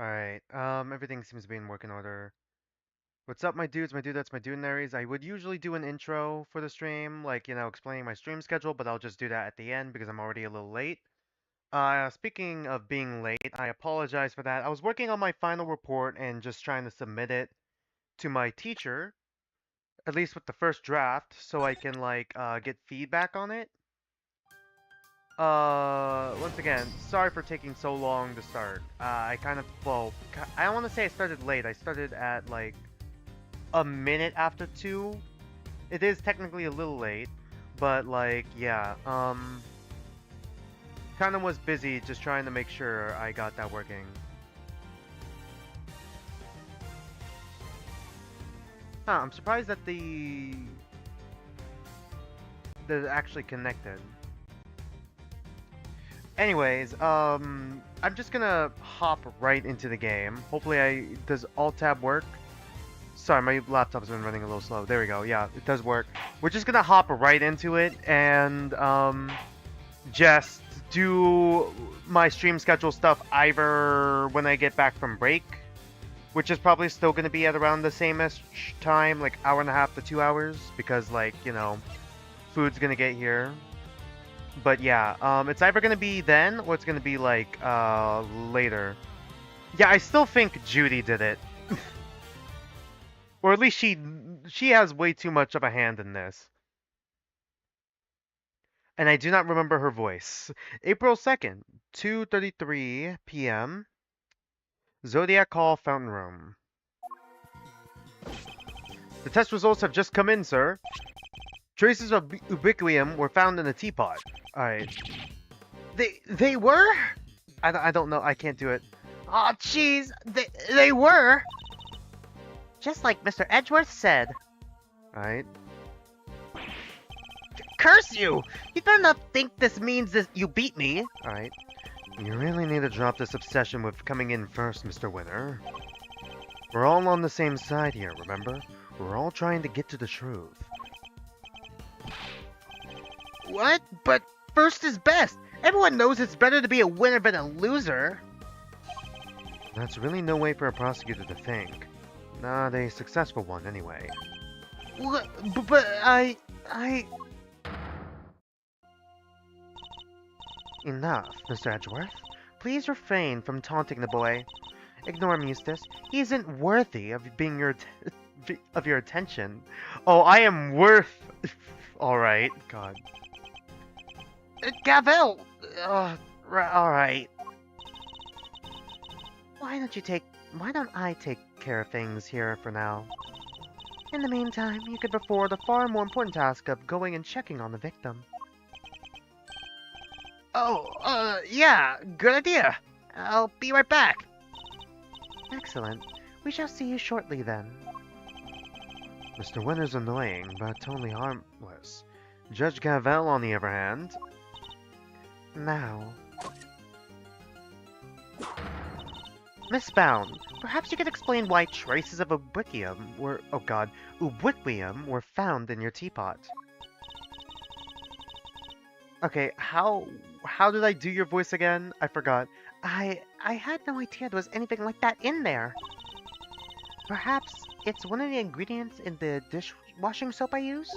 Alright, everything seems to be in working order. What's up, my dudes, my dudettes, my dudenaries? I would usually do an intro for the stream, like, explaining my stream schedule, but I'll just do that at the end because I'm already a little late. Speaking of being late, I apologize for that. I was working on my final report and just trying to submit it to my teacher, at least with the first draft, so I can, like, get feedback on it. Once again, sorry for taking so long to start. I kind of, well, I don't want to say I started late. I started at, like, a minute after 2. It is technically a little late, but, like, yeah, kind of was busy just trying to make sure I got that working. Huh, I'm surprised that they're actually connected. Anyways, I'm just gonna hop right into the game. Hopefully does Alt-Tab work? Sorry, my laptop's been running a little slow. There we go. Yeah, it does work. We're just gonna hop right into it and, just do my stream schedule stuff either when I get back from break, which is probably still gonna be at around the same time, like hour and a half to 2 hours, because, like, food's gonna get here. But yeah, it's either gonna be then or it's gonna be like later. Yeah, I still think Judy did it. Or at least she has way too much of a hand in this. And I do not remember her voice. April 2nd, 2:33 p.m. Zodiac Hall Fountain Room. The test results have just come in, sir. Traces of ubiquium were found in the teapot. Alright. They were? I don't know. I can't do it. Aw, jeez, they were! Just like Mr. Edgeworth said. Alright. Curse you! You better not think this means that you beat me. Alright. You really need to drop this obsession with coming in first, Mr. Winner. We're all on the same side here, remember? We're all trying to get to the truth. What? But first is best. Everyone knows it's better to be a winner than a loser. That's really no way for a prosecutor to think. Not a successful one, anyway. But I... Enough, Mr. Edgeworth. Please refrain from taunting the boy. Ignore him, Eustace. He isn't worthy of being your attention. Oh, I am worth... Alright, God. Gavel! Alright. Why don't I take care of things here for now? In the meantime, you could perform the far more important task of going and checking on the victim. Oh, yeah, good idea. I'll be right back. Excellent. We shall see you shortly then. Mr. Winner's annoying, but totally harmless. Judge Gavel, on the other hand... Now... Miss Bound, perhaps you could explain why traces of ubiquium were... Oh god, ubiquium were found in your teapot. Okay, how did I do your voice again? I forgot. I had no idea there was anything like that in there. Perhaps it's one of the ingredients in the dishwashing soap I use?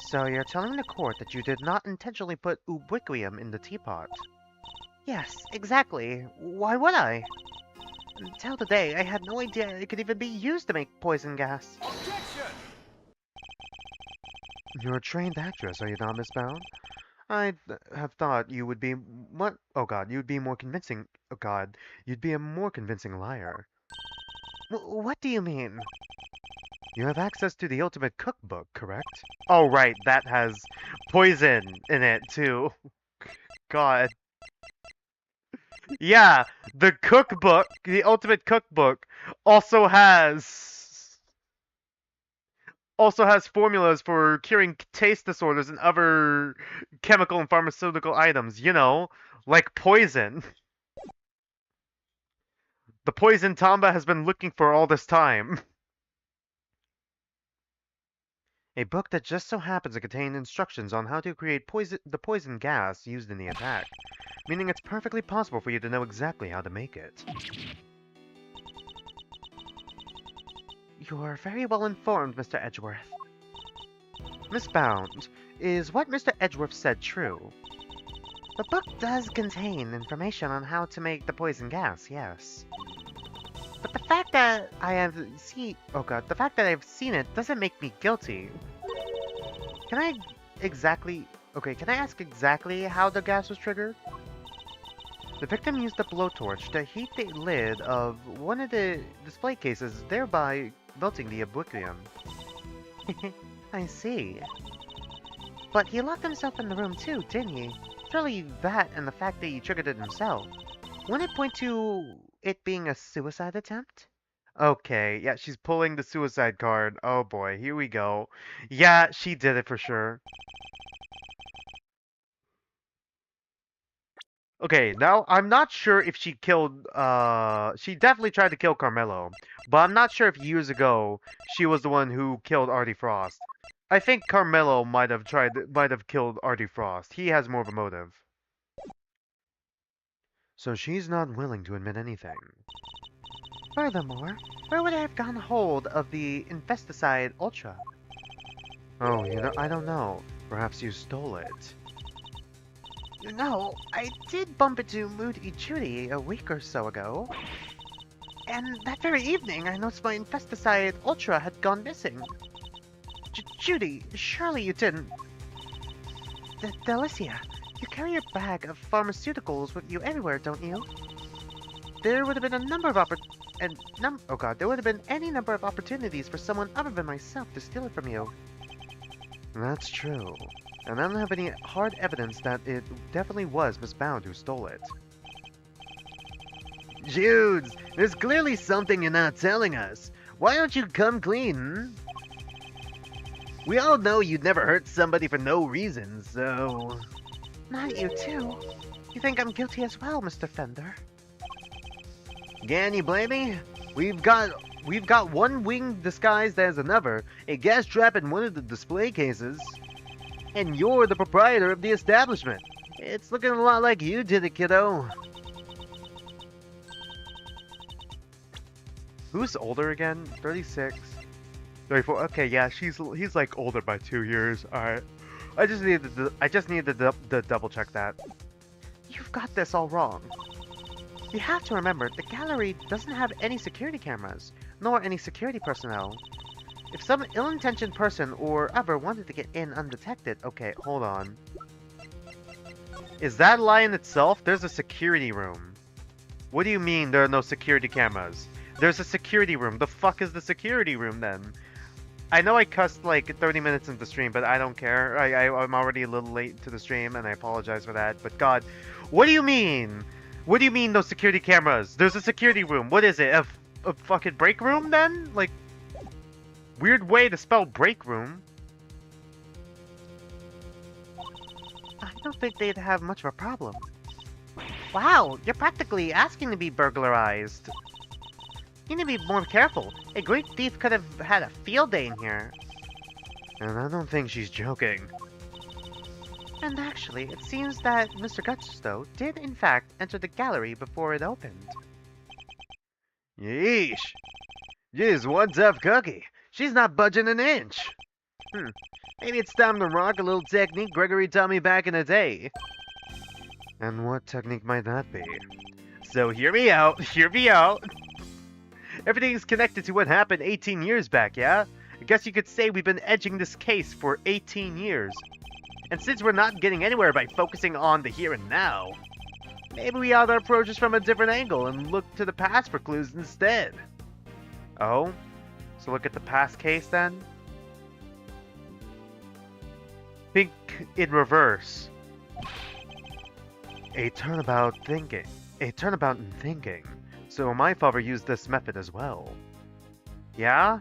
So you're telling the court that you did not intentionally put ubiquium in the teapot? Yes, exactly. Why would I? Until today, I had no idea it could even be used to make poison gas. Objection! You're a trained actress, are you not, Miss Bound? I have thought you would be what? Oh God, you would be more convincing. Oh God, you'd be a more convincing liar. What do you mean? You have access to the ultimate cookbook, correct? Oh right, that has poison in it too. God. Yeah, the cookbook, the ultimate cookbook, also has formulas for curing taste disorders and other chemical and pharmaceutical items, like poison. The poison Tamba has been looking for all this time. A book that just so happens to contain instructions on how to create the poison gas used in the attack, meaning it's perfectly possible for you to know exactly how to make it. You're very well informed, Mr. Edgeworth. Miss Bound, is what Mr. Edgeworth said true? The book does contain information on how to make the poison gas, yes. But the fact that the fact that I've seen it doesn't make me guilty. Can I ask exactly how the gas was triggered? The victim used a blowtorch to heat the lid of one of the display cases, thereby melting the ubiquium. I see. But he locked himself in the room too, didn't he? Surely that and the fact that he triggered it himself. Wouldn't it point to it being a suicide attempt? Okay, yeah, she's pulling the suicide card. Oh boy, here we go. Yeah, she did it for sure. Okay, now I'm not sure if she killed, she definitely tried to kill Carmelo, but I'm not sure if years ago she was the one who killed Artie Frost. I think Carmelo might have killed Artie Frost. He has more of a motive. So she's not willing to admit anything. Furthermore, where would I have gotten hold of the infesticide Ultra? Oh, I don't know. Perhaps you stole it. You know, I did bump into Moody Judy a week or so ago. And that very evening, I noticed my infesticide Ultra had gone missing. Judy, surely you didn't... Delicia, you carry your bag of pharmaceuticals with you everywhere, don't you? There would have been a number of there would have been any number of opportunities for someone other than myself to steal it from you. That's true. And I don't have any hard evidence that it definitely was Miss Bound who stole it. Judes, there's clearly something you're not telling us. Why don't you come clean, hmm? We all know you'd never hurt somebody for no reason, so... Not you too. You think I'm guilty as well, Mr. Fender? Can you blame me? We've got one wing disguised as another, a gas trap in one of the display cases. And you're the proprietor of the establishment. It's looking a lot like you did it, kiddo. Who's older again? 36? 34? Okay, yeah, he's like older by 2 years. Alright. I just needed to double check that. You've got this all wrong. You have to remember, the gallery doesn't have any security cameras, nor any security personnel. If some ill-intentioned person or other wanted to get in undetected... Okay, hold on. Is that lie in itself? There's a security room. What do you mean there are no security cameras? There's a security room. The fuck is the security room then? I know I cussed like 30 minutes into the stream, but I don't care. I'm already a little late to the stream, and I apologize for that. But God, what do you mean? What do you mean no security cameras? There's a security room. What is it? A fucking break room then? Like, weird way to spell break room. I don't think they'd have much of a problem. Wow, you're practically asking to be burglarized. You need to be more careful. A great thief could have had a field day in here. And I don't think she's joking. And actually, it seems that Mr. Gusto did in fact enter the gallery before it opened. Yeesh. Jeez, one tough cookie. She's not budging an inch. Maybe it's time to rock a little technique Gregory taught me back in the day. And what technique might that be? So hear me out, hear me out. Everything's connected to what happened 18 years back, yeah? I guess you could say we've been edging this case for 18 years. And since we're not getting anywhere by focusing on the here and now, maybe we ought to approach this from a different angle and look to the past for clues instead. Oh? So look at the past case then? Think in reverse. A turnabout in thinking. So my father used this method as well. Yeah?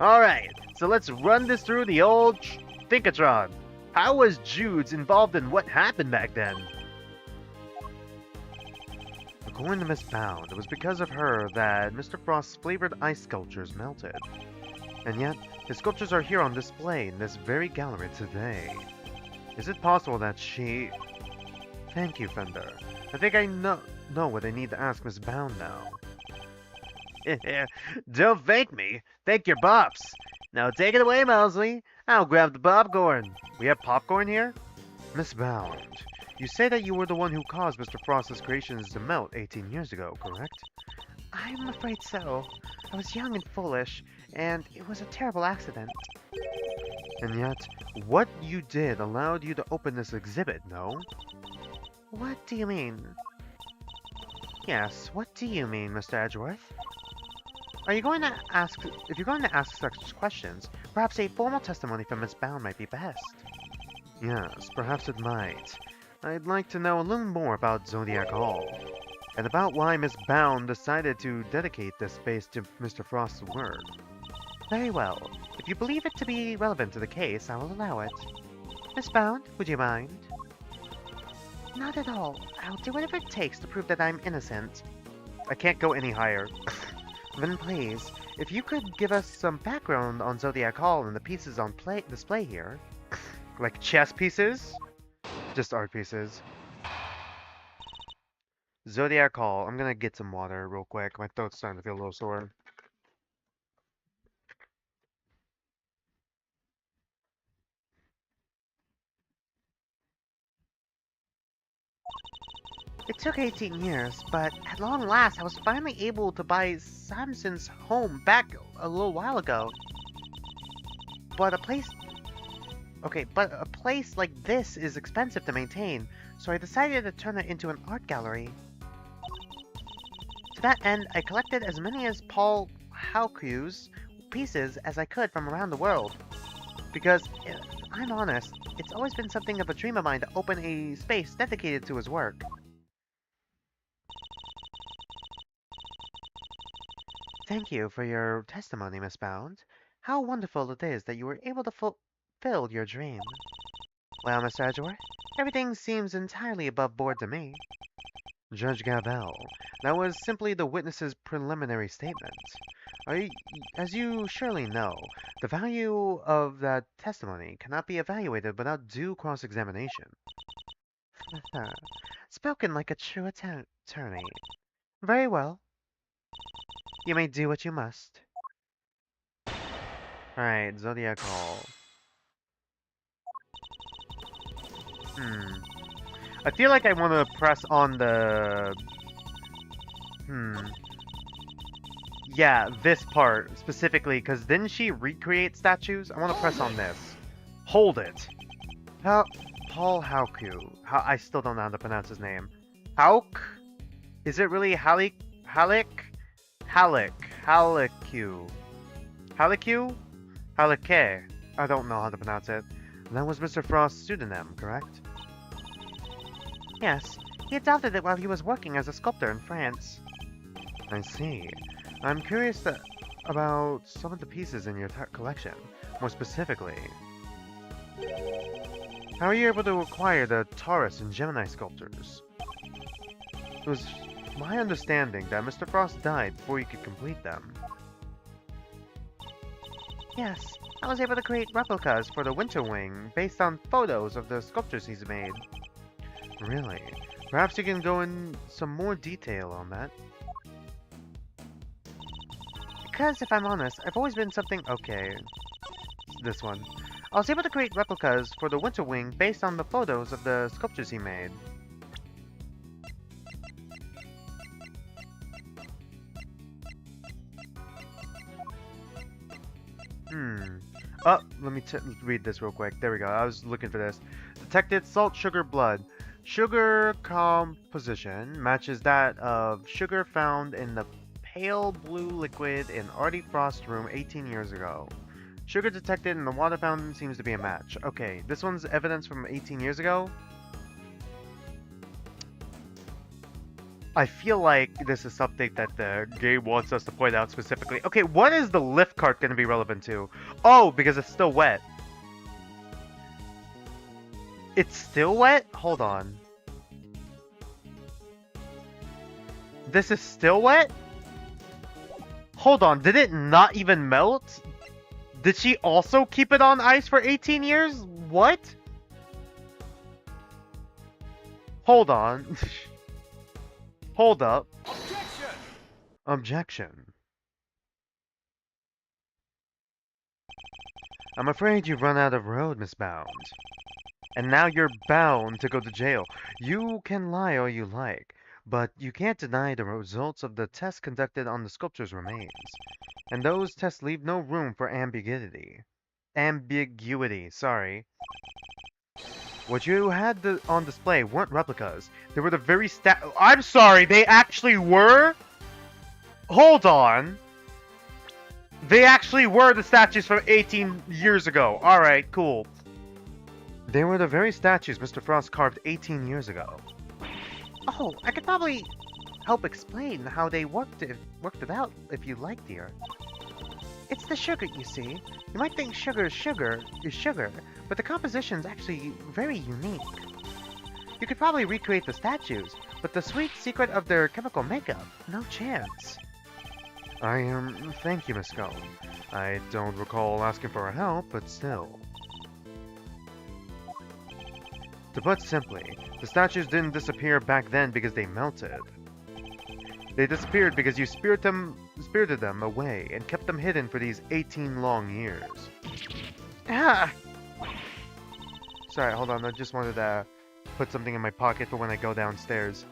Alright, so let's run this through the old Thinkatron. How was Judes involved in what happened back then? According to Miss Bound, it was because of her that Mr. Frost's flavored ice sculptures melted. And yet, His sculptures are here on display in this very gallery today. Is it possible that she... Thank you, Fender. I think I know what I need to ask Miss Bound now. Don't thank me. Thank your bops. Now take it away, Mousley. I'll grab the popcorn. We have popcorn here? Miss Bound, you say that you were the one who caused Mr. Frost's creations to melt 18 years ago, correct? I'm afraid so. I was young and foolish, and it was a terrible accident. And yet, what you did allowed you to open this exhibit, no? What do you mean? Yes, what do you mean, Mr. Edgeworth? If you're going to ask such questions, perhaps a formal testimony from Miss Bound might be best. Yes, perhaps it might. I'd like to know a little more about Zodiac Hall, and about why Miss Bound decided to dedicate this space to Mr. Frost's work. Very well. If you believe it to be relevant to the case, I will allow it. Miss Bound, would you mind? Not at all. I'll do whatever it takes to prove that I'm innocent. I can't go any higher. Then please, if you could give us some background on Zodiac Hall and the pieces on display here. Like chess pieces? Just art pieces. Zodiac Hall. I'm gonna get some water real quick. My throat's starting to feel a little sore. It took 18 years, but at long last I was finally able to buy Samson's home back a little while ago. But a place like this is expensive to maintain, so I decided to turn it into an art gallery. To that end, I collected as many as Paul Hauku's pieces as I could from around the world. Because, if I'm honest, it's always been something of a dream of mine to open a space dedicated to his work. Thank you for your testimony, Miss Bound. How wonderful it is that you were able to fulfill your dream. Well, Mr. Edgeworth, everything seems entirely above board to me. Judge Gabel, that was simply the witness's preliminary statement. As you surely know, the value of that testimony cannot be evaluated without due cross-examination. Spoken like a true attorney. Very well. You may do what you must. Alright, Zodiac Hall. I feel like I want to press on the... Yeah, this part specifically, because didn't she recreate statues? I want to press on this. Hold it. Paul Hauku. I still don't know how to pronounce his name. Hauk? Is it really Haliku? Halike? I don't know how to pronounce it. That was Mr. Frost's pseudonym, correct? Yes, he adopted it while he was working as a sculptor in France. I see. I'm curious about some of the pieces in your collection. More specifically, how are you able to acquire the Taurus and Gemini sculptures? It was my understanding that Mr. Frost died before you could complete them. Yes, I was able to create replicas for the Winter Wing based on photos of the sculptures he's made. Really? Perhaps you can go in some more detail on that? Because, if I'm honest, I've always been something... Okay. This one. I was able to create replicas for the Winter Wing based on the photos of the sculptures he made. Oh, let me read this real quick. There we go. I was looking for this. Detected salt, sugar, blood. Sugar composition matches that of sugar found in the pale blue liquid in Artie Frost's room 18 years ago. Sugar detected in the water fountain seems to be a match. Okay, this one's evidence from 18 years ago. I feel like this is something that the game wants us to point out specifically. Okay, what is the lift cart going to be relevant to? Oh, because it's still wet. It's still wet? Hold on. This is still wet? Hold on, did it not even melt? Did she also keep it on ice for 18 years? What? Hold on. Hold up. Objection! Objection. I'm afraid you've run out of road, Miss Bound. And now you're bound to go to jail. You can lie all you like, but you can't deny the results of the tests conducted on the sculpture's remains. And those tests leave no room for ambiguity. Ambiguity, sorry. What you had on display weren't replicas. They were the very I'm sorry, they actually were? Hold on. They actually were the statues from 18 years ago. Alright, cool. They were the very statues Mr. Frost carved 18 years ago. Oh, I could probably help explain how they worked it out if you like, dear. It's the sugar, you see. You might think sugar is sugar, but the composition's actually very unique. You could probably recreate the statues, but the sweet secret of their chemical makeup, no chance. Thank you, Miss Scone. I don't recall asking for help, but still. To put simply, the statues didn't disappear back then because they melted. They disappeared because you spirited them away and kept them hidden for these 18 long years. Ah! Sorry, hold on, I just wanted to put something in my pocket for when I go downstairs.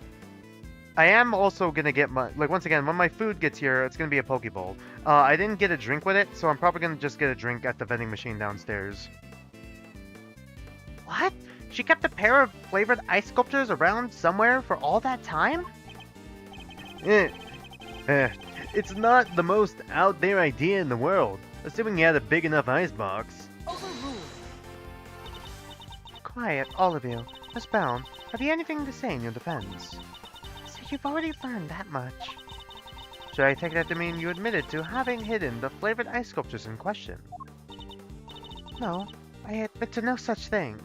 I am also gonna get my, once again, when my food gets here, it's gonna be a Pokeball. I didn't get a drink with it, so I'm probably gonna just get a drink at the vending machine downstairs. What? She kept a pair of flavored ice sculptures around somewhere for all that time? It's not the most out there idea in the world, assuming you had a big enough ice box. Overruled. Quiet, all of you. Miss Brown, have you anything to say in your defense? So you've already learned that much. Should I take that to mean you admitted to having hidden the flavored ice sculptures in question? No, I admit to no such thing.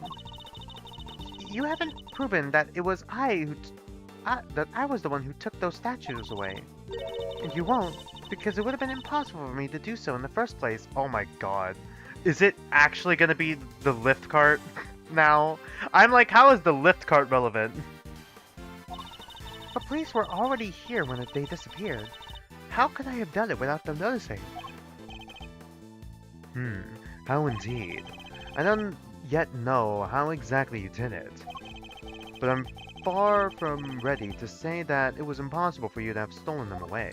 You haven't proven that it was I was the one who took those statues away. And you won't, because it would have been impossible for me to do so in the first place. Oh my god. Is it actually gonna be the lift cart now? I'm like, how is the lift cart relevant? The police were already here when they disappeared. How could I have done it without them noticing? How indeed. I don't yet know how exactly you did it. But I'm far from ready to say that it was impossible for you to have stolen them away.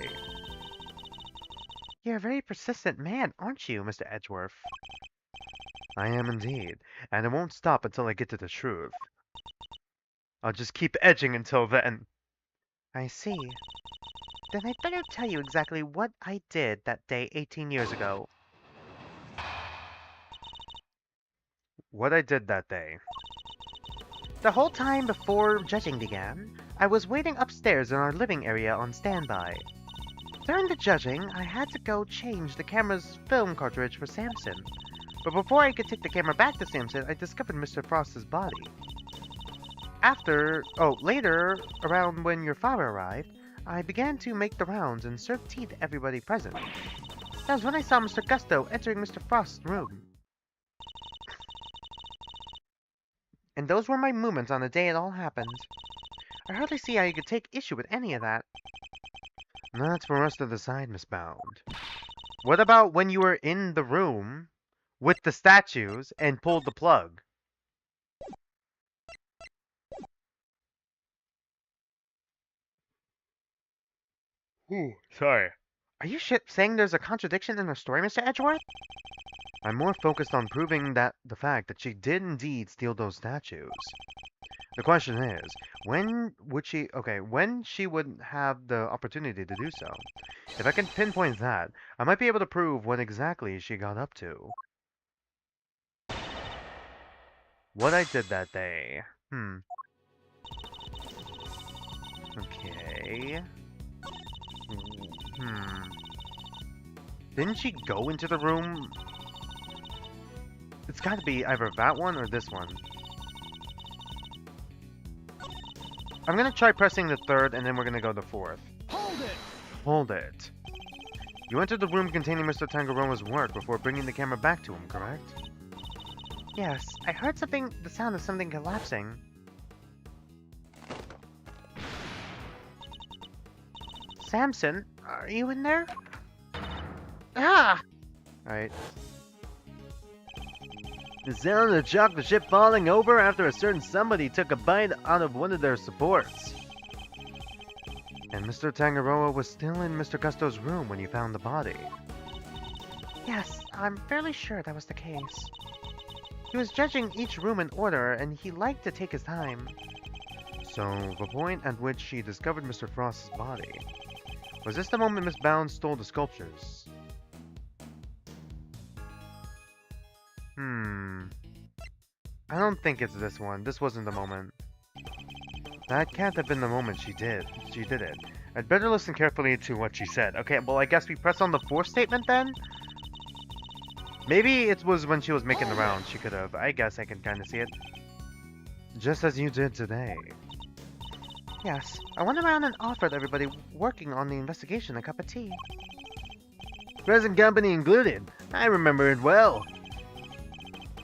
You're a very persistent man, aren't you, Mr. Edgeworth? I am indeed, and it won't stop until I get to the truth. I'll just keep edging until then. I see. Then I'd better tell you exactly what I did that day 18 years ago. What I did that day. The whole time before judging began, I was waiting upstairs in our living area on standby. During the judging, I had to go change the camera's film cartridge for Samson. But before I could take the camera back to Samson, I discovered Mr. Frost's body. Later, around when your father arrived, I began to make the rounds and serve tea to everybody present. That was when I saw Mr. Gusto entering Mr. Frost's room. And those were my movements on the day it all happened. I hardly see how you could take issue with any of that. That's for us to decide, Miss Bound. What about when you were in the room with the statues and pulled the plug? Ooh, sorry. Are you saying there's a contradiction in her story, Mr. Edgeworth? I'm more focused on proving that the fact that she did indeed steal those statues. The question is, when she would have the opportunity to do so. If I can pinpoint that, I might be able to prove what exactly she got up to. What I did that day. Okay. Didn't she go into the room? It's gotta be either that one or this one. I'm gonna try pressing the third and then we're gonna go to fourth. Hold it! Hold it. You entered the room containing Mr. Tangaroma's work before bringing the camera back to him, correct? Yes, I heard the sound of something collapsing. Samson, are you in there? Ah! Alright. The sound of the chocolate ship falling over after a certain somebody took a bite out of one of their supports. And Mr. Tangaroa was still in Mr. Gusto's room when you found the body. Yes, I'm fairly sure that was the case. He was judging each room in order, and he liked to take his time. So, the point at which she discovered Mr. Frost's body. Was this the moment Miss Bounds stole the sculptures? I don't think it's this one. This wasn't the moment. That can't have been the moment she did it. I'd better listen carefully to what she said. Okay, well, I guess we press on the fourth statement then? Maybe it was when she was making the rounds. She could have. I guess I can kind of see it. Just as you did today. Yes, I went around and offered everybody working on the investigation a cup of tea. Present company included. I remember it well.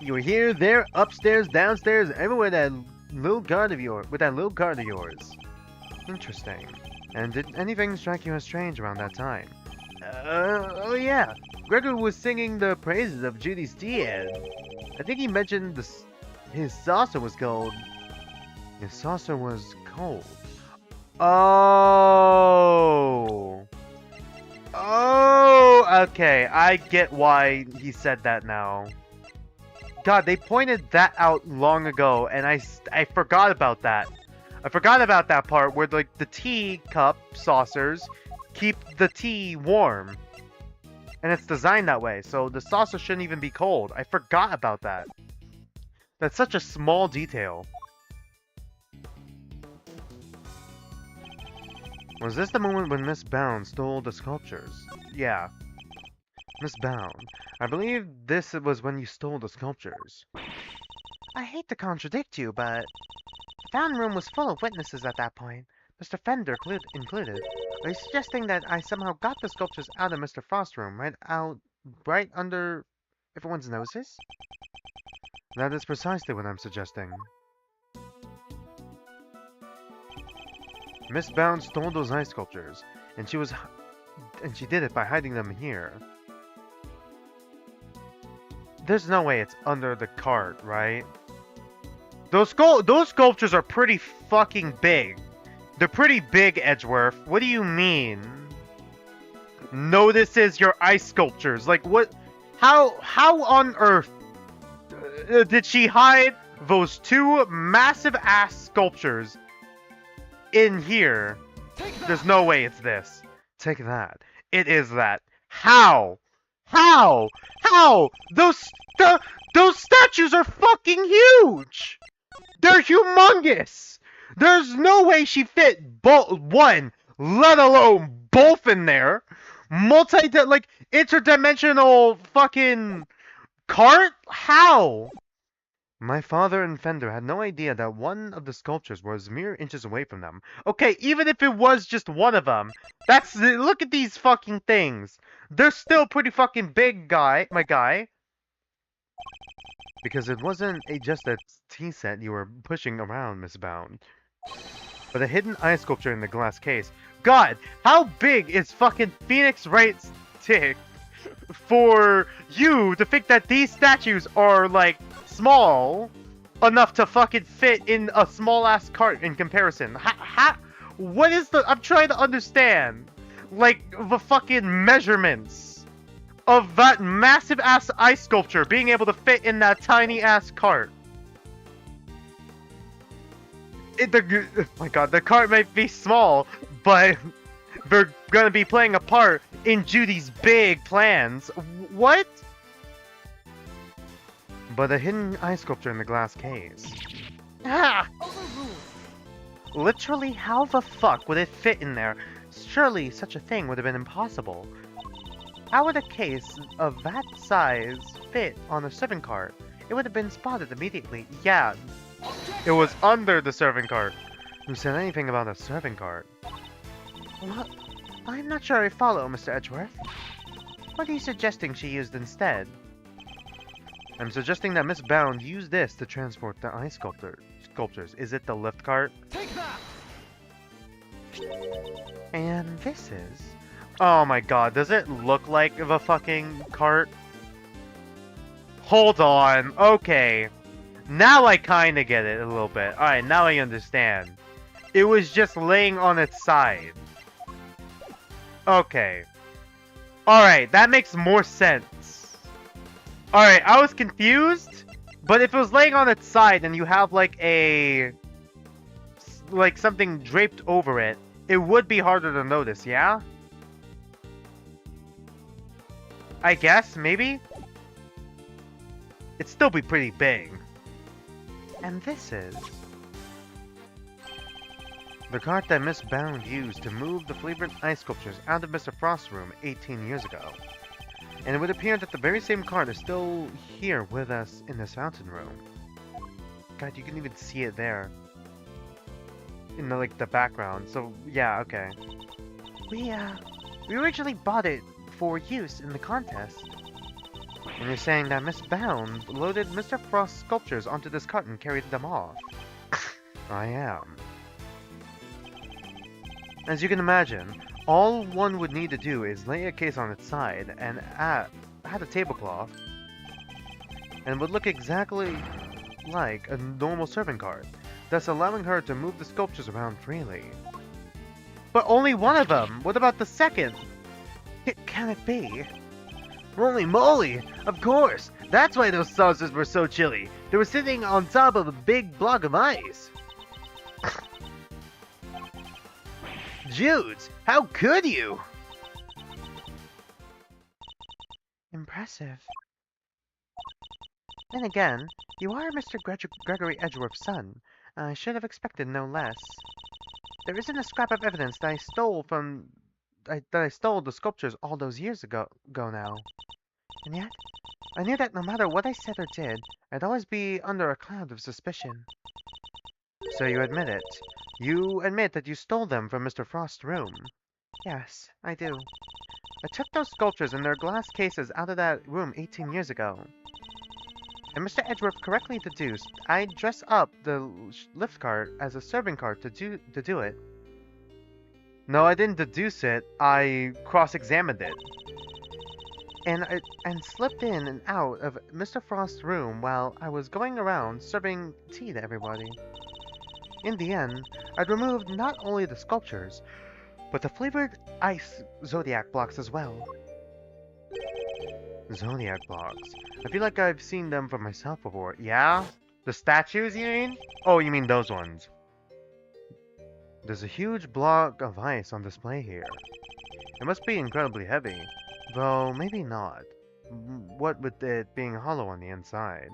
You were here, there, upstairs, downstairs, everywhere with that little card of yours. Interesting. And did anything strike you as strange around that time? Oh yeah. Gregor was singing the praises of Judy's tea, and I think he mentioned his saucer was cold. His saucer was cold. Oh. Oh, okay. I get why he said that now. God, they pointed that out long ago, and I forgot about that. I forgot about that part where, like, the tea cup saucers keep the tea warm. And it's designed that way, so the saucer shouldn't even be cold. I forgot about that. That's such a small detail. Was this the moment when Miss Bound stole the sculptures? Yeah. Miss Bound, I believe this was when you stole the sculptures. I hate to contradict you, but the found room was full of witnesses at that point, Mr. Fender included. Are you suggesting that I somehow got the sculptures out of Mr. Frost's room, right under everyone's noses? That is precisely what I'm suggesting. Miss Bound stole those ice sculptures, and she did it by hiding them here. There's no way it's under the cart, right? Those sculptures are pretty fucking big. They're pretty big, Edgeworth. What do you mean? Notices your ice sculptures. Like, what? How on earth did she hide those two massive ass sculptures in here? There's no way it's this. Take that. It is that. How? How? How? Those statues are fucking huge! They're humongous! There's no way she fit one, let alone both in there. Interdimensional fucking cart? How? My father and Fender had no idea that one of the sculptures was mere inches away from them. Okay, even if it was just one of them, look at these fucking things. They're still pretty fucking big, my guy. Because it wasn't just a tea set you were pushing around, Miss Bound, but a hidden eye sculpture in the glass case. God, how big is fucking Phoenix Wright's dick for you to think that these statues are, like, small enough to fucking fit in a small-ass cart in comparison? What is I'm trying to understand, like, the fucking measurements of that massive-ass ice sculpture being able to fit in that tiny-ass cart. Oh my god, the cart might be small, but they're gonna be playing a part in Judy's big plans. What? But a hidden ice sculpture in the glass case. Ah! Literally, how the fuck would it fit in there? Surely such a thing would have been impossible. How would a case of that size fit on a serving cart? It would have been spotted immediately. Yeah, it was under the serving cart. Who said anything about a serving cart? What? I'm not sure I follow, Mr. Edgeworth. What are you suggesting she used instead? I'm suggesting that Miss Bound use this to transport the ice sculptures. Is it the lift cart? Take that! And this is... Oh my god, does it look like the fucking cart? Hold on, okay. Now I kinda get it a little bit. Alright, now I understand. It was just laying on its side. Okay. Alright, that makes more sense. Alright, I was confused, but if it was laying on its side and you have like a... like something draped over it, it would be harder to notice, yeah? I guess, maybe? It'd still be pretty big. And this is... The cart that Miss Bound used to move the flavored ice sculptures out of Mr. Frost's room 18 years ago. And it would appear that the very same cart is still here with us in this fountain room. God, you can even see it there. In the, like, the background. So, yeah, okay. We originally bought it for use in the contest. And you're saying that Miss Bound loaded Mr. Frost's sculptures onto this cart and carried them off? I am. As you can imagine, all one would need to do is lay a case on its side and add a tablecloth, and it would look exactly like a normal serving cart, thus allowing her to move the sculptures around freely. But only one of them! What about the second? Can it be? Holy moly! Of course! That's why those saucers were so chilly! They were sitting on top of a big block of ice! Judes, how could you? Impressive. Then again, you are Mr. Gregory Edgeworth's son. I should have expected no less. There isn't a scrap of evidence that I stole the sculptures all those years ago now. And yet, I knew that no matter what I said or did, I'd always be under a cloud of suspicion. So you admit it? You admit that you stole them from Mr. Frost's room? Yes, I do. I took those sculptures in their glass cases out of that room 18 years ago. And Mr. Edgeworth correctly deduced I'd dress up the lift cart as a serving cart to do it. No, I didn't deduce it. I cross-examined it. And slipped in and out of Mr. Frost's room while I was going around serving tea to everybody. In the end, I'd removed not only the sculptures, but the flavored ice zodiac blocks as well. Zodiac blocks? I feel like I've seen them for myself before. Yeah? The statues, you mean? Oh, you mean those ones. There's a huge block of ice on display here. It must be incredibly heavy. Though, maybe not. What with it being hollow on the inside.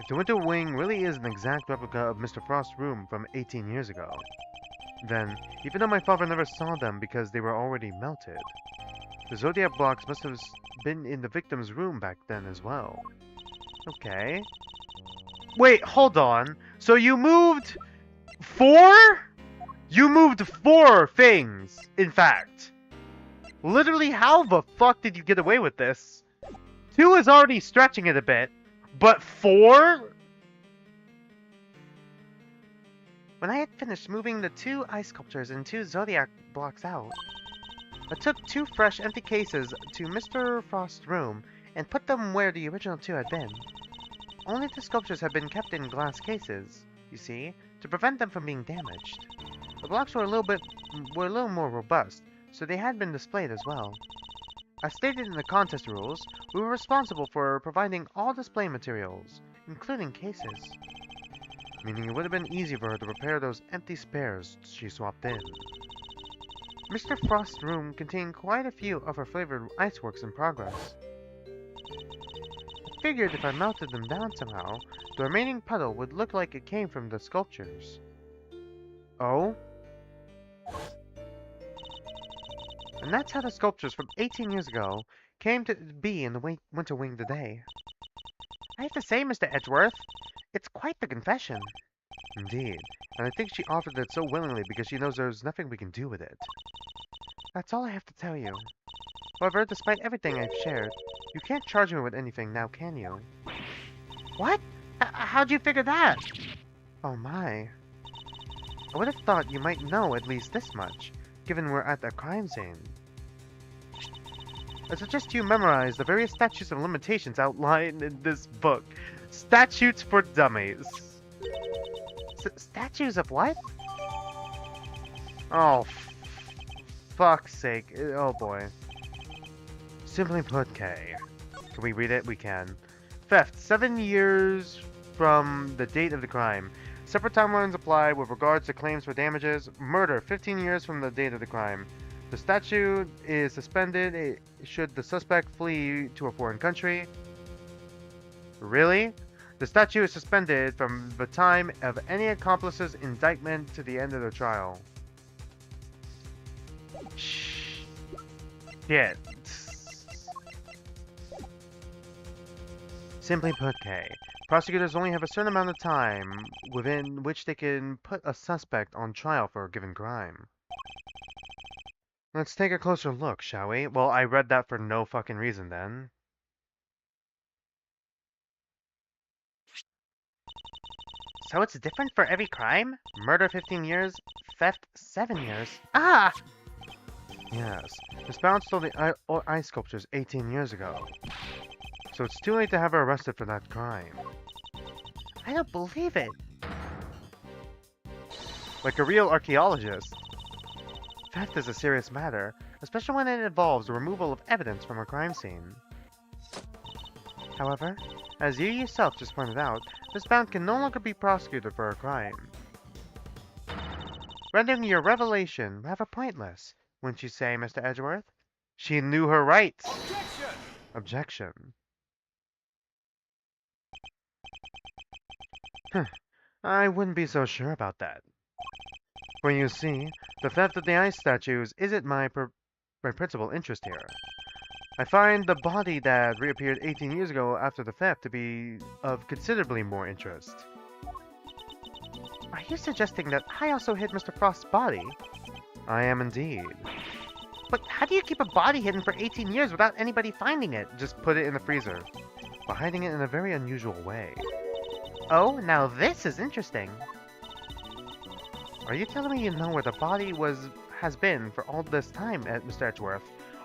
If the Winter Wing really is an exact replica of Mr. Frost's room from 18 years ago, then, even though my father never saw them because they were already melted, the Zodiac blocks must have been in the victim's room back then as well. Okay. Wait, hold on. So you moved 4? You moved 4 things, in fact. Literally, how the fuck did you get away with this? 2 is already stretching it a bit, but 4? When I had finished moving the 2 ice sculptures and 2 zodiac blocks out, I took 2 fresh empty cases to Mr. Frost's room and put them where the original 2 had been. Only the sculptures had been kept in glass cases, you see, to prevent them from being damaged. The blocks were a little more robust, so they had been displayed as well. As stated in the contest rules, we were responsible for providing all display materials, including cases. Meaning it would have been easy for her to repair those empty spares she swapped in. Mr. Frost's room contained quite a few of her flavored iceworks in progress. I figured if I melted them down somehow, the remaining puddle would look like it came from the sculptures. Oh? And that's how the sculptures from 18 years ago came to be in the Winter Wing today. I have to say, Mr. Edgeworth, it's quite the confession. Indeed, and I think she offered it so willingly because she knows there's nothing we can do with it. That's all I have to tell you. However, despite everything I've shared, you can't charge me with anything now, can you? What? How'd you figure that? Oh my. I would have thought you might know at least this much, given we're at the crime scene. I suggest you memorize the various statutes of limitations outlined in this book. Statutes for dummies. Statues of what? Oh, fuck's sake. Oh boy. Simply put, K. Can we read it? We can. Theft, 7 years from the date of the crime. Separate timelines apply with regards to claims for damages. Murder, 15 years from the date of the crime. The statute is suspended should the suspect flee to a foreign country. Really? The statute is suspended from the time of any accomplice's indictment to the end of the trial. Shit. Simply put, K. Prosecutors only have a certain amount of time within which they can put a suspect on trial for a given crime. Let's take a closer look, shall we? Well, I read that for no fucking reason then. So it's different for every crime? Murder 15 years, theft 7 years. Ah! Yes, Miss Bounce stole the ice sculptures 18 years ago. So it's too late to have her arrested for that crime. I don't believe it. Like a real archaeologist. Theft is a serious matter, especially when it involves the removal of evidence from a crime scene. However, as you yourself just pointed out, Miss Bound can no longer be prosecuted for a crime, rendering your revelation rather pointless, wouldn't you say, Mr. Edgeworth? She knew her rights! Objection! Objection. I wouldn't be so sure about that. For you see, the theft of the ice statues isn't my principal interest here. I find the body that reappeared 18 years ago after the theft to be of considerably more interest. Are you suggesting that I also hid Mr. Frost's body? I am indeed. But how do you keep a body hidden for 18 years without anybody finding it? Just put it in the freezer. By hiding it in a very unusual way. Oh, now this is interesting. Are you telling me you know where the body has been for all this time, Mr. Edgeworth?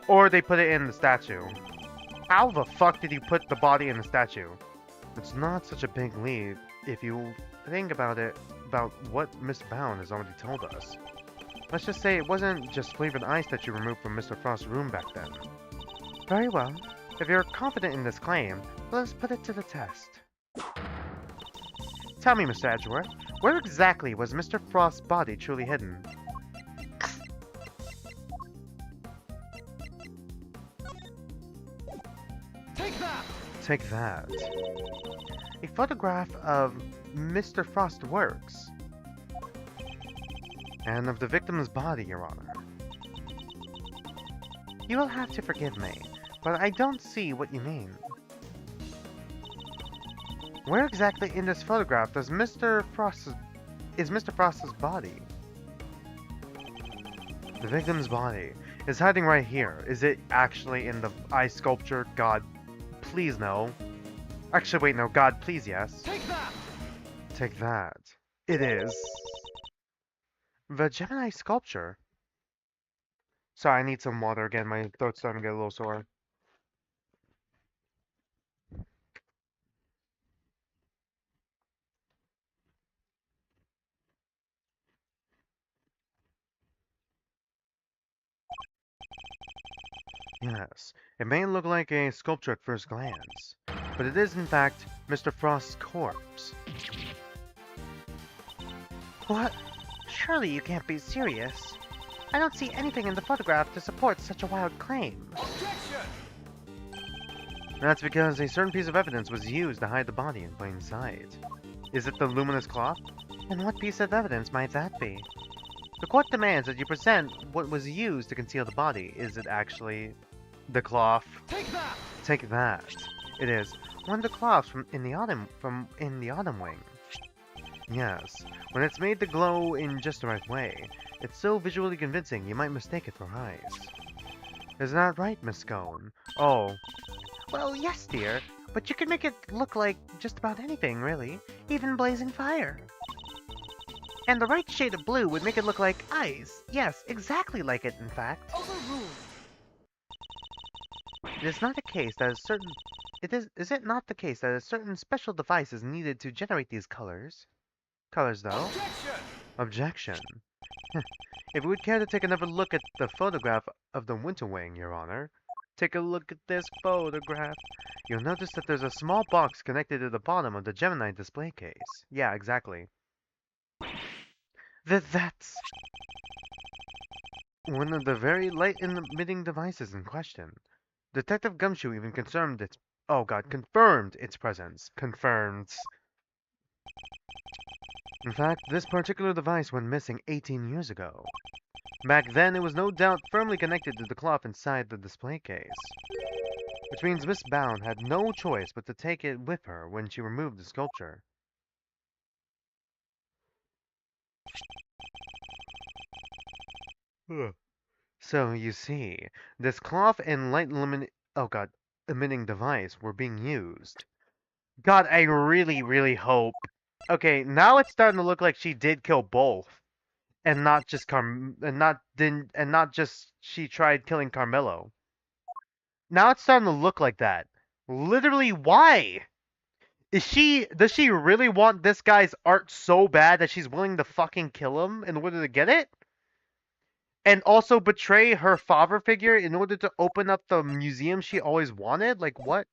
Or they put it in the statue? How the fuck did you put the body in the statue? It's not such a big leap if you think about it, about what Miss Bound has already told us. Let's just say it wasn't just flavored ice that you removed from Mr. Frost's room back then. Very well. If you're confident in this claim, let us put it to the test. Tell me, Mr. Edgeworth, where exactly was Mr. Frost's body truly hidden? Take that! Take that. A photograph of Mr. Frost's works. And of the victim's body, Your Honor. You will have to forgive me, but I don't see what you mean. Where exactly in this photograph is Mr. Frost's body? The victim's body is hiding right here. Is it actually in the ice sculpture? God, please no. Actually, wait, no. God, please yes. Take that! Take that. It is. The Gemini sculpture. Sorry, I need some water again. My throat's starting to get a little sore. Yes, it may look like a sculpture at first glance, but it is in fact Mr. Frost's corpse. What? Surely you can't be serious. I don't see anything in the photograph to support such a wild claim. Objection! That's because a certain piece of evidence was used to hide the body in plain sight. Is it the luminous cloth? And what piece of evidence might that be? The court demands that you present what was used to conceal the body. Is it actually the cloth? Take that! Take that. It is one of the cloths from in the autumn wing. Yes, when it's made to glow in just the right way, It's so visually convincing you might mistake it for eyes. Isn't that right, Miss Scone? Oh, Well, yes, dear, but you could make it look like just about anything, really. Even blazing fire. And the right shade of blue would make it look like ice. Yes, exactly like it, in fact. Overruled. it is not the case that a certain... Is it not the case that a certain special device is needed to generate these colors? Colors, though? Objection! Objection. If you would care to take another look at the photograph of the Winter Wing, Your Honor, take a look at this photograph. You'll notice that there's a small box connected to the bottom of the Gemini display case. Yeah, exactly. That's one of the very light-emitting devices in question. Detective Gumshoe even confirmed its... Oh god, confirmed its presence. Confirmed. In fact, this particular device went missing 18 years ago. Back then, it was no doubt firmly connected to the cloth inside the display case. Which means Miss Bound had no choice but to take it with her when she removed the sculpture. Ugh. So, you see, this cloth and emitting device were being used. God, I really, really hope. Okay, now it's starting to look like she did kill both. And not just not just she tried killing Carmelo. Now it's starting to look like that. Literally, why? Does she really want this guy's art so bad that she's willing to fucking kill him in order to get it? And also betray her father figure in order to open up the museum she always wanted? Like, what?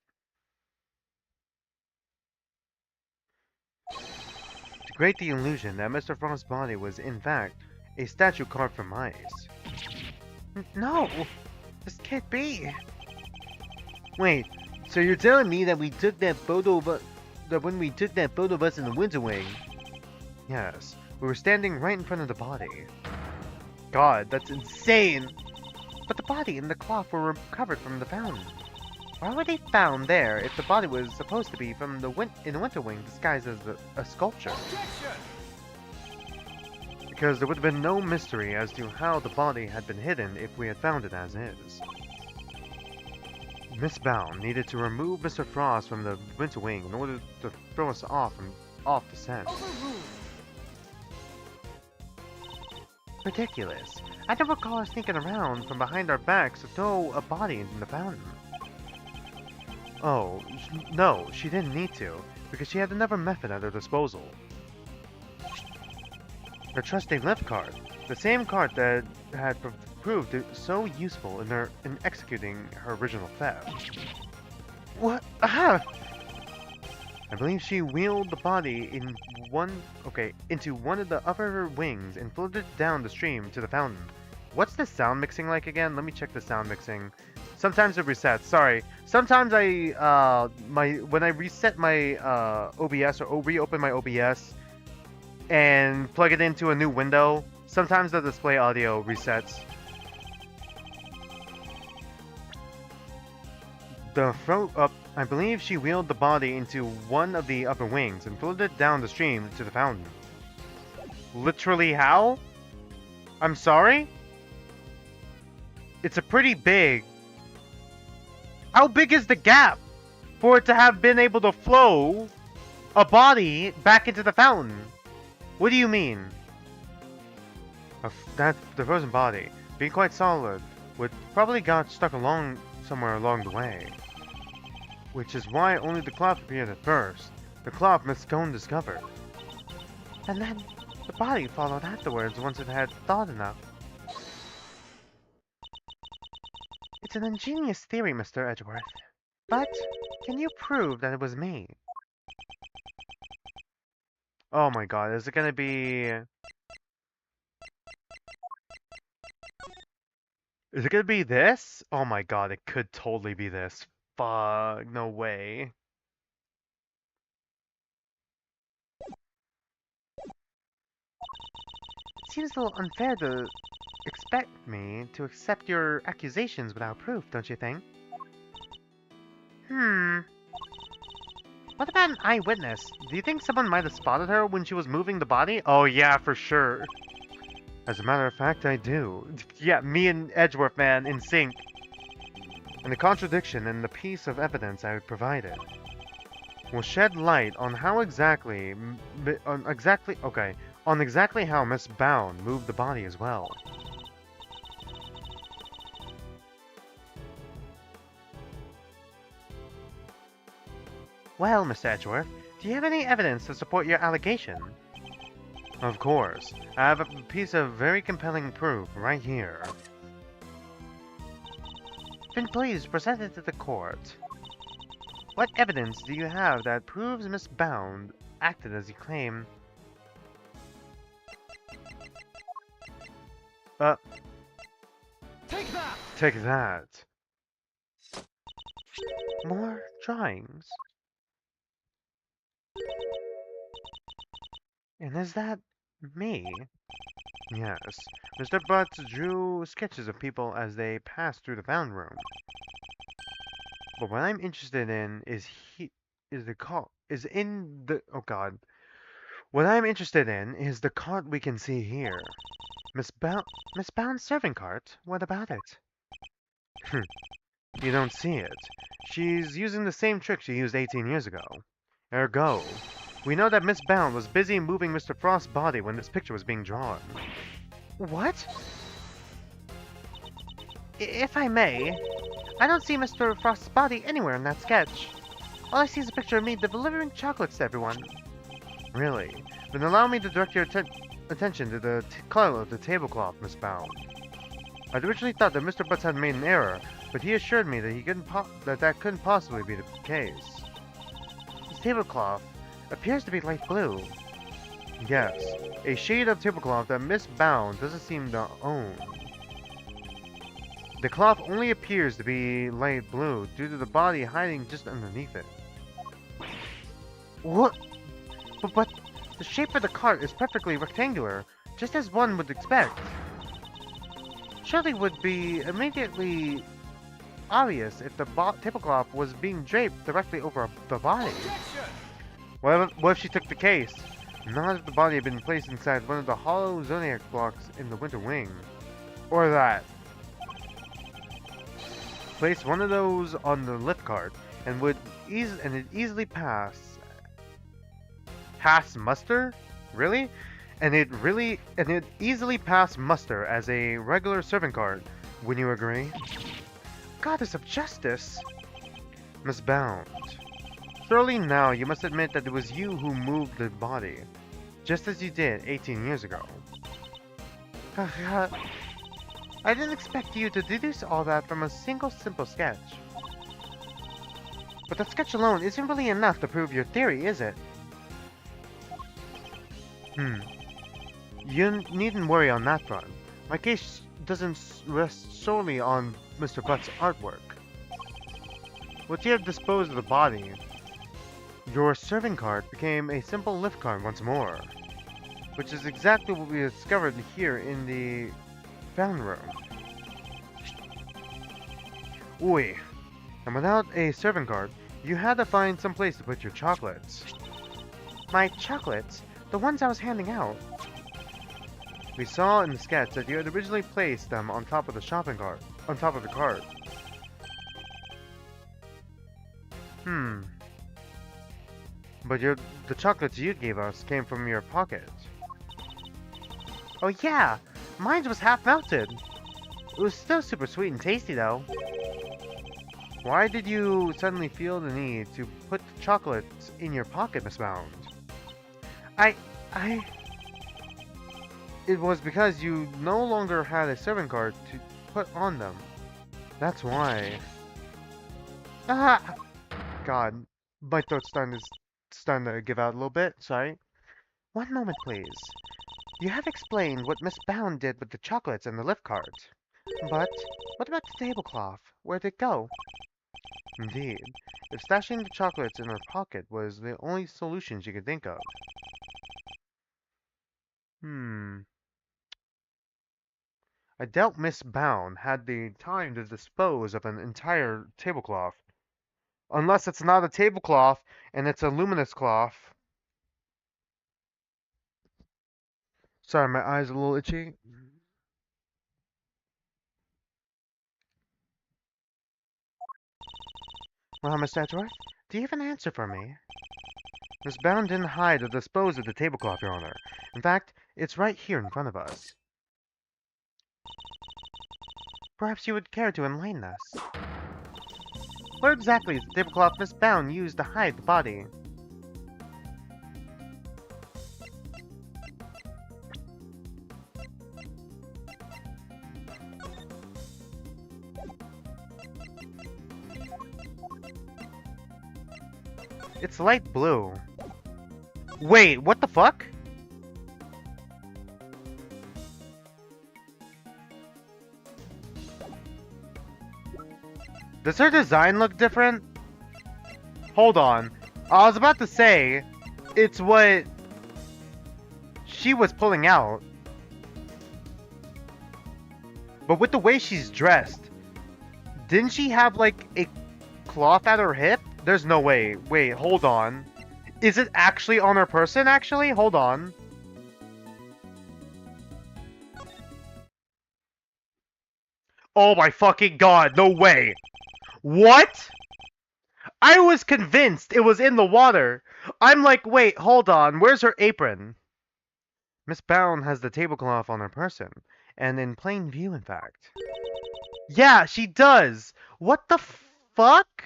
To create the illusion that Mr. Frost's body was, in fact, a statue carved from ice. No! This can't be. Wait, so you're telling me that we took that photo of that when we took that photo of us in the Winter Wing? Yes, we were standing right in front of the body. God, that's insane! But the body and the cloth were recovered from the fountain. Why were they found there if the body was supposed to be from the Winter Wing disguised as a sculpture? Objection! Because there would have been no mystery as to how the body had been hidden if we had found it as is. Miss Bound needed to remove Mr. Frost from the Winter Wing in order to throw us off the scent. Overruled. Ridiculous. I don't recall her sneaking around from behind our backs to throw a body in the fountain. Oh, no, she didn't need to, because she had another method at her disposal. Her trusty lift card, the same card that had proved so useful in executing her original theft. What? Ah! I believe she wheeled the body into one of the upper wings and floated it down the stream to the fountain. What's the sound mixing like again? Let me check the sound mixing. Sometimes it resets. Sorry. Sometimes when I reset my OBS or reopen my OBS and plug it into a new window, sometimes the display audio resets. I believe she wheeled the body into one of the upper wings and floated it down the stream to the fountain. Literally how? I'm sorry? It's a pretty big... How big is the gap for it to have been able to flow a body back into the fountain? What do you mean? The frozen body, being quite solid, would probably got stuck somewhere along the way. Which is why only the cloth appeared at first. The cloth Miss Scone discovered. And then the body followed afterwards once it had thawed enough. It's an ingenious theory, Mr. Edgeworth. But can you prove that it was me? Oh my god, is it gonna be... Is it gonna be this? Oh my god, it could totally be this. Fuck, no way. It seems a little unfair to expect me to accept your accusations without proof, don't you think? What about an eyewitness? Do you think someone might have spotted her when she was moving the body? Oh yeah, for sure. As a matter of fact, I do. Yeah, me and Edgeworth, man, in sync. And the contradiction in the piece of evidence I provided will shed light on how exactly, on exactly how Miss Bound moved the body as well. Well, Mr. Edgeworth, do you have any evidence to support your allegation? Of course. I have a piece of very compelling proof right here. Then please present it to the court. What evidence do you have that proves Miss Bound acted as you claim? Take that! Take that. More drawings. And is that me? Yes. Mr. Butts drew sketches of people as they passed through the bound room. But what I'm interested in oh god. What I'm interested in is the cart we can see here. Miss Bound's serving cart? What about it? You don't see it. She's using the same trick she used 18 years ago. Ergo, we know that Miss Bound was busy moving Mr. Frost's body when this picture was being drawn. What? If I may, I don't see Mr. Frost's body anywhere in that sketch. All I see is a picture of me delivering chocolates to everyone. Really? Then allow me to direct your attention to the color of the tablecloth, Miss Bound. I'd originally thought that Mr. Butts had made an error, but he assured me that that couldn't possibly be the case. This tablecloth appears to be light blue. Yes, a shade of tablecloth that Miss Bound doesn't seem to own. The cloth only appears to be light blue due to the body hiding just underneath it. What? But the shape of the cart is perfectly rectangular, just as one would expect. Surely would be immediately obvious if the tablecloth was being draped directly over the body. What if she took the case? Not if the body had been placed inside one of the hollow zodiac blocks in the winter wing. Or that. Place one of those on the lift cart and it easily pass muster? Really? And it easily passed muster as a regular serving cart. Wouldn't you agree? Goddess of justice! Miss Bound. Surely now you must admit that it was you who moved the body, just as you did 18 years ago. I didn't expect you to deduce all that from a single simple sketch. But that sketch alone isn't really enough to prove your theory, is it? You needn't worry on that front. My case doesn't rest solely on Mr. Butt's artwork. Once you have disposed of the body, your serving cart became a simple lift cart once more, which is exactly what we discovered here in the found room. Oi, and without a serving cart, you had to find some place to put your chocolates. My chocolates? The ones I was handing out. We saw in the sketch that you had originally placed them on top of the shopping cart. On top of the cart. But the chocolates you gave us came from your pocket. Oh yeah! Mine was half melted. It was still super sweet and tasty though. Why did you suddenly feel the need to put the chocolates in your pocket, Miss Bound? It was because you no longer had a serving cart to put on them. That's why. Ah! God, my throat's starting to give out a little bit. Sorry. One moment, please. You have explained what Miss Bound did with the chocolates and the lift cart. But what about the tablecloth? Where'd it go? Indeed, if stashing the chocolates in her pocket was the only solution she could think of. I doubt Miss Bound had the time to dispose of an entire tablecloth. Unless it's not a tablecloth and it's a luminous cloth. Sorry, my eyes are a little itchy. Well, Mr. Edgeworth, do you have an answer for me? Miss Bound didn't hide or dispose of the tablecloth, Your Honor. In fact, it's right here in front of us. Perhaps you would care to enlighten us. Where exactly is the tablecloth Miss Bound used to hide the body? It's light blue. Wait, what the fuck? Does her design look different? Hold on. I was about to say, it's what she was pulling out. But with the way she's dressed, didn't she have like a cloth at her hip? There's no way. Wait, hold on. Is it actually on her person, actually? Hold on. Oh my fucking god, no way. What? I was convinced it was in the water. I'm like, wait, hold on. Where's her apron? Miss Bound has the tablecloth on her person. And in plain view, in fact. Yeah, she does. What the fuck?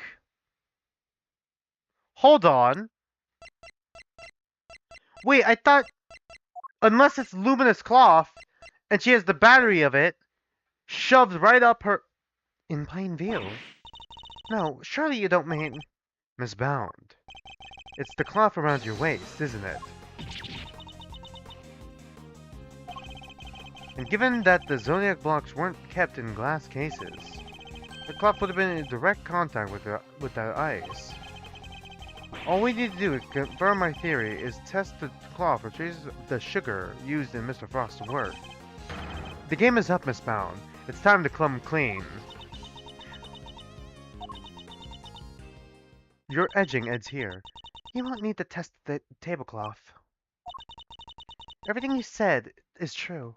Hold on. Wait, I thought... Unless it's luminous cloth, and she has the battery of it, shoved right up her... In plain view? No, surely you don't mean... Miss Bound. It's the cloth around your waist, isn't it? And given that the Zodiac blocks weren't kept in glass cases, the cloth would have been in direct contact with the ice. All we need to do to confirm my theory is test the cloth for traces of the sugar used in Mr. Frost's work. The game is up, Miss Bound. It's time to come clean. Your edging ends here. You won't need to test the tablecloth. Everything you said is true.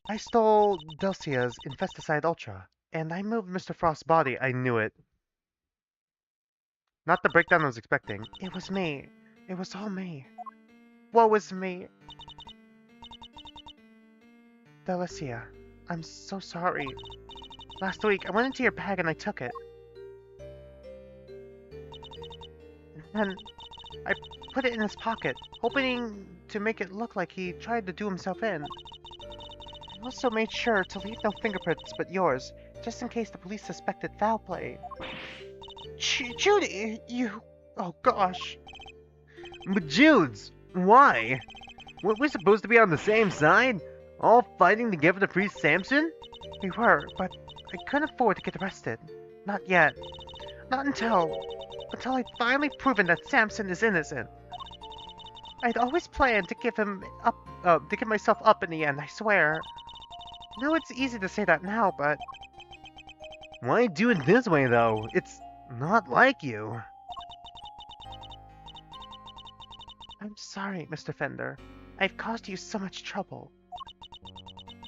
I stole Delcia's Infesticide Ultra, and I moved Mr. Frost's body. I knew it. Not the breakdown I was expecting. It was me. It was all me. Woe is me. Delicia, I'm so sorry. Last week, I went into your bag and I took it. And I put it in his pocket, hoping to make it look like he tried to do himself in. I also made sure to leave no fingerprints but yours, just in case the police suspected foul play. Judy, you... Oh gosh. But Judes, why? Weren't we supposed to be on the same side? All fighting to get rid of Priest Samson? We were, but I couldn't afford to get arrested. Not yet. Not until I'd finally proven that Samson is innocent. I'd always planned to give myself up in the end, I swear. I know it's easy to say that now, but... Why do it this way, though? It's not like you. I'm sorry, Mr. Fender. I've caused you so much trouble.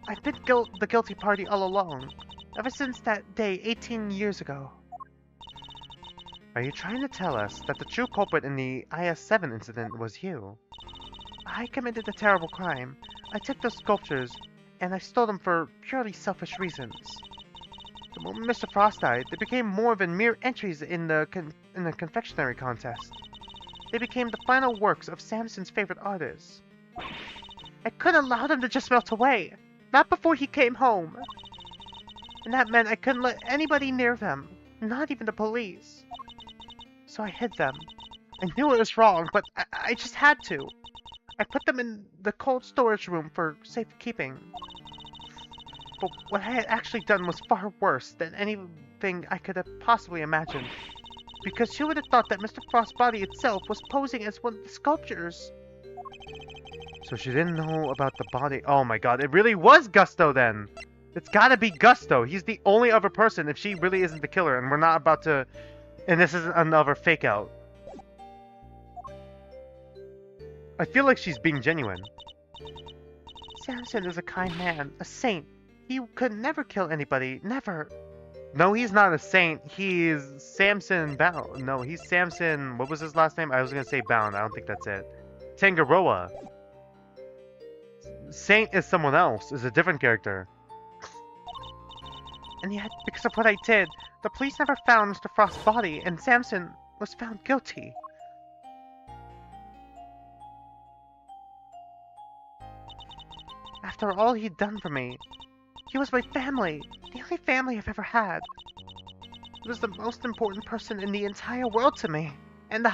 I've been the guilty party all along, ever since that day 18 years ago. Are you trying to tell us that the true culprit in the IS-7 incident was you? I committed a terrible crime. I took those sculptures, and I stole them for purely selfish reasons. The moment Mr. Frost died, they became more than mere entries in the confectionery contest. They became the final works of Samson's favorite artists. I couldn't allow them to just melt away, not before he came home. And that meant I couldn't let anybody near them, not even the police. So I hid them. I knew it was wrong, but I just had to. I put them in the cold storage room for safekeeping. But what I had actually done was far worse than anything I could have possibly imagined. Because who would have thought that Mr. Frost's body itself was posing as one of the sculptures? So she didn't know about the body. Oh my god, it really was Gusto then! It's gotta be Gusto. He's the only other person if she really isn't the killer, and we're not about to... And this isn't another fake out. I feel like she's being genuine. Samson is a kind man, a saint. He could never kill anybody, never. No, he's not a saint. He's Samson Bound. No, he's Samson. What was his last name? I was gonna say Bound. I don't think that's it. Tangaroa. Saint is someone else. Is a different character. And yet, because of what I did, the police never found Mr. Frost's body, and Samson was found guilty. After all he'd done for me, he was my family, the only family I've ever had. He was the most important person in the entire world to me, and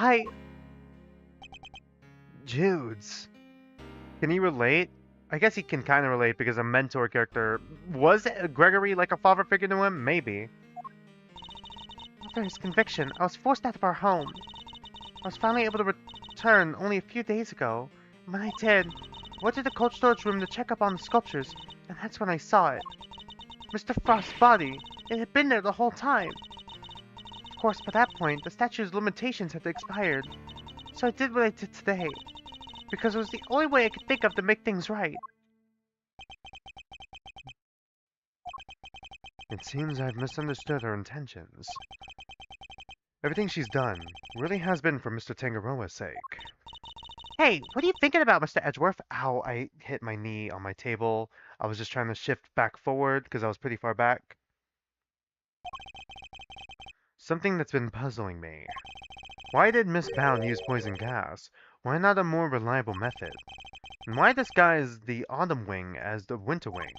Judes. Can he relate? I guess he can kind of relate because a mentor character. Was Gregory like a father figure to him? Maybe. After his conviction, I was forced out of our home. I was finally able to return only a few days ago. And when I did, I went to the cold storage room to check up on the sculptures, and that's when I saw it. Mr. Frost's body. It had been there the whole time. Of course, by that point, the statue's limitations had expired. So I did what I did today. Because it was the only way I could think of to make things right. It seems I've misunderstood her intentions. Everything she's done really has been for Mr. Tangaroa's sake. Hey, what are you thinking about, Mr. Edgeworth? Ow, I hit my knee on my table. I was just trying to shift back forward because I was pretty far back. Something that's been puzzling me. Why did Miss Bound use poison gas? Why not a more reliable method? And why disguise the Autumn Wing as the Winter Wing?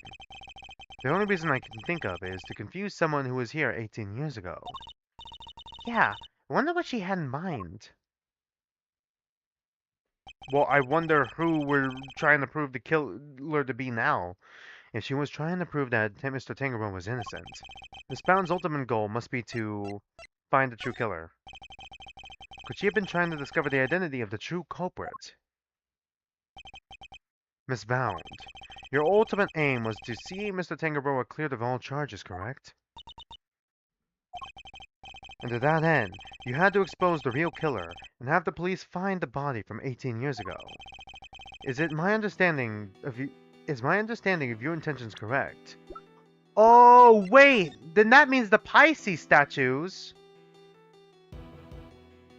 The only reason I can think of is to confuse someone who was here 18 years ago. Yeah, I wonder what she had in mind. Well, I wonder who we're trying to prove the killer to be now. If she was trying to prove that Mr. Tangaroa was innocent, Miss Bound's ultimate goal must be to find the true killer. Could she have been trying to discover the identity of the true culprit? Miss Bound, your ultimate aim was to see Mr. Tangaroa cleared of all charges, correct? And to that end, you had to expose the real killer and have the police find the body from 18 years ago. Is my understanding of your intentions correct? Oh, wait! Then that means the Pisces statues.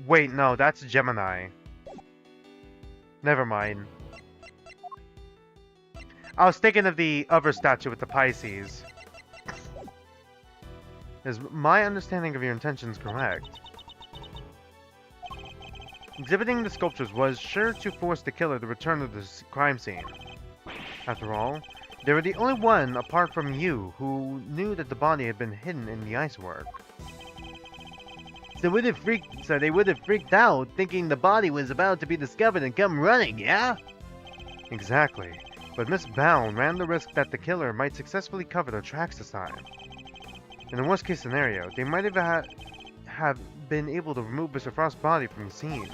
Wait, no, that's Gemini. Never mind. I was thinking of the other statue with the Pisces. Is my understanding of your intentions correct? Exhibiting the sculptures was sure to force the killer to return to the crime scene. After all, they were the only one apart from you who knew that the body had been hidden in the icework. So they would have freaked out, thinking the body was about to be discovered and come running, yeah? Exactly. But Miss Bound ran the risk that the killer might successfully cover their tracks this time. In the worst case scenario, they might have been able to remove Mr. Frost's body from the scene.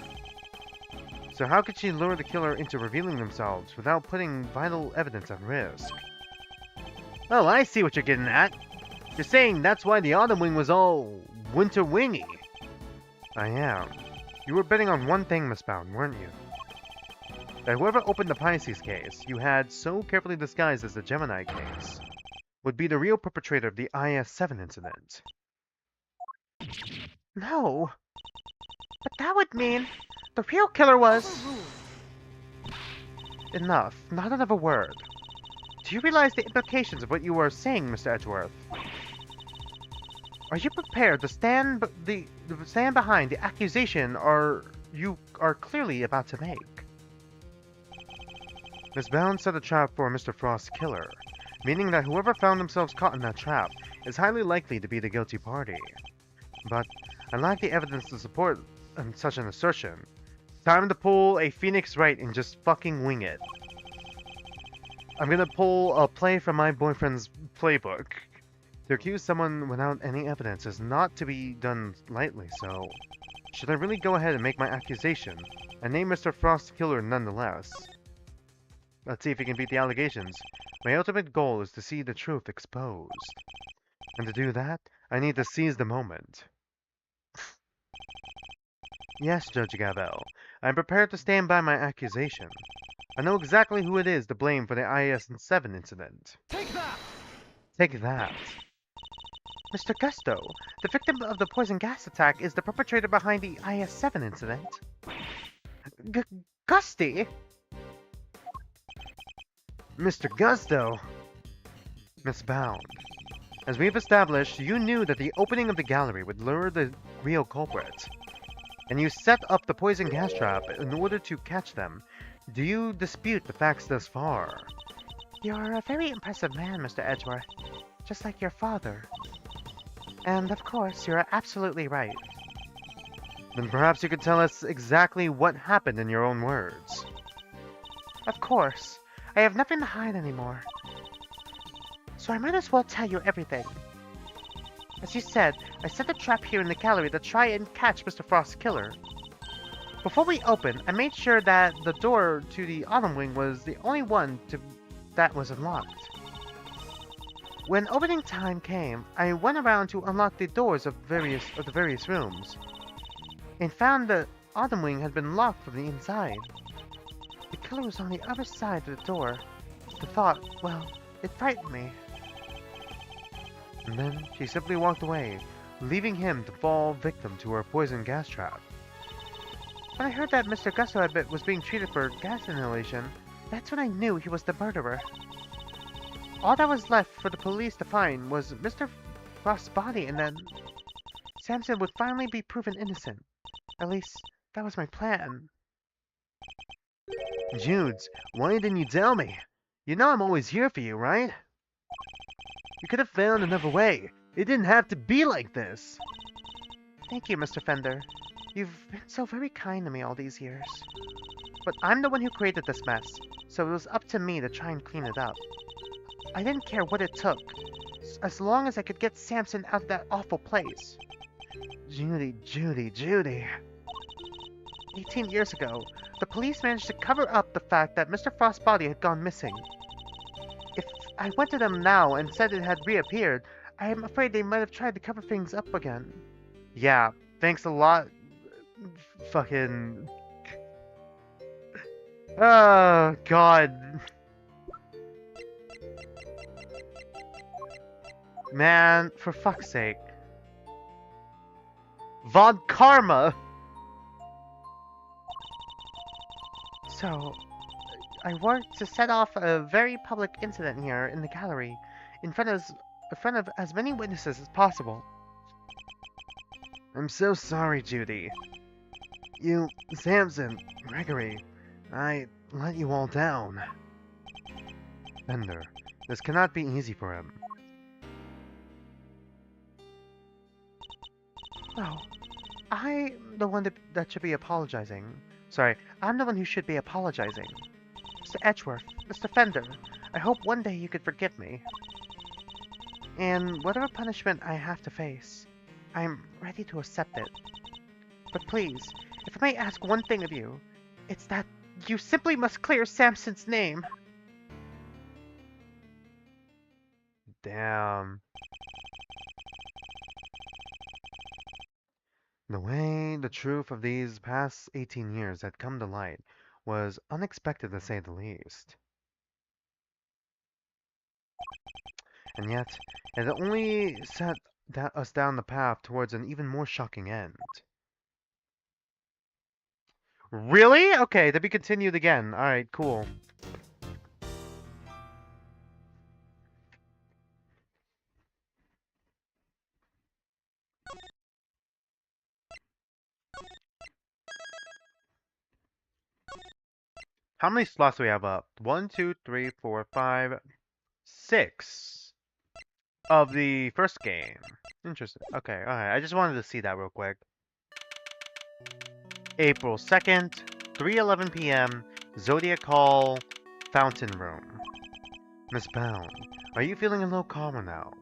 So how could she lure the killer into revealing themselves without putting vital evidence at risk? Oh, I see what you're getting at. You're saying that's why the Autumn Wing was all winter wingy. I am. You were betting on one thing, Miss Bound, weren't you? That whoever opened the Pisces case you had so carefully disguised as the Gemini case would be the real perpetrator of the IS-7 incident. No. But that would mean the real killer was... Enough. Not another word. Do you realize the implications of what you are saying, Mr. Edgeworth? Are you prepared to stand behind the accusation you are clearly about to make? Miss Bound set a trap for Mr. Frost's killer, meaning that whoever found themselves caught in that trap is highly likely to be the guilty party. But I lack the evidence to support such an assertion. Time to pull a Phoenix Wright and just fucking wing it. I'm gonna pull a play from my boyfriend's playbook. To accuse someone without any evidence is not to be done lightly, so... Should I really go ahead and make my accusation, and name Mr. Frost's killer nonetheless? Let's see if he can beat the allegations. My ultimate goal is to see the truth exposed. And to do that, I need to seize the moment. Yes, Judge Gavel, I am prepared to stand by my accusation. I know exactly who it is to blame for the IS-7 incident. Take that! Take that. Mr. Gusto, the victim of the poison gas attack is the perpetrator behind the IS-7 incident. G Gusty? Mr. Gusto! Miss Bound. As we've established, you knew that the opening of the gallery would lure the real culprit, and you set up the poison gas trap in order to catch them. Do you dispute the facts thus far? You're a very impressive man, Mr. Edgeworth, just like your father. And of course, you're absolutely right. Then perhaps you could tell us exactly what happened in your own words. Of course. I have nothing to hide anymore. So I might as well tell you everything. As you said, I set a trap here in the gallery to try and catch Mr. Frost's killer. Before we opened, I made sure that the door to the autumn wing was the only one that was unlocked. When opening time came, I went around to unlock the doors of the various rooms, and found the autumn wing had been locked from the inside. The killer was on the other side of the door. The thought, well, it frightened me. And then she simply walked away, leaving him to fall victim to her poison gas trap. When I heard that Mr. Gusto was being treated for gas inhalation, that's when I knew he was the murderer. All that was left for the police to find was Mr. Frost's body, and then Samson would finally be proven innocent. At least, that was my plan. Judes, why didn't you tell me? You know I'm always here for you, right? You could have found another way. It didn't have to be like this. Thank you, Mr. Fender. You've been so very kind to me all these years. But I'm the one who created this mess, so it was up to me to try and clean it up. I didn't care what it took, as long as I could get Samson out of that awful place. Judy, Judy, Judy. 18 years ago, the police managed to cover up the fact that Mr. Frost's body had gone missing. If I went to them now and said it had reappeared, I am afraid they might have tried to cover things up again. Yeah, thanks a lot. Fucking... Oh, God. Man, for fuck's sake. Von Karma! So, I worked to set off a very public incident here in the gallery, in front of as many witnesses as possible. I'm so sorry, Judy. You, Samson, Gregory, I let you all down. Bender, this cannot be easy for him. No, I'm the one that should be apologizing. Sorry, I'm the one who should be apologizing. Mr. Edgeworth, Mr. Fender, I hope one day you could forgive me. And whatever punishment I have to face, I'm ready to accept it. But please, if I may ask one thing of you, it's that you simply must clear Samson's name. Damn. The way the truth of these past 18 years had come to light was unexpected to say the least. And yet, it only set us down the path towards an even more shocking end. Really? Okay, to be continued again. Alright, cool. How many slots do we have up? 1, 2, 3, 4, 5, 6 of the first game. Interesting. Okay, alright. I just wanted to see that real quick. April 2nd, 3:11 p.m., Zodiac Hall, Fountain Room. Miss Bound, are you feeling a little calmer now?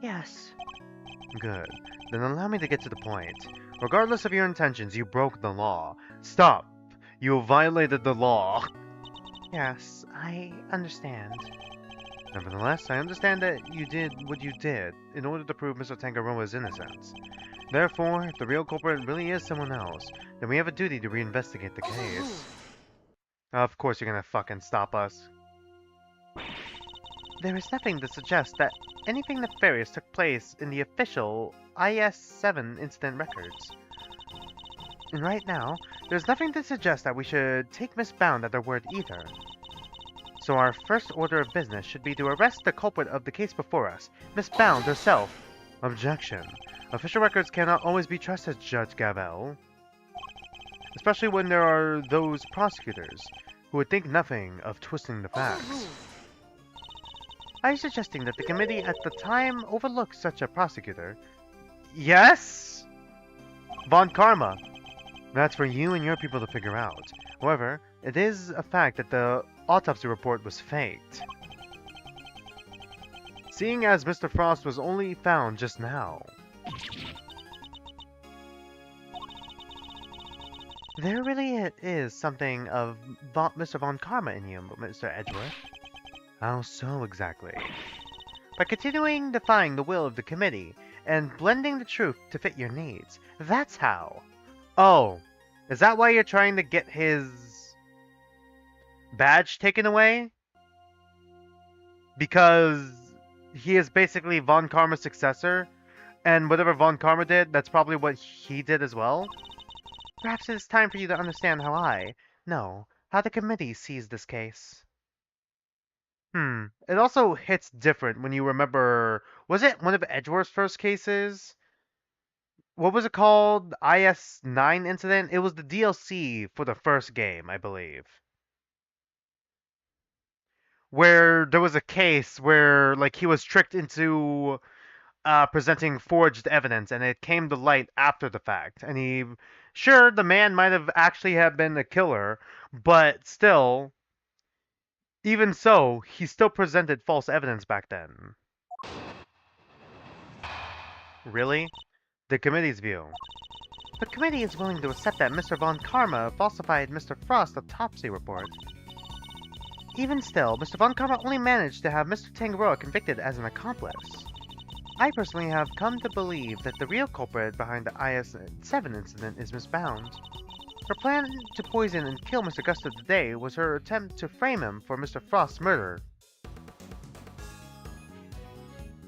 Yes. Good. Then allow me to get to the point. Regardless of your intentions, you broke the law. Stop! You violated the law. Yes, I understand. Nevertheless, I understand that you did what you did in order to prove Mr. Tangaroa's innocence. Therefore, if the real culprit really is someone else, then we have a duty to reinvestigate the case. Of course you're gonna fucking stop us. There is nothing to suggest that anything nefarious took place in the official IS-7 incident records. And right now, there's nothing to suggest that we should take Miss Bound at her word either. So our first order of business should be to arrest the culprit of the case before us, Miss Bound herself. Objection. Official records cannot always be trusted, Judge Gavel. Especially when there are those prosecutors who would think nothing of twisting the facts. Are you suggesting that the committee at the time overlooked such a prosecutor? Yes! Von Karma. That's for you and your people to figure out. However, it is a fact that the autopsy report was faked. Seeing as Mr. Frost was only found just now. There really is something of Mr. Von Karma in you, Mr. Edgeworth. How so exactly? By continuing defying the will of the committee and blending the truth to fit your needs. That's how. Oh, is that why you're trying to get his badge taken away? Because he is basically Von Karma's successor, and whatever Von Karma did, that's probably what he did as well? Perhaps it is time for you to understand how the committee sees this case. It also hits different when you remember, was it one of Edgeworth's first cases? What was it called? IS-9 incident? It was the DLC for the first game, I believe. Where there was a case where, like, he was tricked into presenting forged evidence, and it came to light after the fact. And sure, the man might have actually have been a killer, but still, even so, he still presented false evidence back then. Really? The committee's view. The committee is willing to accept that Mr. Von Karma falsified Mr. Frost's autopsy report. Even still, Mr. Von Karma only managed to have Mr. Tangaroa convicted as an accomplice. I personally have come to believe that the real culprit behind the IS-7 incident is Miss Bound. Her plan to poison and kill Mr. Gusto today was her attempt to frame him for Mr. Frost's murder.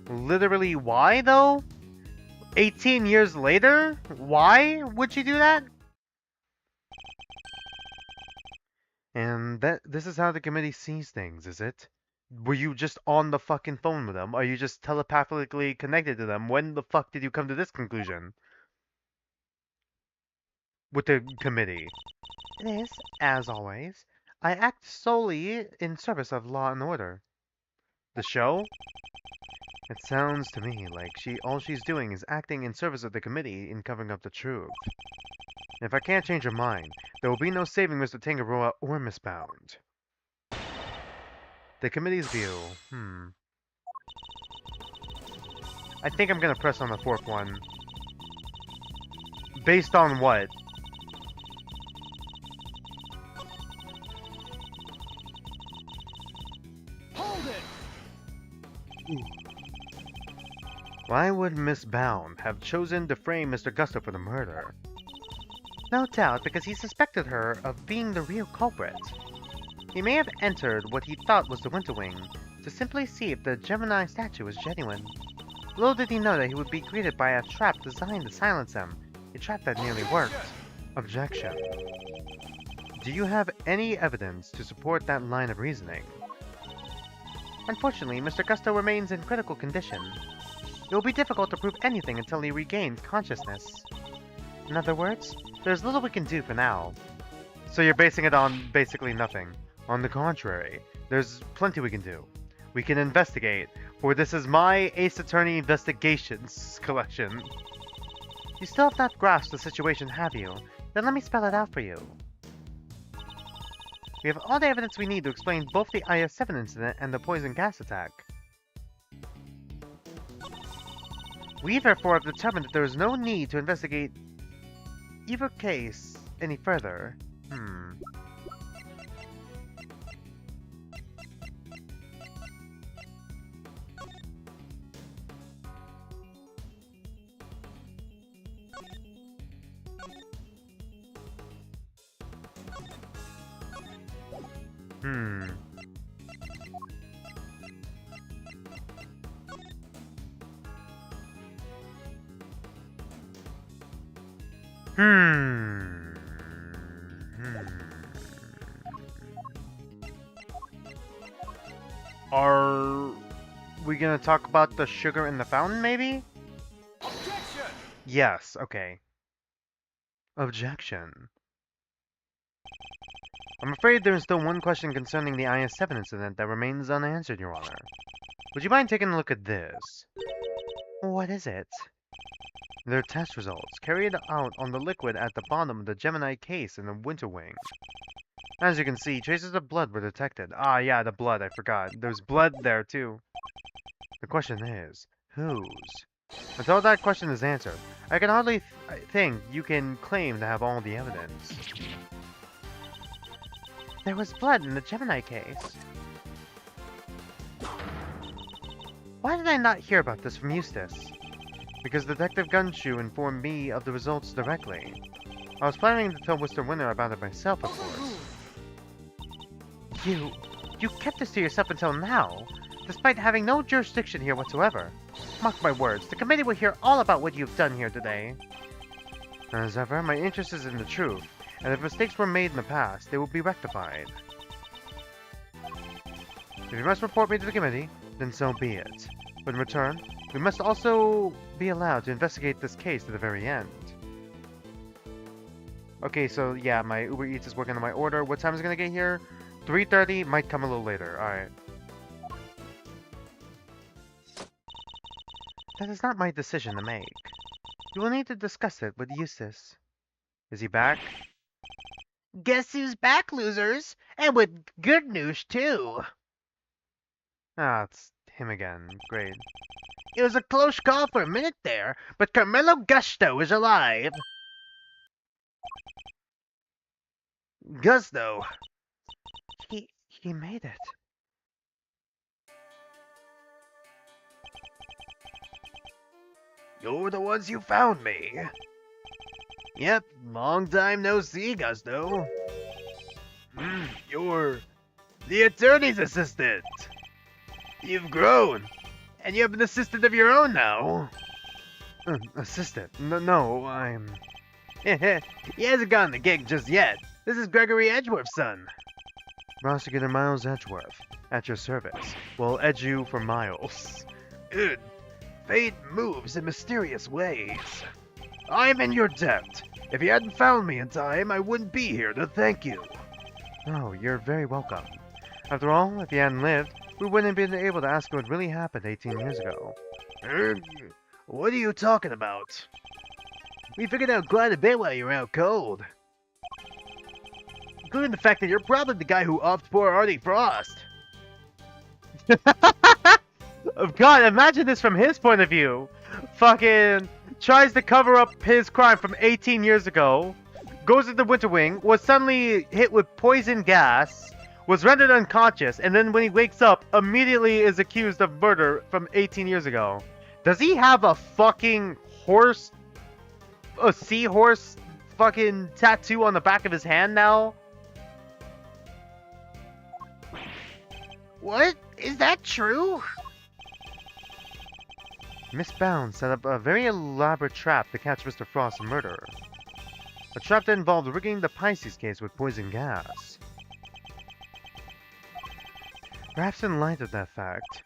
Literally, why though? 18 years later? Why would she do that? And this is how the committee sees things, is it? Were you just on the fucking phone with them? Are you just telepathically connected to them? When the fuck did you come to this conclusion? With the committee? It is, as always, I act solely in service of law and order. The show? It sounds to me like all she's doing is acting in service of the committee in covering up the truth. If I can't change her mind, there will be no saving Mr. Tangaroa or Miss Bound. The committee's view. I think I'm gonna press on the fourth one. Based on what? Hold it! Ooh. Why would Miss Bound have chosen to frame Mr. Gusto for the murder? No doubt because he suspected her of being the real culprit. He may have entered what he thought was the Winter Wing to simply see if the Gemini statue was genuine. Little did he know that he would be greeted by a trap designed to silence him, a trap that nearly worked. Objection. Do you have any evidence to support that line of reasoning? Unfortunately, Mr. Gusto remains in critical condition. It will be difficult to prove anything until he regains consciousness. In other words, there's little we can do for now. So you're basing it on basically nothing. On the contrary, there's plenty we can do. We can investigate, for this is my Ace Attorney Investigations collection. You still have not grasped the situation, have you? Then let me spell it out for you. We have all the evidence we need to explain both the IS-7 incident and the poison gas attack. We therefore have determined that there is no need to investigate either case any further. Hmm. Hmm. Hmm. Are we gonna talk about the sugar in the fountain, maybe? Objection! Yes, okay. Objection. I'm afraid there is still one question concerning the IS-7 incident that remains unanswered, Your Honor. Would you mind taking a look at this? What is it? They're test results, carried out on the liquid at the bottom of the Gemini case in the winter wing. As you can see, traces of blood were detected. Ah, yeah, the blood, I forgot. There's blood there, too. The question is, whose? Until that question is answered, I can hardly think you can claim to have all the evidence. There was blood in the Gemini case. Why did I not hear about this from Eustace? Because Detective Gunshoe informed me of the results directly. I was planning to tell Mr. Winter about it myself, of course. You kept this to yourself until now, despite having no jurisdiction here whatsoever. Mark my words, the committee will hear all about what you've done here today. As ever, my interest is in the truth, and if mistakes were made in the past, they will be rectified. If you must report me to the committee, then so be it. But in return, we must also be allowed to investigate this case to the very end. Okay, so yeah, my Uber Eats is working on my order. What time is it gonna get here? 3:30, might come a little later. Alright. That is not my decision to make. You will need to discuss it with Eustace. Is he back? Guess who's back, losers? And with good news, too. Ah, it's him again. Great. It was a close call for a minute there, but Carmelo Gusto is alive. Gusto! He made it. You're the ones who found me. Yep, long time no see, Gusto. You're the attorney's assistant. You've grown, and you have an assistant of your own now. Assistant? No, I'm... He hasn't gotten the gig just yet. This is Gregory Edgeworth's son. Prosecutor Miles Edgeworth, at your service. Will edge you for miles. Good. Fate moves in mysterious ways. I'm in your debt. If you hadn't found me in time, I wouldn't be here to thank you. Oh, you're very welcome. After all, if you hadn't lived, we wouldn't have been able to ask what really happened 18 years ago. What are you talking about? We figured out quite a bit while you were out cold. Including the fact that you're probably the guy who offed poor Artie Frost. God, imagine this from his point of view. Fucking tries to cover up his crime from 18 years ago. Goes to the Winter Wing, was suddenly hit with poison gas, was rendered unconscious, and then when he wakes up, immediately is accused of murder from 18 years ago. Does he have a fucking horse, a seahorse fucking tattoo on the back of his hand now? What? Is that true? Miss Bounds set up a very elaborate trap to catch Mr. Frost's murderer. A trap that involved rigging the Pisces case with poison gas. Perhaps in light of that fact,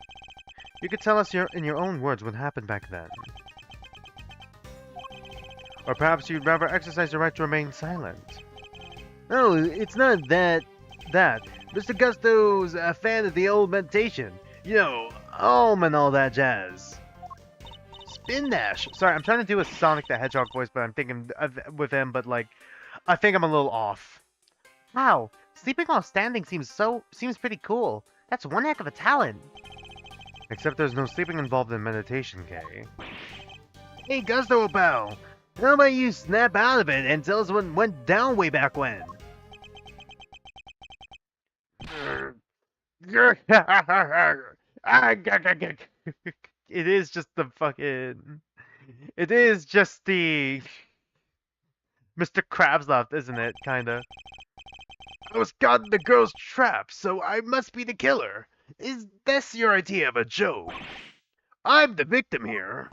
you could tell us in your own words what happened back then. Or perhaps you'd rather exercise your right to remain silent. No, it's not that. Mr. Gusto's a fan of the old meditation. You know, Om and all that jazz. Spin Dash. Sorry, I'm trying to do a Sonic the Hedgehog voice, but I'm thinking with him, but like, I think I'm a little off. Wow, sleeping while standing seems pretty cool. That's one heck of a talent. Except there's no sleeping involved in meditation, Kay. Hey, Gusto pal! How about you snap out of it and tell us what went down way back when? It is just the fucking... It is just the... Mr. Krabs left, isn't it? Kinda. I was caught in the girl's trap, so I must be the killer. Is this your idea of a joke? I'm the victim here.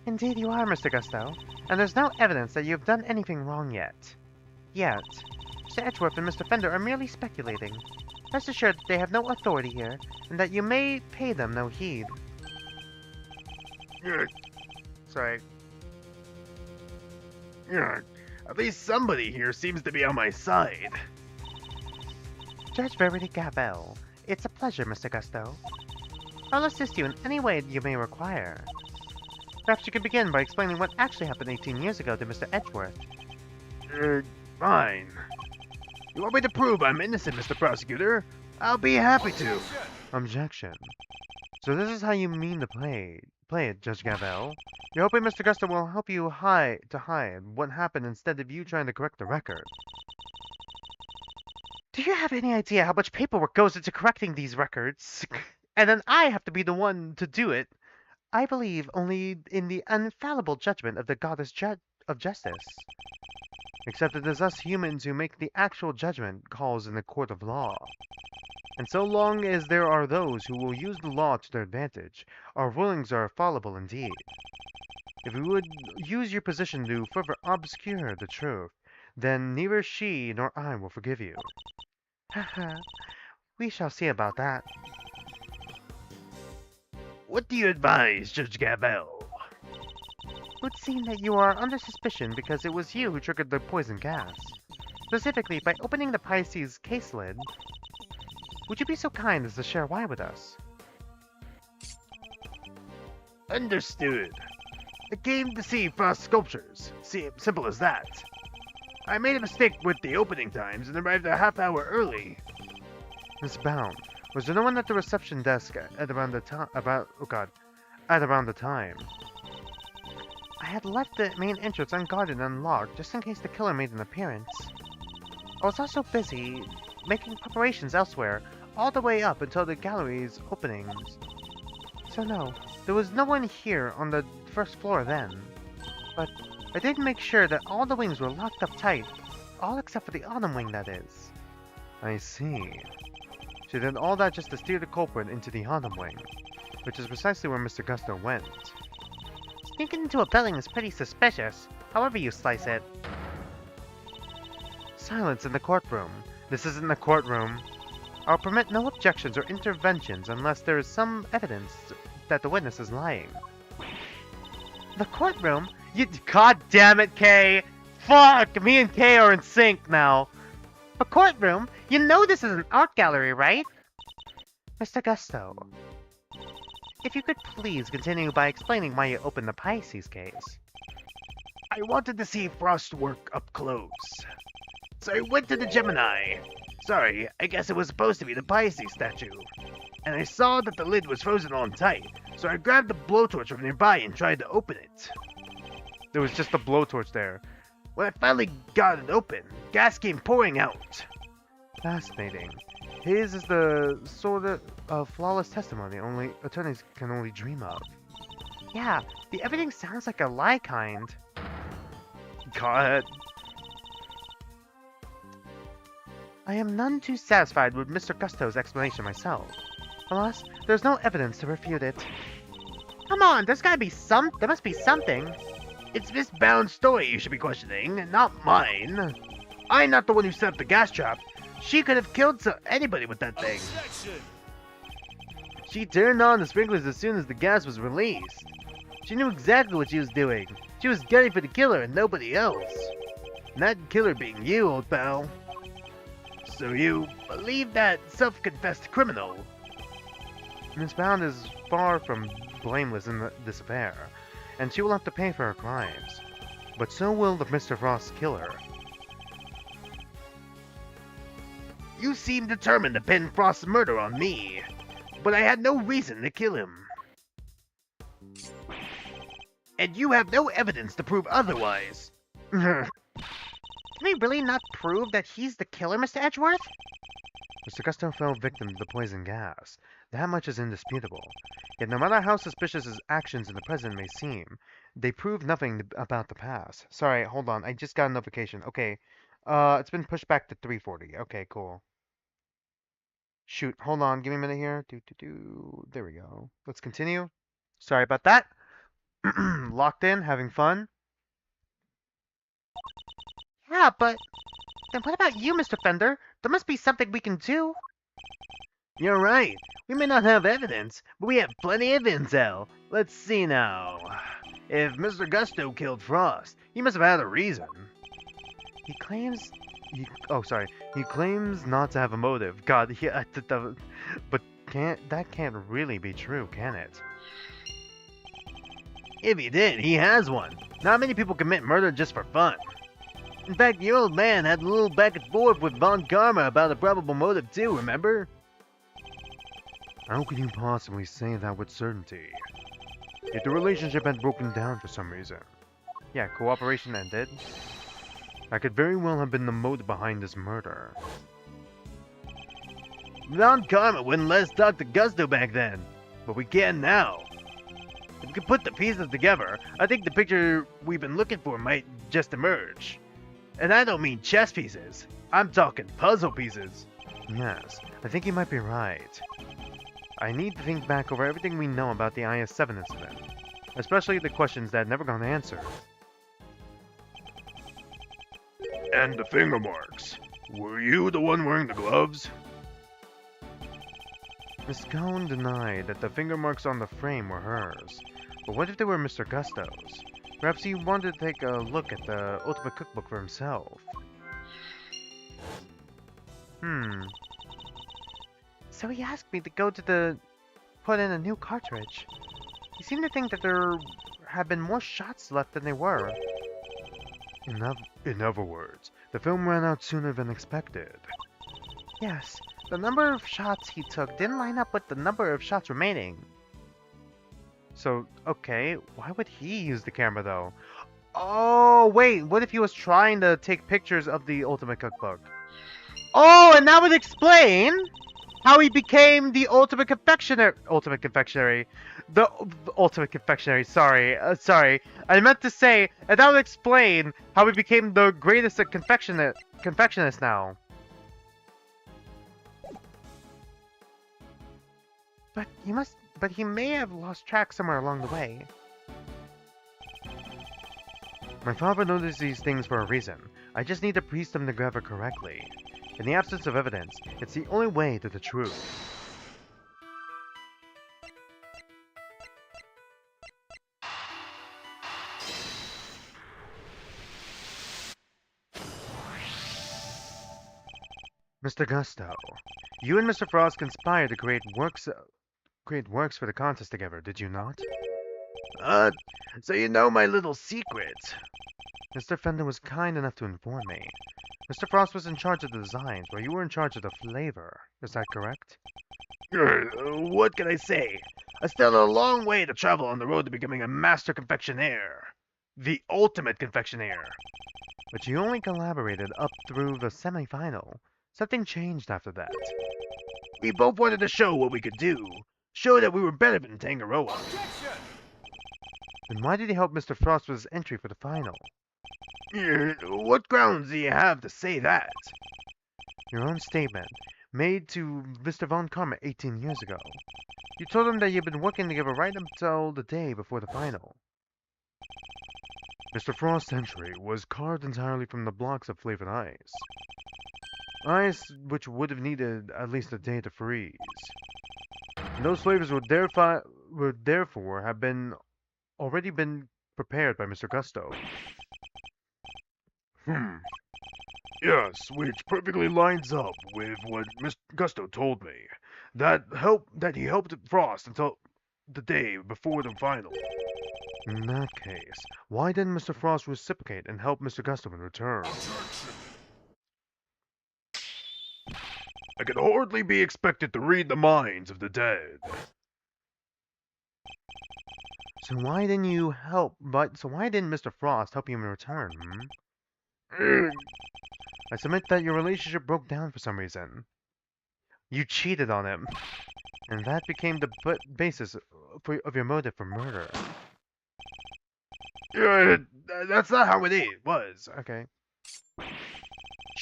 Indeed you are, Mr. Gusto, and there's no evidence that you've done anything wrong yet. Yet. Mr. Edgeworth and Mr. Fender are merely speculating. Rest assured that they have no authority here, and that you may pay them no heed. Sorry. At least somebody here seems to be on my side. Judge Verity Gabelle, it's a pleasure, Mr. Gusto. I'll assist you in any way you may require. Perhaps you could begin by explaining what actually happened 18 years ago to Mr. Edgeworth. Fine. You want me to prove I'm innocent, Mr. Prosecutor? I'll be happy to. Objection. So this is how you mean to play it, Judge Gabelle? You're hoping Mr. Gusto will help you hide what happened instead of you trying to correct the record. Do you have any idea how much paperwork goes into correcting these records? And then I have to be the one to do it. I believe only in the infallible judgment of the goddess of justice. Except it is us humans who make the actual judgment calls in the court of law. And so long as there are those who will use the law to their advantage, our rulings are fallible indeed. If you would use your position to further obscure the truth, then neither she nor I will forgive you. Haha, we shall see about that. What do you advise, Judge Gabelle? It would seem that you are under suspicion because it was you who triggered the poison gas. Specifically, by opening the Pisces case lid. Would you be so kind as to share why with us? Understood. I came to see Frost sculptures. Simple as that. I made a mistake with the opening times and arrived a half hour early. Miss Bound, was there no one at the reception desk at around the time? At around the time. I had left the main entrance unguarded and unlocked just in case the killer made an appearance. I was also busy making preparations elsewhere, all the way up until the gallery's openings. So no, there was no one here on the first floor then. But I did make sure that all the wings were locked up tight, all except for the autumn wing, that is. I see. She did all that just to steer the culprit into the autumn wing, which is precisely where Mr. Gusto went. Sneaking into a building is pretty suspicious, however you slice it. Silence in the courtroom. This isn't a courtroom. I'll permit no objections or interventions unless there is some evidence that the witness is lying. The courtroom? God damn it, Kay! Fuck! Me and Kay are in sync now. A courtroom? You know this is an art gallery, right? Mr. Gusto, if you could please continue by explaining why you opened the Pisces case. I wanted to see Frost work up close. So I went to the Gemini. Sorry, I guess it was supposed to be the Pisces statue. And I saw that the lid was frozen on tight, so I grabbed the blowtorch from nearby and tried to open it. There was just a blowtorch there. When I finally got it open, gas came pouring out. Fascinating. His is the sort of flawless testimony only attorneys can only dream of. Yeah, the everything sounds like a lie kind. Go ahead. I am none too satisfied with Mr. Gusto's explanation myself. Alas, there's no evidence to refute it. Come on, there must be something. It's Miss Bound's story you should be questioning, not mine. I'm not the one who set up the gas trap. She could have killed anybody with that thing. Objection. She turned on the sprinklers as soon as the gas was released. She knew exactly what she was doing. She was gunning for the killer and nobody else. And that killer being you, old pal. So you believe that self-confessed criminal? Miss Bound is far from blameless in this affair, and she will have to pay for her crimes. But so will the Mr. Frost killer. You seem determined to pin Frost's murder on me, but I had no reason to kill him. And you have no evidence to prove otherwise. Can we really not prove that he's the killer, Mr. Edgeworth? Mr. Gusto fell victim to the poison gas. That much is indisputable. Yet no matter how suspicious his actions in the present may seem, they prove nothing about the past. Sorry, hold on. I just got a notification. Okay. It's been pushed back to 3:40. Okay, cool. Shoot, hold on, give me a minute here. There we go. Let's continue. Sorry about that. Locked in, having fun. Yeah, but then what about you, Mr. Fender? There must be something we can do. You're right. We may not have evidence, but we have plenty of intel. Let's see now. If Mr. Gusto killed Frost, he must have had a reason. He claims. He claims not to have a motive. God, yeah, but that can't really be true, can it? If he did, he has one. Not many people commit murder just for fun. In fact, the old man had a little back and forth with Von Karma about a probable motive too, remember? How can you possibly say that with certainty? If the relationship had broken down for some reason. Yeah, cooperation ended. That could very well have been the motive behind this murder. Von Karma wouldn't let us talk to Gusto back then, but we can now. If we could put the pieces together, I think the picture we've been looking for might just emerge. And I don't mean chess pieces. I'm talking puzzle pieces. Yes, I think you might be right. I need to think back over everything we know about the IS-7 incident, especially the questions that never got answered. And the finger marks. Were you the one wearing the gloves? Miss Cohn denied that the finger marks on the frame were hers, but what if they were Mr. Gusto's? Perhaps he wanted to take a look at the Ultimate Cookbook for himself. So he asked me to go to put in a new cartridge. He seemed to think that there had been more shots left than there were. In other words, the film ran out sooner than expected. Yes, the number of shots he took didn't line up with the number of shots remaining. So, okay, why would he use the camera though? Oh, wait, what if he was trying to take pictures of the Ultimate Cookbook? Oh, and that would explain how he became the Ultimate Confectionery. The Ultimate Confectionery, sorry. I meant to say, and that would explain how he became the greatest confectionist now. But he may have lost track somewhere along the way. My father noticed these things for a reason. I just need to piece them together correctly. In the absence of evidence, it's the only way to the truth. Mr. Gusto, you and Mr. Frost conspired to create works for the contest together, did you not? So you know my little secret. Mr. Fender was kind enough to inform me. Mr. Frost was in charge of the designs, while you were in charge of the flavor. Is that correct? What can I say? I still have a long way to travel on the road to becoming a master confectioner. The ultimate confectioner. But you only collaborated up through the semi-final. Something changed after that. We both wanted to show what we could do. Show that we were better than Tangaroa. Objection! Then why did he help Mr. Frost with his entry for the final? What grounds do you have to say that? Your own statement, made to Mr. Von Karma 18 years ago. You told him that you'd been working together right until the day before the final. Mr. Frost's entry was carved entirely from the blocks of flavored ice. Ice which would have needed at least a day to freeze. And those flavors would therefore have already been prepared by Mr. Gusto. Yes, which perfectly lines up with what Mr. Gusto told me. That he helped Frost until the day before the final. In that case, why didn't Mr. Frost reciprocate and help Mr. Gusto in return? I could hardly be expected to read the minds of the dead. So why didn't Mr. Frost help you in return, I submit that your relationship broke down for some reason. You cheated on him, and that became the basis of your motive for murder. That's not how it was. Okay.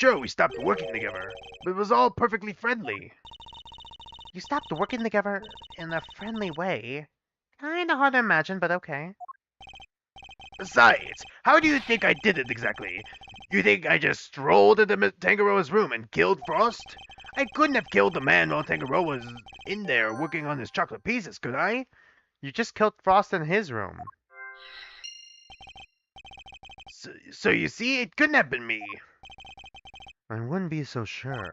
Sure, we stopped working together, but it was all perfectly friendly. You stopped working together in a friendly way. Kinda hard to imagine, but okay. Besides, how do you think I did it exactly? You think I just strolled into Tangaroa's room and killed Frost? I couldn't have killed the man while Tangaroa was in there working on his chocolate pieces, could I? You just killed Frost in his room. So you see, it couldn't have been me. I wouldn't be so sure.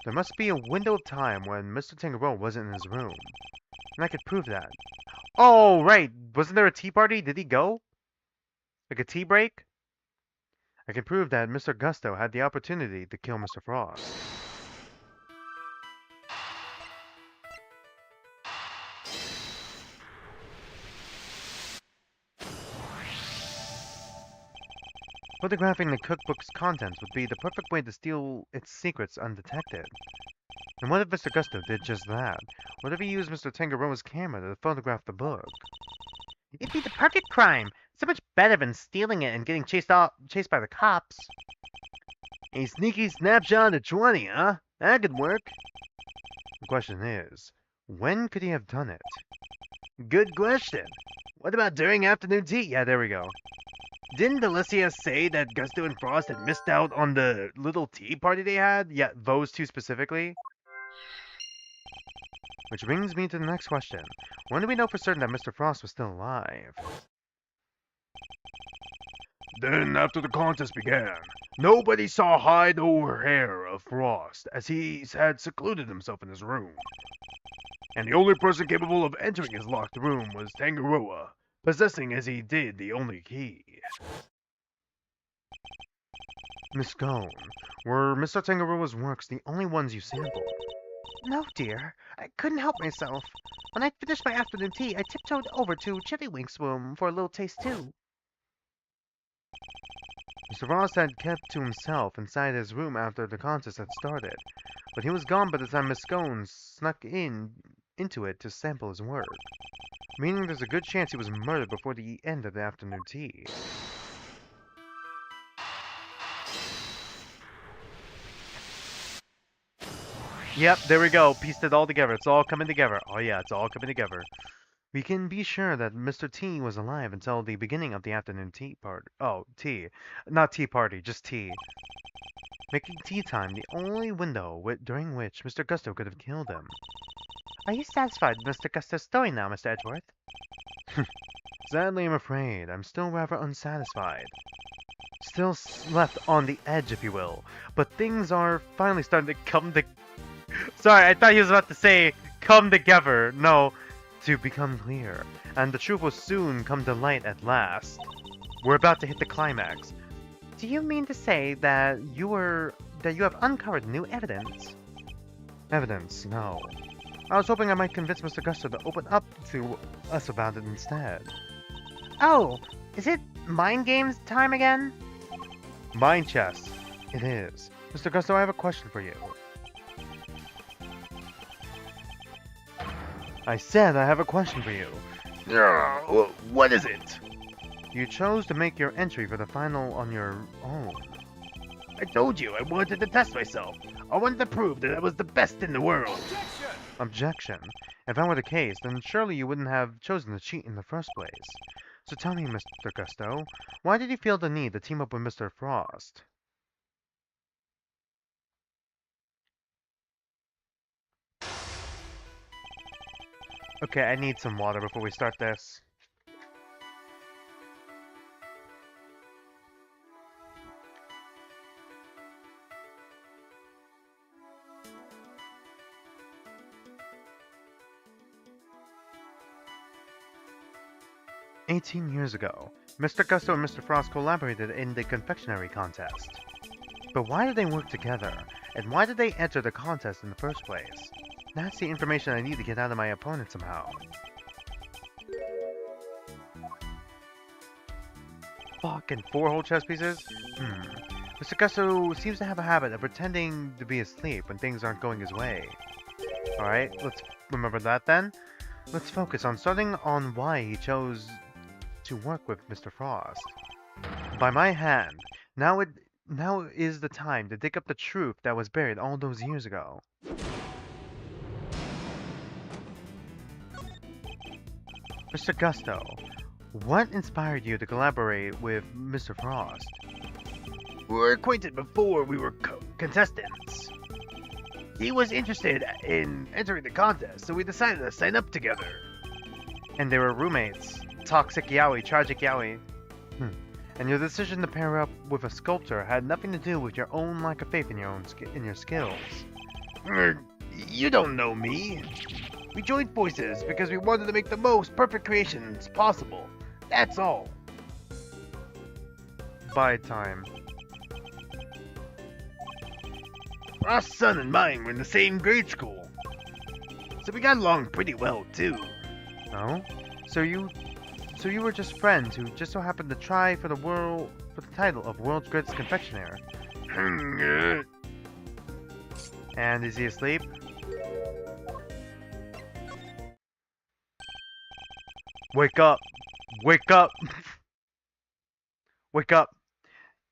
There must be a window of time when Mr. Tangaroa wasn't in his room. And I could prove that. Oh, right. Wasn't there a tea party? Did he go? Like a tea break? I can prove that Mr. Gusto had the opportunity to kill Mr. Frost. Photographing the cookbook's contents would be the perfect way to steal its secrets undetected. And what if Mr. Gusto did just that? What if he used Mr. Tangaroa's camera to photograph the book? It'd be the perfect crime. So much better than stealing it and getting chased by the cops. A sneaky snapshot of 20, huh? That could work. The question is, when could he have done it? Good question. What about during afternoon tea? Yeah, there we go. Didn't Alicia say that Gusto and Frost had missed out on the little tea party they had? Yeah, those two specifically. Which brings me to the next question. When do we know for certain that Mr. Frost was still alive? Then, after the contest began, nobody saw hide or hair of Frost, as he had secluded himself in his room. And the only person capable of entering his locked room was Tangaroa, possessing as he did the only key. Miss Gone, were Mr. Tangaroa's works the only ones you sampled? No, dear. I couldn't help myself. When I finished my afternoon tea, I tiptoed over to Chillywink's room for a little taste too. Mr. Frost had kept to himself inside his room after the contest had started, but he was gone by the time Miss Scone snuck into it to sample his work, meaning there's a good chance he was murdered before the end of the afternoon tea. Yep, there we go. Pieced it all together. It's all coming together. Oh yeah, it's all coming together. We can be sure that Mr. T was alive until the beginning of the afternoon tea party. Oh, tea. Not tea party, just tea. Making tea time the only window during which Mr. Gusto could have killed him. Are you satisfied with Mr. Gusto's story now, Mr. Edgeworth? Sadly, I'm afraid I'm still rather unsatisfied. Still left on the edge, if you will. But things are finally starting to come to... Sorry, I thought he was about to say, come together. No, to become clear. And the truth will soon come to light at last. We're about to hit the climax. Do you mean to say that you have uncovered new evidence? Evidence, no. I was hoping I might convince Mr. Gusto to open up to us about it instead. Oh, is it mind games time again? Mind chess. It is. Mr. Gusto, I have a question for you. I said I have a question for you. Yeah, what is it? You chose to make your entry for the final on your own. I told you I wanted to test myself. I wanted to prove that I was the best in the world. Objection. If that were the case, then surely you wouldn't have chosen to cheat in the first place. So tell me, Mr. Gusto, why did you feel the need to team up with Mr. Frost? Okay, I need some water before we start this. "18 years ago, Mr. Gusto and Mr. Frost collaborated in the confectionery contest. But why did they work together? And why did they enter the contest in the first place? That's the information I need to get out of my opponent somehow." Fucking 4 whole chess pieces? Mr. Gusto seems to have a habit of pretending to be asleep when things aren't going his way. Alright, let's remember that then. Let's focus on starting on why he chose to work with Mr. Frost. By my hand. Now now is the time to dig up the truth that was buried all those years ago. Mr. Gusto, what inspired you to collaborate with Mr. Frost? We were acquainted before we were contestants. He was interested in entering the contest, so we decided to sign up together. And they were roommates. Toxic yaoi, tragic yaoi. And your decision to pair up with a sculptor had nothing to do with your own lack of faith in your skills. You don't know me. We joined forces because we wanted to make the most perfect creations possible. That's all. Bye time. Frost's son and mine were in the same grade school, so we got along pretty well too. Oh? So you were just friends who just so happened to try for the title of World's Greatest Confectioner. And is he asleep? Wake up! Wake up! Wake up!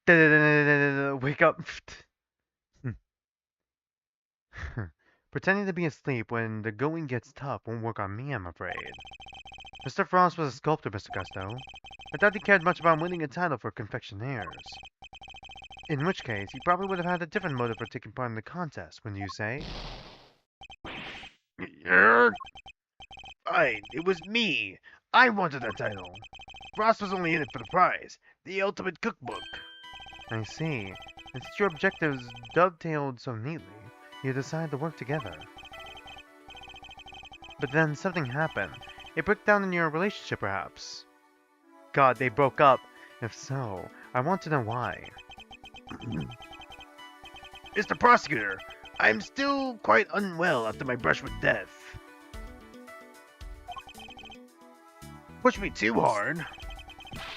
Wake up! Pretending to be asleep when the going gets tough won't work on me, I'm afraid. Mr. Frost was a sculptor, Mr. Gusto. I doubt he cared much about winning a title for confectioners. In which case, he probably would have had a different motive for taking part in the contest, wouldn't you say? Fine, it was me. I wanted that title. Frost was only in it for the prize, the ultimate cookbook. I see. And since your objectives dovetailed so neatly, you decided to work together. But then something happened. It broke down in your relationship, perhaps. God, they broke up. If so, I want to know why. Mr. Prosecutor, I'm still quite unwell after my brush with death. Push me too hard.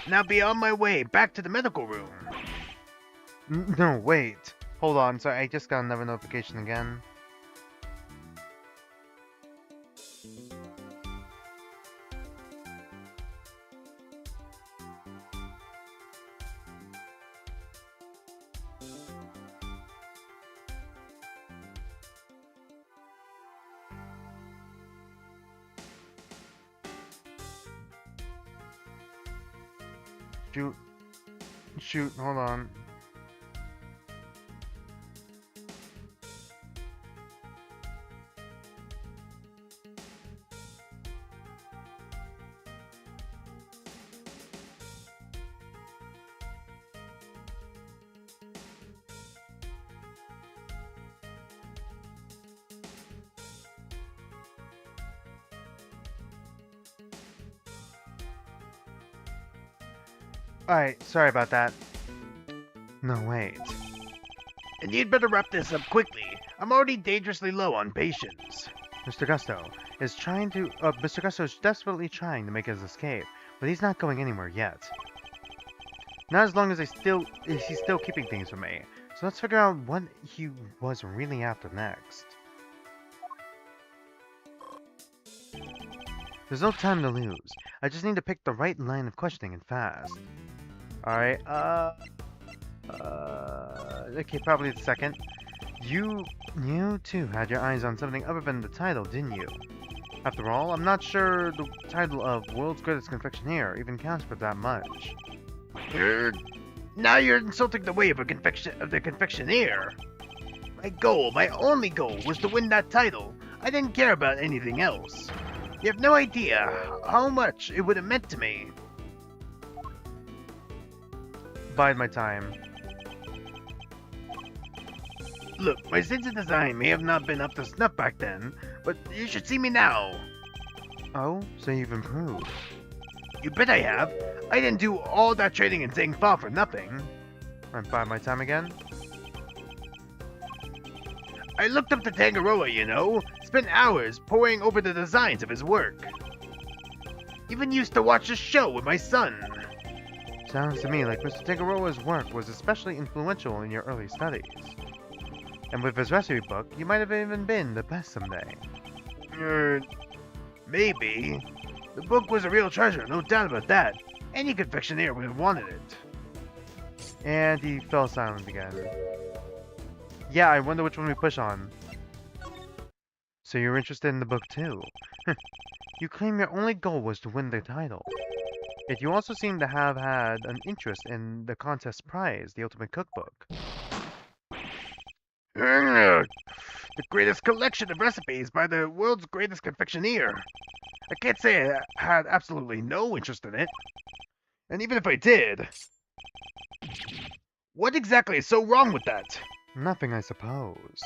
Now be on my way back to the medical room. No, wait. Hold on, sorry, I just got another notification again. Shoot, hold on. Alright, sorry about that. No, wait. And you'd better wrap this up quickly. I'm already dangerously low on patience. Mr. Gusto is desperately trying to make his escape, but he's not going anywhere yet. Not as long as he's still keeping things from me. So let's figure out what he was really after next. There's no time to lose. I just need to pick the right line of questioning and fast. Alright, okay, probably the second. You too had your eyes on something other than the title, didn't you? After all, I'm not sure the title of World's Greatest Confectioner even counts for that much. Now you're insulting the way of the confectioner. My only goal was to win that title. I didn't care about anything else. You have no idea how much it would have meant to me. Bide my time. Look, my sense of design may have not been up to snuff back then, but you should see me now. Oh, so you've improved. You bet I have. I didn't do all that training in Zhangfa for nothing. Right, bide my time again? I looked up to Tangaroa, you know. Spent hours poring over the designs of his work. Even used to watch the show with my son. Sounds to me like Mr. Tangaroa's work was especially influential in your early studies. And with his recipe book, you might have even been the best someday. Maybe. The book was a real treasure, no doubt about that. Any confectioner would have wanted it. And he fell silent again. Yeah, I wonder which one we push on. So you're interested in the book too? You claim your only goal was to win the title. Yet you also seem to have had an interest in the contest prize, the Ultimate Cookbook. The greatest collection of recipes by the world's greatest confectioner. I can't say I had absolutely no interest in it. And even if I did, what exactly is so wrong with that? Nothing, I suppose.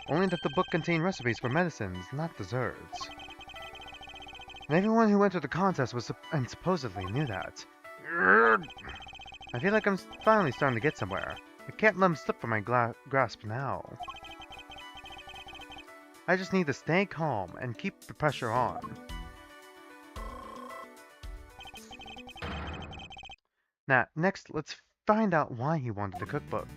Only that the book contained recipes for medicines, not desserts. And everyone who entered the contest was and supposedly knew that. I feel like I'm finally starting to get somewhere. I can't let him slip from my grasp now. I just need to stay calm and keep the pressure on. Now, next, let's find out why he wanted the cookbook.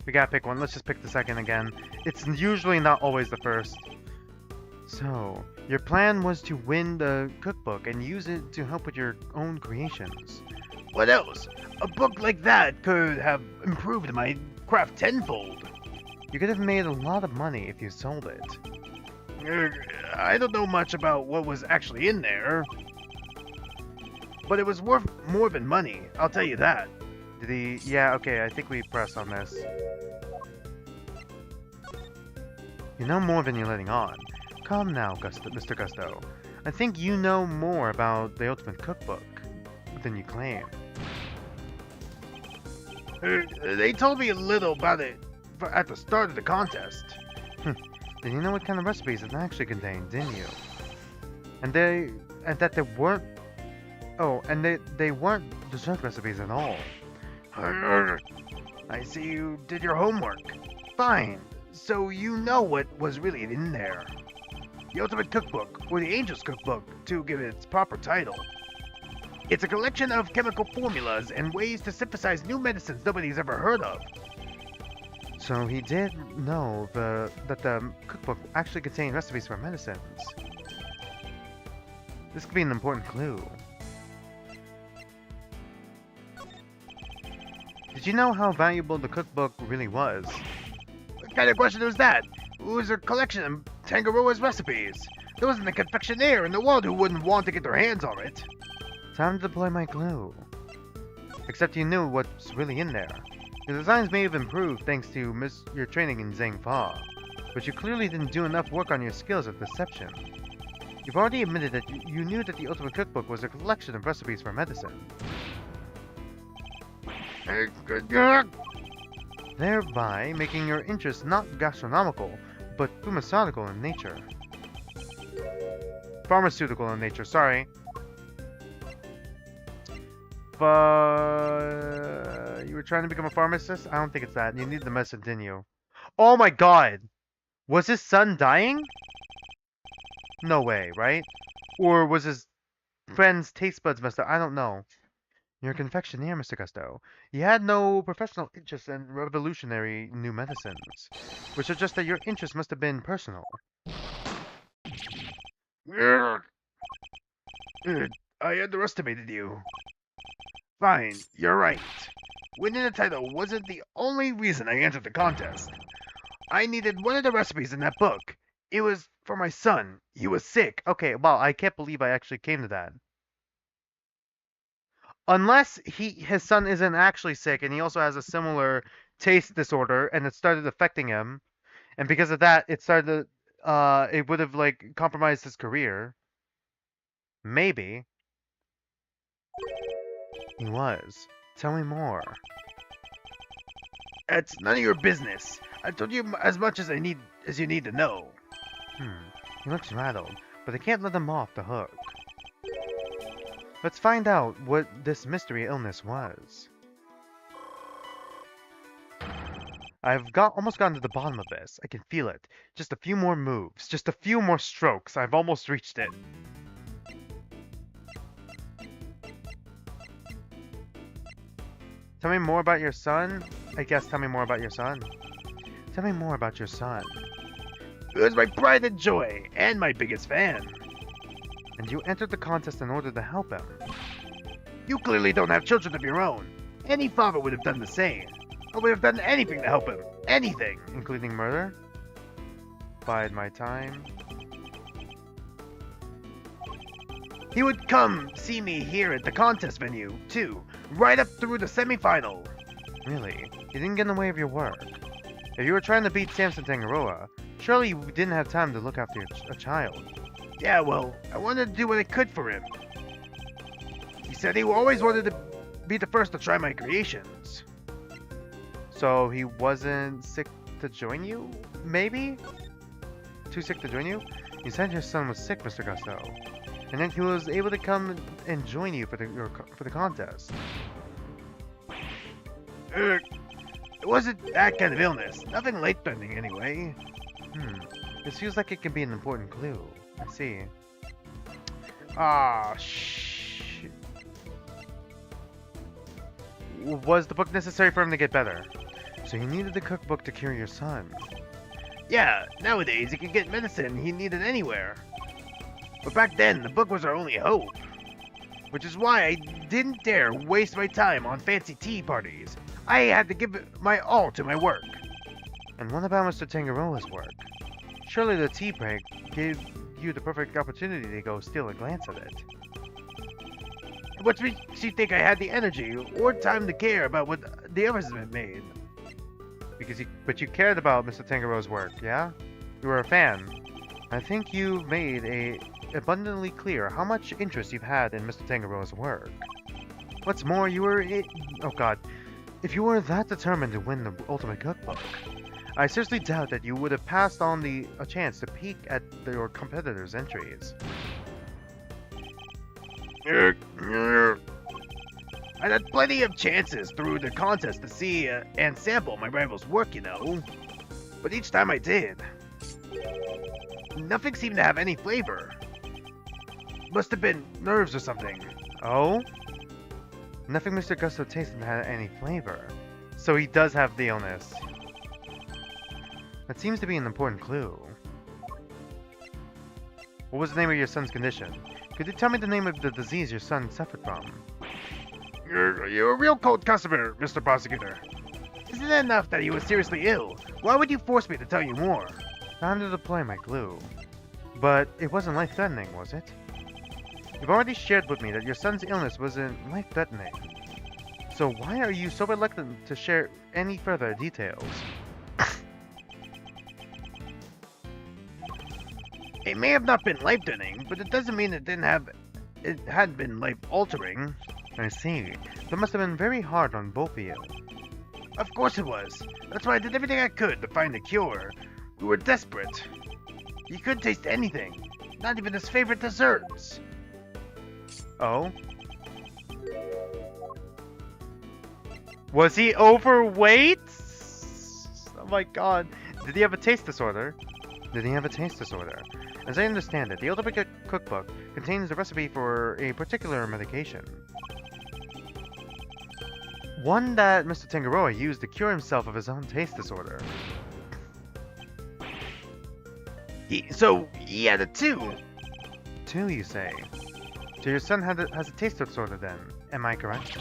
We gotta pick one. Let's just pick the second again. It's usually not always the first. So, your plan was to win the cookbook and use it to help with your own creations. What else? A book like that could have improved my craft tenfold. You could have made a lot of money if you sold it. I don't know much about what was actually in there, but it was worth more than money, I'll tell you that. Did he? Yeah, okay, I think we press on this. You know more than you're letting on. Come now, Mr. Gusto. I think you know more about the Ultimate Cookbook than you claim. They told me a little about it at the start of the contest. Then you know what kind of recipes it actually contained, didn't you? And that they weren't... Oh, and they weren't dessert recipes at all. I see you did your homework. Fine. So you know what was really in there. The Ultimate Cookbook, or the Angel's Cookbook, to give it its proper title. It's a collection of chemical formulas and ways to synthesize new medicines nobody's ever heard of. So he did know that the cookbook actually contained recipes for medicines. This could be an important clue. Did you know how valuable the cookbook really was? What kind of question was that? It was a collection of Tangaroa's recipes. There wasn't a confectioner in the world who wouldn't want to get their hands on it. Time to deploy my clue. Except you knew what's really in there. Your designs may have improved thanks to your training in Zhangfa, but you clearly didn't do enough work on your skills of deception. You've already admitted that you knew that the Ultimate Cookbook was a collection of recipes for medicine. Thereby making your interest not gastronomical, but pharmaceutical in nature. Pharmaceutical in nature, sorry. But you were trying to become a pharmacist? I don't think it's that. You need the medicine, didn't you? Oh my god! Was his son dying? No way, right? Or was his friend's taste buds messed up? I don't know. You're a confectioner, Mr. Gusto. You had no professional interest in revolutionary new medicines, which suggests that your interest must have been personal. I underestimated you. Fine, you're right. Winning the title wasn't the only reason I entered the contest. I needed one of the recipes in that book. It was for my son. He was sick. Okay, wow, I can't believe I actually came to that. Unless his son isn't actually sick and he also has a similar taste disorder and it started affecting him, and because of that it started it would have like compromised his career. Maybe. He was. Tell me more. It's none of your business. I told you as much as you need to know. He looks rattled, but I can't let him off the hook. Let's find out what this mystery illness was. I've almost gotten to the bottom of this. I can feel it. Just a few more moves. Just a few more strokes. I've almost reached it. Tell me more about your son? I guess tell me more about your son. Tell me more about your son. He was my pride and joy, and my biggest fan. and you entered the contest in order to help him. You clearly don't have children of your own. Any father would have done the same. I would have done anything to help him. Anything. Including murder? Bide my time. He would come see me here at the contest venue, too, right up through the semifinal. Really? You didn't get in the way of your work. If you were trying to beat Samson Tangaroa, surely you didn't have time to look after a child. Yeah, well, I wanted to do what I could for him. He said he always wanted to be the first to try my creations. So he wasn't sick to join you? Maybe? Too sick to join you? You said your son was sick, Mr. Gusto. And then he was able to come and join you for the contest. It wasn't that kind of illness. Nothing life-threatening anyway. This feels like it could be an important clue. I see. Was the book necessary for him to get better? So you needed the cookbook to cure your son. Yeah, nowadays he can get medicine he needed anywhere. But back then, the book was our only hope. Which is why I didn't dare waste my time on fancy tea parties. I had to give my all to my work. And what about Mr. Tangaroa's work? Surely the tea break gave you the perfect opportunity to go steal a glance at it. What makes you think I had the energy or time to care about what the others had made? But you cared about Mr. Tangaroa's work, yeah? You were a fan. I think you made it abundantly clear how much interest you've had in Mr. Tangaroa's work. What's more, oh god. If you were that determined to win the ultimate cookbook, I seriously doubt that you would have passed on a chance to peek at your competitors' entries. I had plenty of chances through the contest to see and sample my rival's work, you know. But each time I did, nothing seemed to have any flavor. Must have been nerves or something. Oh? Nothing Mr. Gusto tasted had any flavor. So he does have the illness. That seems to be an important clue. What was the name of your son's condition? Could you tell me the name of the disease your son suffered from? You're a real cold customer, Mr. Prosecutor. Isn't it enough that he was seriously ill? Why would you force me to tell you more? Time to deploy my clue. But it wasn't life-threatening, was it? You've already shared with me that your son's illness wasn't life-threatening. So why are you so reluctant to share any further details? It may have not been life-threatening, but it doesn't mean it hadn't been life-altering. I see. That must have been very hard on both of you. Of course it was. That's why I did everything I could to find a cure. We were desperate. He couldn't taste anything, not even his favorite desserts. Oh? Was he overweight? Oh my god. Did he have a taste disorder? Did he have a taste disorder? As I understand it, the Ultimate Cookbook contains the recipe for a particular medication. One that Mr. Tangaroa used to cure himself of his own taste disorder. So he had it too? Two, you say? So your son has a taste disorder then, am I correct?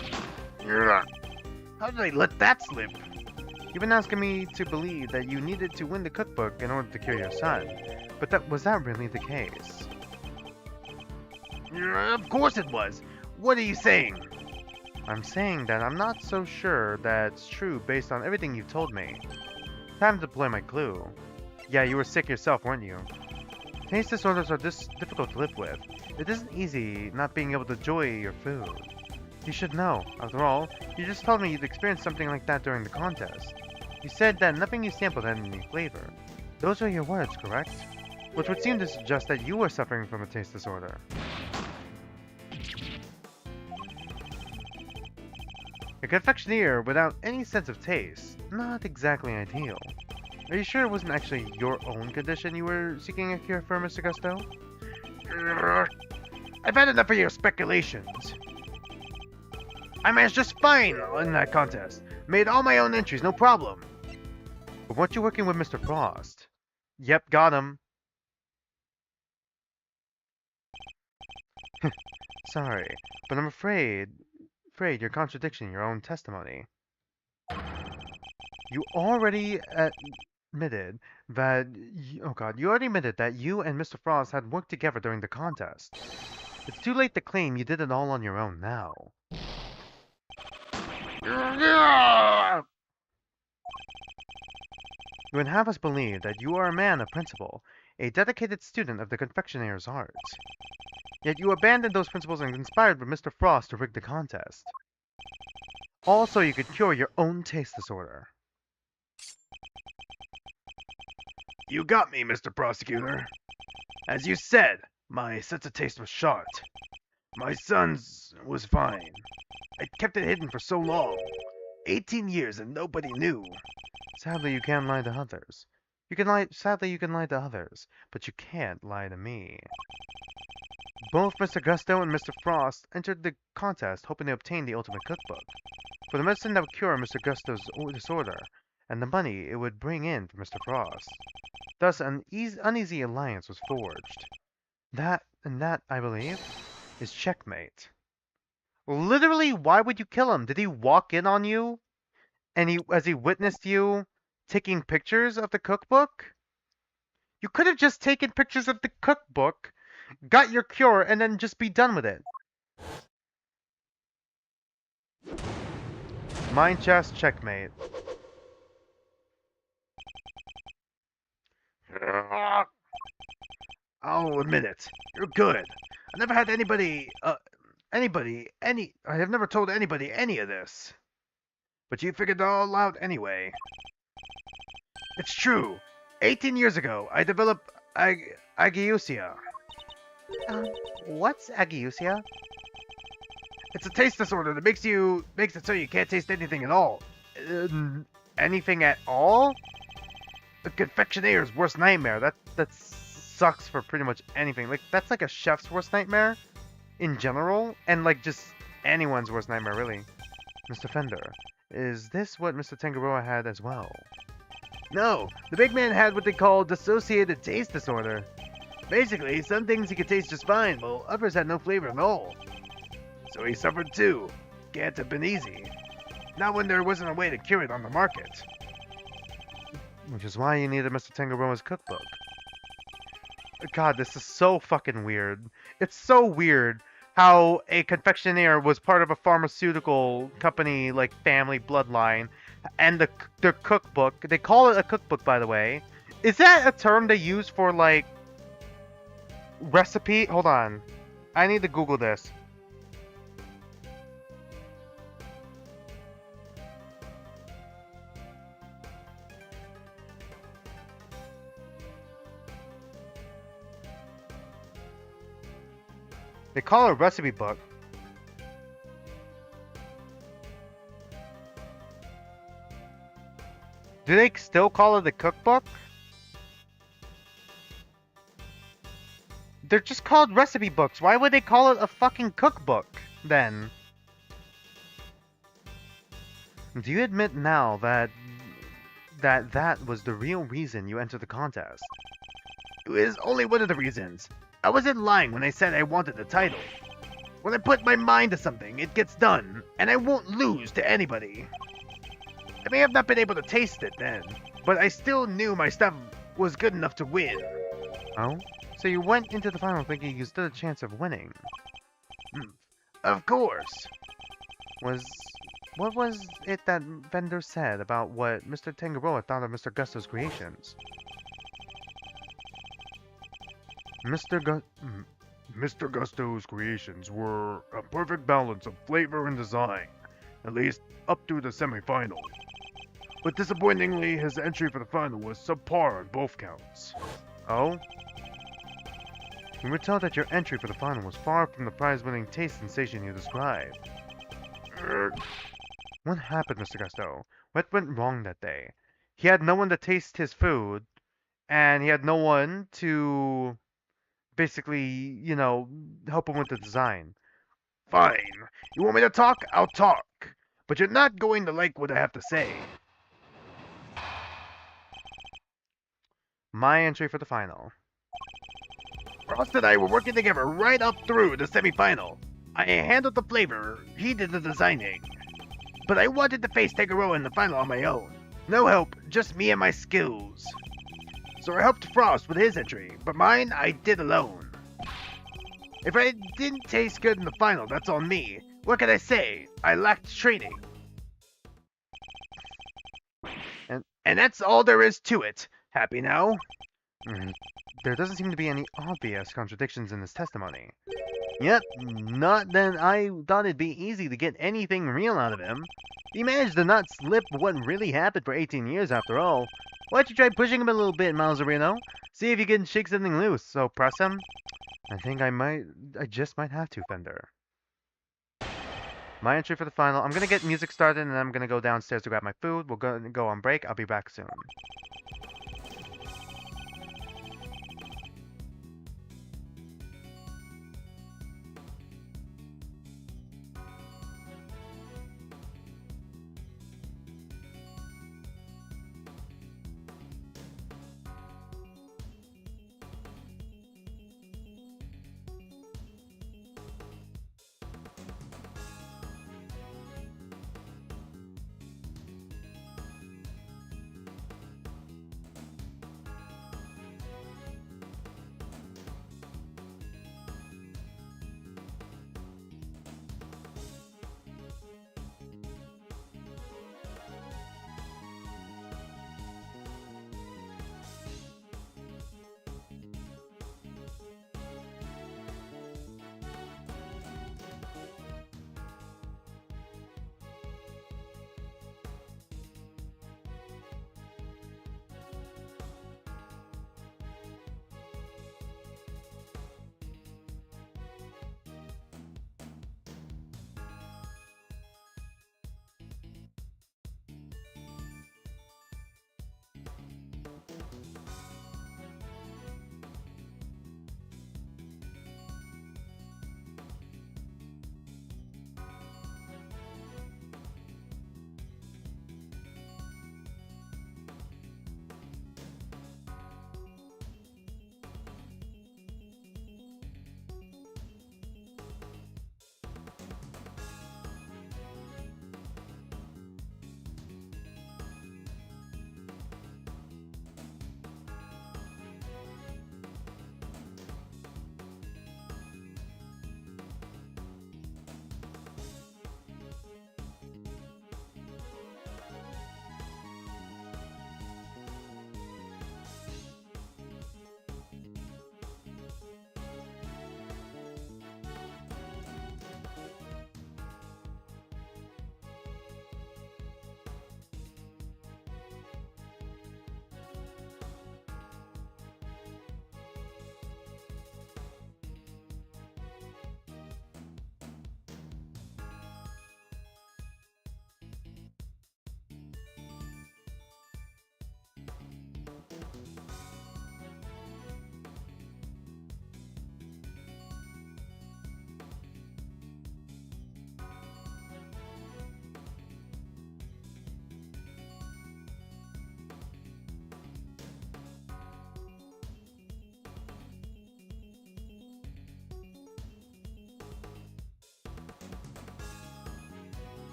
How did I let that slip? You've been asking me to believe that you needed to win the cookbook in order to cure your son, but was that really the case? Of course it was. What are you saying? I'm saying that I'm not so sure that's true based on everything you've told me. Time to deploy my clue. Yeah, you were sick yourself, weren't you? Taste disorders are difficult to live with. It isn't easy not being able to enjoy your food. You should know. After all, you just told me you'd experienced something like that during the contest. You said that nothing you sampled had any flavor. Those are your words, correct? Which would seem to suggest that you were suffering from a taste disorder. A confectioner without any sense of taste. Not exactly ideal. Are you sure it wasn't actually your own condition you were seeking a cure for, Mr. Gusto? I've had enough of your speculations. I managed just fine in that contest. Made all my own entries, no problem. But weren't you working with Mr. Frost? Yep, got him. Sorry, but I'm afraid you're contradicting your own testimony. You already admitted that you already admitted that you and Mr. Frost had worked together during the contest. It's too late to claim you did it all on your own now. You would have us believe that you are a man of principle, a dedicated student of the confectioner's art. Yet you abandoned those principles and conspired with Mr. Frost to rig the contest. Also, you could cure your own taste disorder. You got me, Mr. Prosecutor. As you said, my sense of taste was shot. My son's was fine. I kept it hidden for so long. 18 years and nobody knew. Sadly, you can lie to others. Sadly, you can lie to others, but you can't lie to me. Both Mr. Gusto and Mr. Frost entered the contest hoping to obtain the ultimate cookbook, for the medicine that would cure Mr. Gusto's disorder, and the money it would bring in for Mr. Frost. Thus, an uneasy alliance was forged. That, I believe, is checkmate. Literally, why would you kill him? Did he walk in on you? And as he witnessed you taking pictures of the cookbook? You could have just taken pictures of the cookbook, got your cure, and then just be done with it. Mind chess checkmate. I'll admit it. You're good. I never had I have never told anybody any of this. But you figured it all out anyway. It's true. 18 years ago, I developed ageusia. What's ageusia? It's a taste disorder that makes it so you can't taste anything at all. Anything at all? The confectioner's worst nightmare. That sucks for pretty much anything. Like, that's like a chef's worst nightmare in general, and like just anyone's worst nightmare, really. Mr. Fender, is this what Mr. Tangaroa had as well? No, the big man had what they call dissociated taste disorder. Basically, some things he could taste just fine, while others had no flavor at all. So he suffered too. Can't have been easy. Not when there wasn't a way to cure it on the market. Which is why you needed Mr. Tangaroa's cookbook. God, this is so fucking weird. It's so weird how a confectioner was part of a pharmaceutical company, like, family bloodline, and their cookbook, they call it a cookbook, by the way. Is that a term they use for, like, recipe? Hold on. I need to Google this. They call it a recipe book. Do they still call it a cookbook? They're just called recipe books. Why would they call it a fucking cookbook, then? Do you admit now that was the real reason you entered the contest? It was only one of the reasons. I wasn't lying when I said I wanted the title. When I put my mind to something, it gets done, and I won't lose to anybody. I may have not been able to taste it then, but I still knew my stuff was good enough to win. Oh? So you went into the final thinking you stood a chance of winning? Of course. What was it that Vendor said about what Mr. Tangaroa thought of Mr. Gusto's creations? Mr. Gusto's creations were a perfect balance of flavor and design, at least up to the semi-final. But disappointingly, his entry for the final was subpar on both counts. Oh? We were told that your entry for the final was far from the prize-winning taste sensation you described. What happened, Mr. Gusto? What went wrong that day? He had no one to taste his food, and he had no one to basically, you know, help him with the design. Fine. You want me to talk? I'll talk. But you're not going to like what I have to say. My entry for the final. Frost and I were working together right up through the semifinal. I handled the flavor, he did the designing. But I wanted to face Teguro in the final on my own. No help, just me and my skills. So I helped Frost with his entry, but mine I did alone. If I didn't taste good in the final, that's on me. What can I say? I lacked training. And that's all there is to it. Happy now? There doesn't seem to be any obvious contradictions in this testimony. Yep, not that I thought it'd be easy to get anything real out of him. He managed to not slip what really happened for 18 years after all. Why don't you try pushing him a little bit, Malzarino? See if you can shake something loose, so press him. I think I just might have to, Fender. My entry for the final. I'm gonna get music started and I'm gonna go downstairs to grab my food. We'll go on break. I'll be back soon.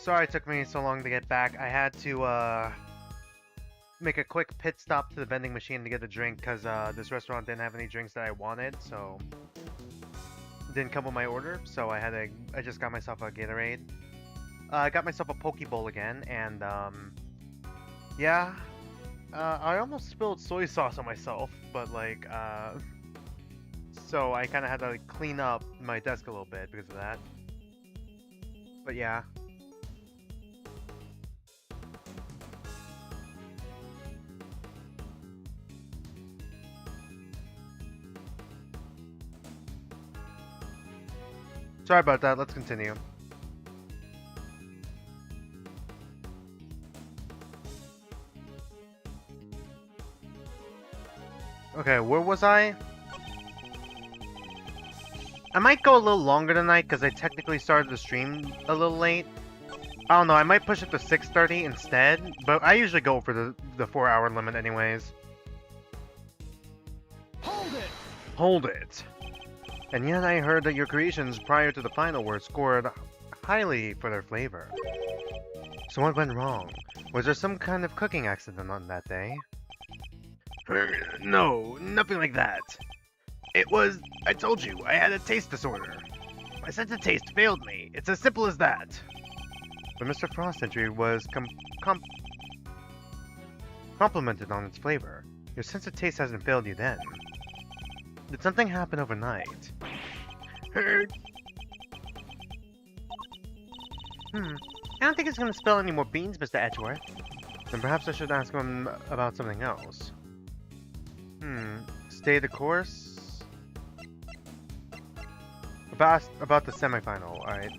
Sorry it took me so long to get back. I had to make a quick pit stop to the vending machine to get a drink because this restaurant didn't have any drinks that I wanted, so it didn't come with my order. So I just got myself a Gatorade. I got myself a Poke Bowl again, and yeah, I almost spilled soy sauce on myself, but like so I kind of had to like, clean up my desk a little bit because of that. But yeah. Sorry about that, let's continue. Okay, where was I? I might go a little longer tonight because I technically started the stream a little late. I don't know, I might push it to 6:30 instead, but I usually go for the 4-hour limit anyways. Hold it! Hold it! And yet I heard that your creations prior to the final were scored highly for their flavor. So what went wrong? Was there some kind of cooking accident on that day? No, nothing like that. It was, I told you, I had a taste disorder. My sense of taste failed me. It's as simple as that. But Mr. Frost entry was complimented on its flavor. Your sense of taste hasn't failed you then. Did something happen overnight? Er, I don't think he's gonna spill any more beans, Mr. Edgeworth. Then perhaps I should ask him about something else. Stay the course? About the semifinal, alright.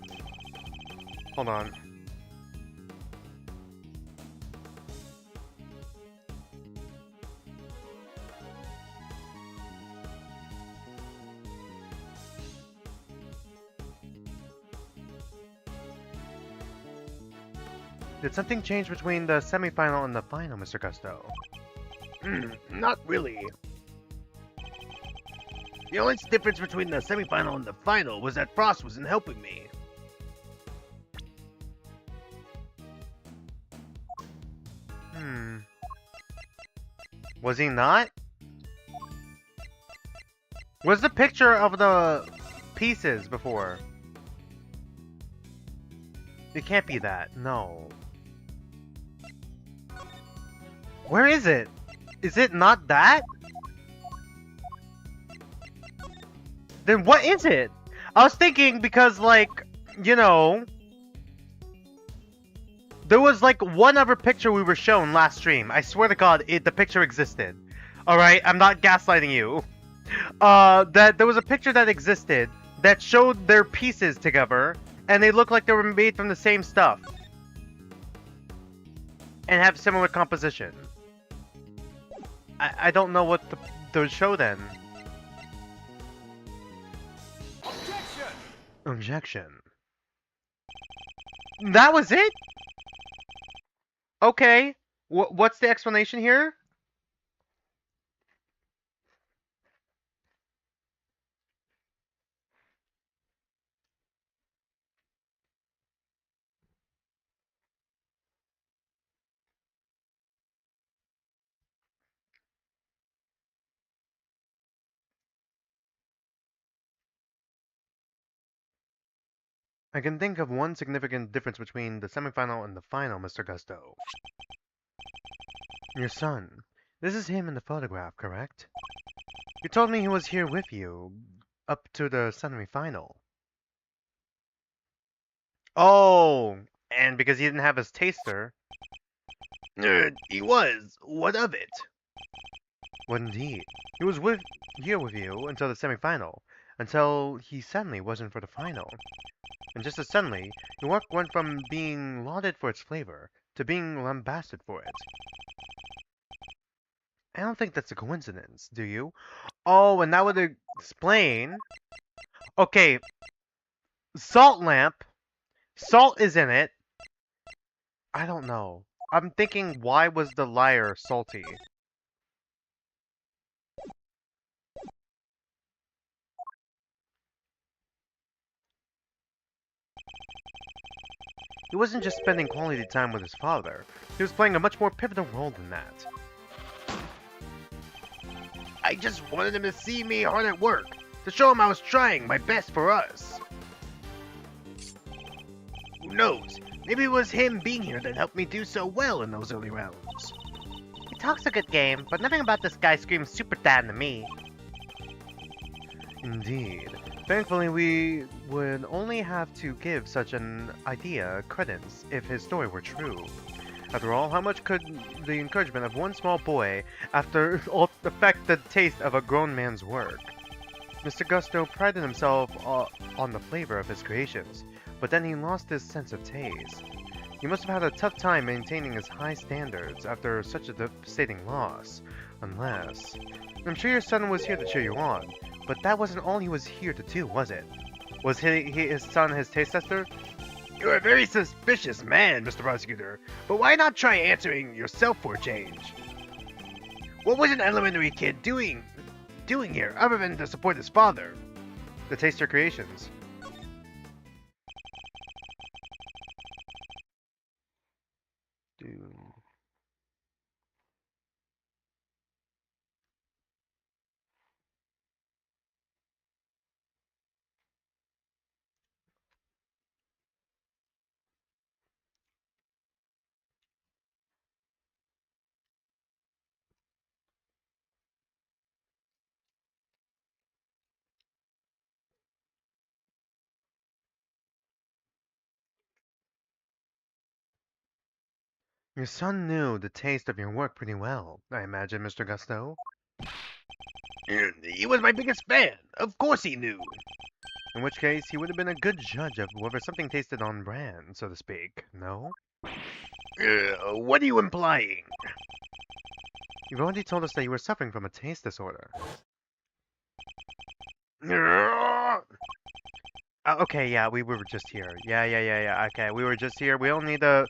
Hold on. Did something change between the semifinal and the final, Mr. Gusto? Not really. The only difference between the semifinal and the final was that Frost wasn't helping me. Was he not? Where's the picture of the pieces before? It can't be that. No. Where is it? Is it not that? Then what is it? I was thinking because, like, you know, there was like one other picture we were shown last stream. I swear to God, the picture existed. All right, I'm not gaslighting you. That there was a picture that existed that showed their pieces together, and they looked like they were made from the same stuff and have similar composition. I don't know what to show then. Objection! Objection. That was it? Okay. What's the explanation here? I can think of one significant difference between the semifinal and the final, Mr. Gusto. Your son. This is him in the photograph, correct? You told me he was here with you up to the semifinal. Oh, and because he didn't have his taster. He was. What of it? Well, indeed. He was here with you until the semifinal, until he suddenly wasn't for the final. And just as suddenly, your work went from being lauded for its flavor to being lambasted for it. I don't think that's a coincidence, do you? Oh, and that would explain... Okay, salt lamp. Salt is in it. I don't know. I'm thinking, why was the liar salty? He wasn't just spending quality time with his father. He was playing a much more pivotal role than that. I just wanted him to see me hard at work, to show him I was trying my best for us. Who knows? Maybe it was him being here that helped me do so well in those early rounds. He talks a good game, but nothing about this guy screams super dad to me. Indeed. Thankfully, we would only have to give such an idea credence if his story were true. After all, how much could the encouragement of one small boy affect the taste of a grown man's work? Mr. Gusto prided himself on the flavor of his creations, but then he lost his sense of taste. He must have had a tough time maintaining his high standards after such a devastating loss. Unless... I'm sure your son was here to cheer you on, but that wasn't all he was here to do, was it? Was his son his taste tester? You're a very suspicious man, Mr. Prosecutor, but why not try answering yourself for a change? What was an elementary kid doing here other than to support his father? To taste your creations. Your son knew the taste of your work pretty well, I imagine, Mr. Gusto. He was my biggest fan. Of course he knew. In which case, he would have been a good judge of whether something tasted on brand, so to speak, no? What are you implying? You've already told us that you were suffering from a taste disorder. Okay, yeah, we were just here. Yeah. Okay, we were just here. We don't need the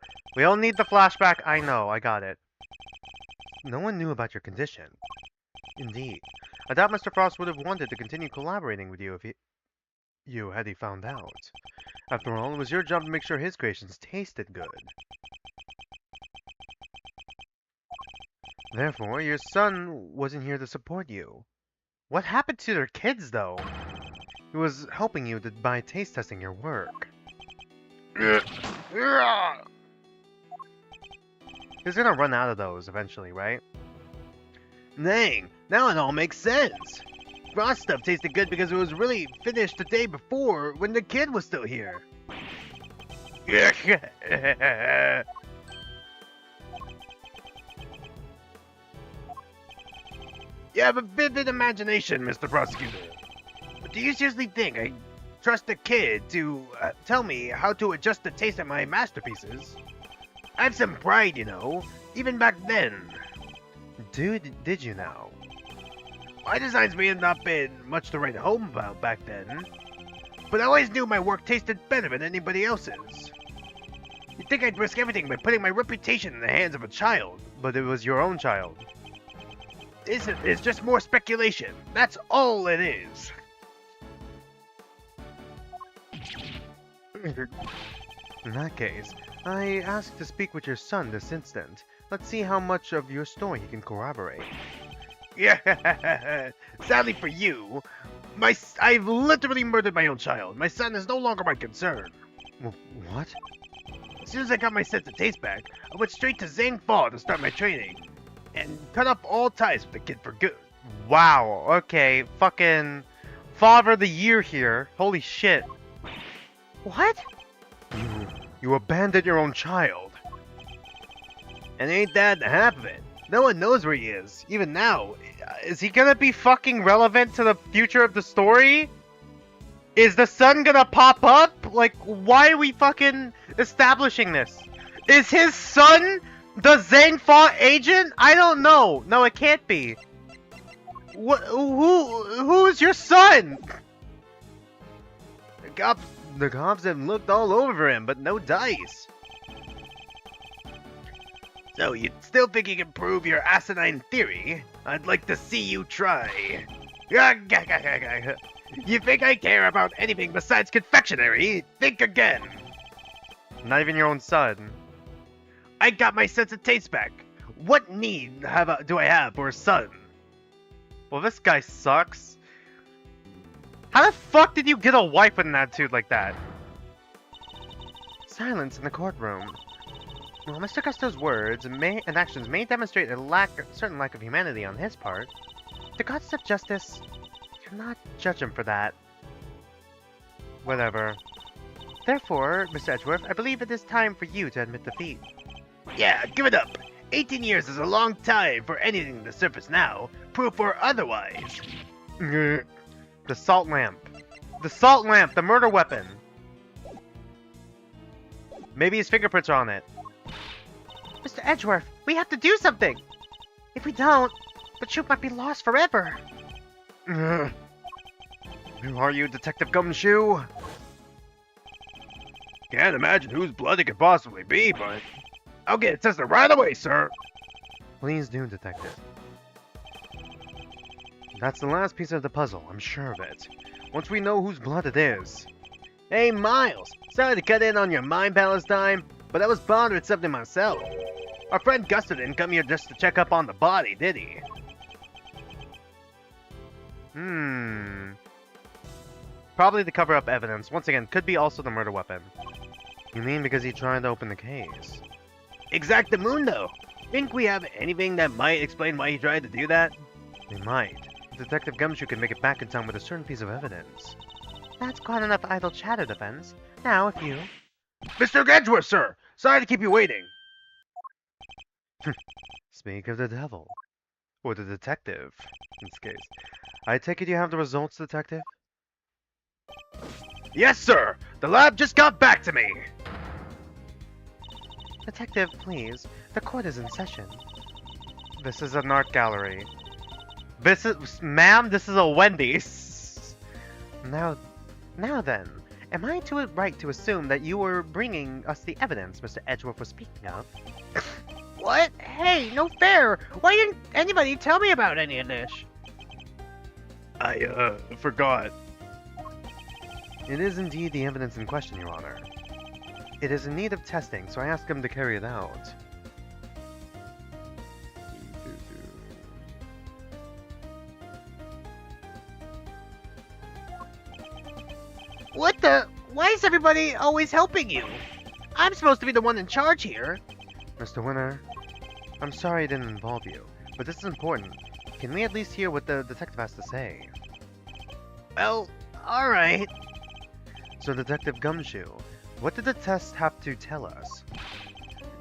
flashback. I know, I got it. No one knew about your condition. Indeed. I doubt Mr. Frost would have wanted to continue collaborating with you if had he found out. After all, it was your job to make sure his creations tasted good. Therefore, your son wasn't here to support you. What happened to their kids, though? He was helping you by taste testing your work. He's gonna run out of those eventually, right? Dang, now it all makes sense. Frost stuff tasted good because it was really finished the day before when the kid was still here. You have a vivid imagination, Mr. Prosecutor. But do you seriously think I trust a kid to tell me how to adjust the taste of my masterpieces? I have some pride, you know, even back then. Dude, did you now? My designs may have not been much to write home about back then, but I always knew my work tasted better than anybody else's. You'd think I'd risk everything by putting my reputation in the hands of a child. But it was your own child. It's just more speculation. That's all it is. In that case, I asked to speak with your son this instant. Let's see how much of your story he can corroborate. Yeah, sadly for you, I've literally murdered my own child. My son is no longer my concern. What? As soon as I got my sense of taste back, I went straight to Zhang to start my training, and cut up all ties with the kid for good. Wow, okay, fucking Father of the Year here. Holy shit. What? You abandoned your own child. And ain't that the half of it? No one knows where he is, even now. Is he gonna be fucking relevant to the future of the story? Is the son gonna pop up? Like, why are we fucking establishing this? Is his son the Zhang agent? I don't know. No, it can't be. Who's your son? The cops have looked all over him, but no dice. So, you still think you can prove your asinine theory? I'd like to see you try. You think I care about anything besides confectionery? Think again. Not even your own son. I got my sense of taste back. What need do I have for a son? Well, this guy sucks. How the fuck did you get a wife with an attitude like that? Silence in the courtroom. While Mr. Gusto's words and actions may demonstrate a certain lack of humanity on his part, the gods of justice cannot judge him for that. Whatever. Therefore, Mr. Edgeworth, I believe it is time for you to admit defeat. Yeah, give it up. 18 years is a long time for anything to surface now, proof or otherwise. The salt lamp. The salt lamp, the murder weapon. Maybe his fingerprints are on it. Mr. Edgeworth, we have to do something! If we don't, the truth might be lost forever. Who are you, Detective Gumshoe? Can't imagine whose blood it could possibly be, but I'll get it tested right away, sir. Please do, Detective. That's the last piece of the puzzle, I'm sure of it. Once we know whose blood it is. Hey, Miles. Sorry to cut in on your mind palace time, but I was bothering something myself. Our friend Gusto didn't come here just to check up on the body, did he? Probably to cover up evidence. Once again, could be also the murder weapon. You mean because he tried to open the case? Exactamundo. Think we have anything that might explain why he tried to do that? They might. Detective Gumshoe can make it back in time with a certain piece of evidence. That's quite enough idle chatter, defense. Now, if you... Mr. Edgeworth, sir! Sorry to keep you waiting. Speak of the devil. Or the detective, in this case. I take it you have the results, Detective? Yes, sir! The lab just got back to me! Detective, please. The court is in session. This is an art gallery. This is... Ma'am, this is a Wendy's. Now then, am I right to assume that you were bringing us the evidence Mr. Edgeworth was speaking of? What? Hey, no fair! Why didn't anybody tell me about any of this? I, forgot. It is indeed the evidence in question, Your Honor. It is in need of testing, so I asked him to carry it out. What the? Why is everybody always helping you? I'm supposed to be the one in charge here. Mr. Winner, I'm sorry I didn't involve you, but this is important. Can we at least hear what the detective has to say? Well, alright. So, Detective Gumshoe, what did the test have to tell us?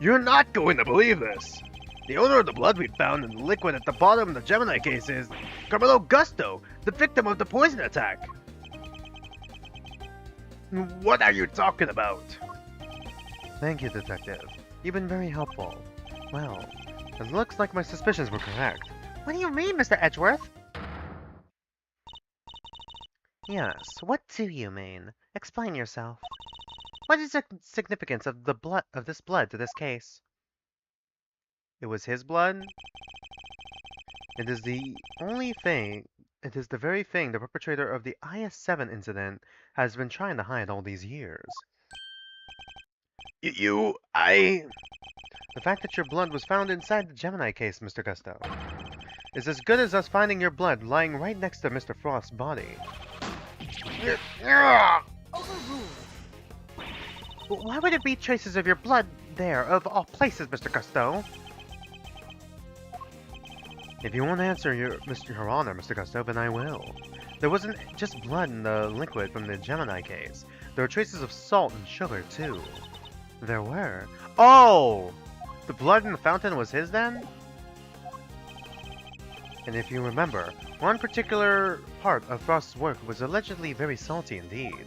You're not going to believe this! The owner of the blood we found in the liquid at the bottom of the Gemini case is Carmelo Gusto, the victim of the poison attack. What are you talking about? Thank you, Detective. You've been very helpful. Well, it looks like my suspicions were correct. What do you mean, Mr. Edgeworth? Yes, What do you mean? Explain yourself. What is the significance of this blood to this case? it was his blood? It is the very thing the perpetrator of the IS-7 incident has been trying to hide all these years. The fact that your blood was found inside the Gemini case, Mr. Gusto, is as good as us finding your blood lying right next to Mr. Frost's body. Why would there be traces of your blood there, of all places, Mr. Gusto? If you won't answer your Honor, Mr. Gusto, then I will. There wasn't just blood in the liquid from the Gemini case. There were traces of salt and sugar, too. There were. Oh! The blood in the fountain was his, then? And if you remember, one particular part of Frost's work was allegedly very salty indeed.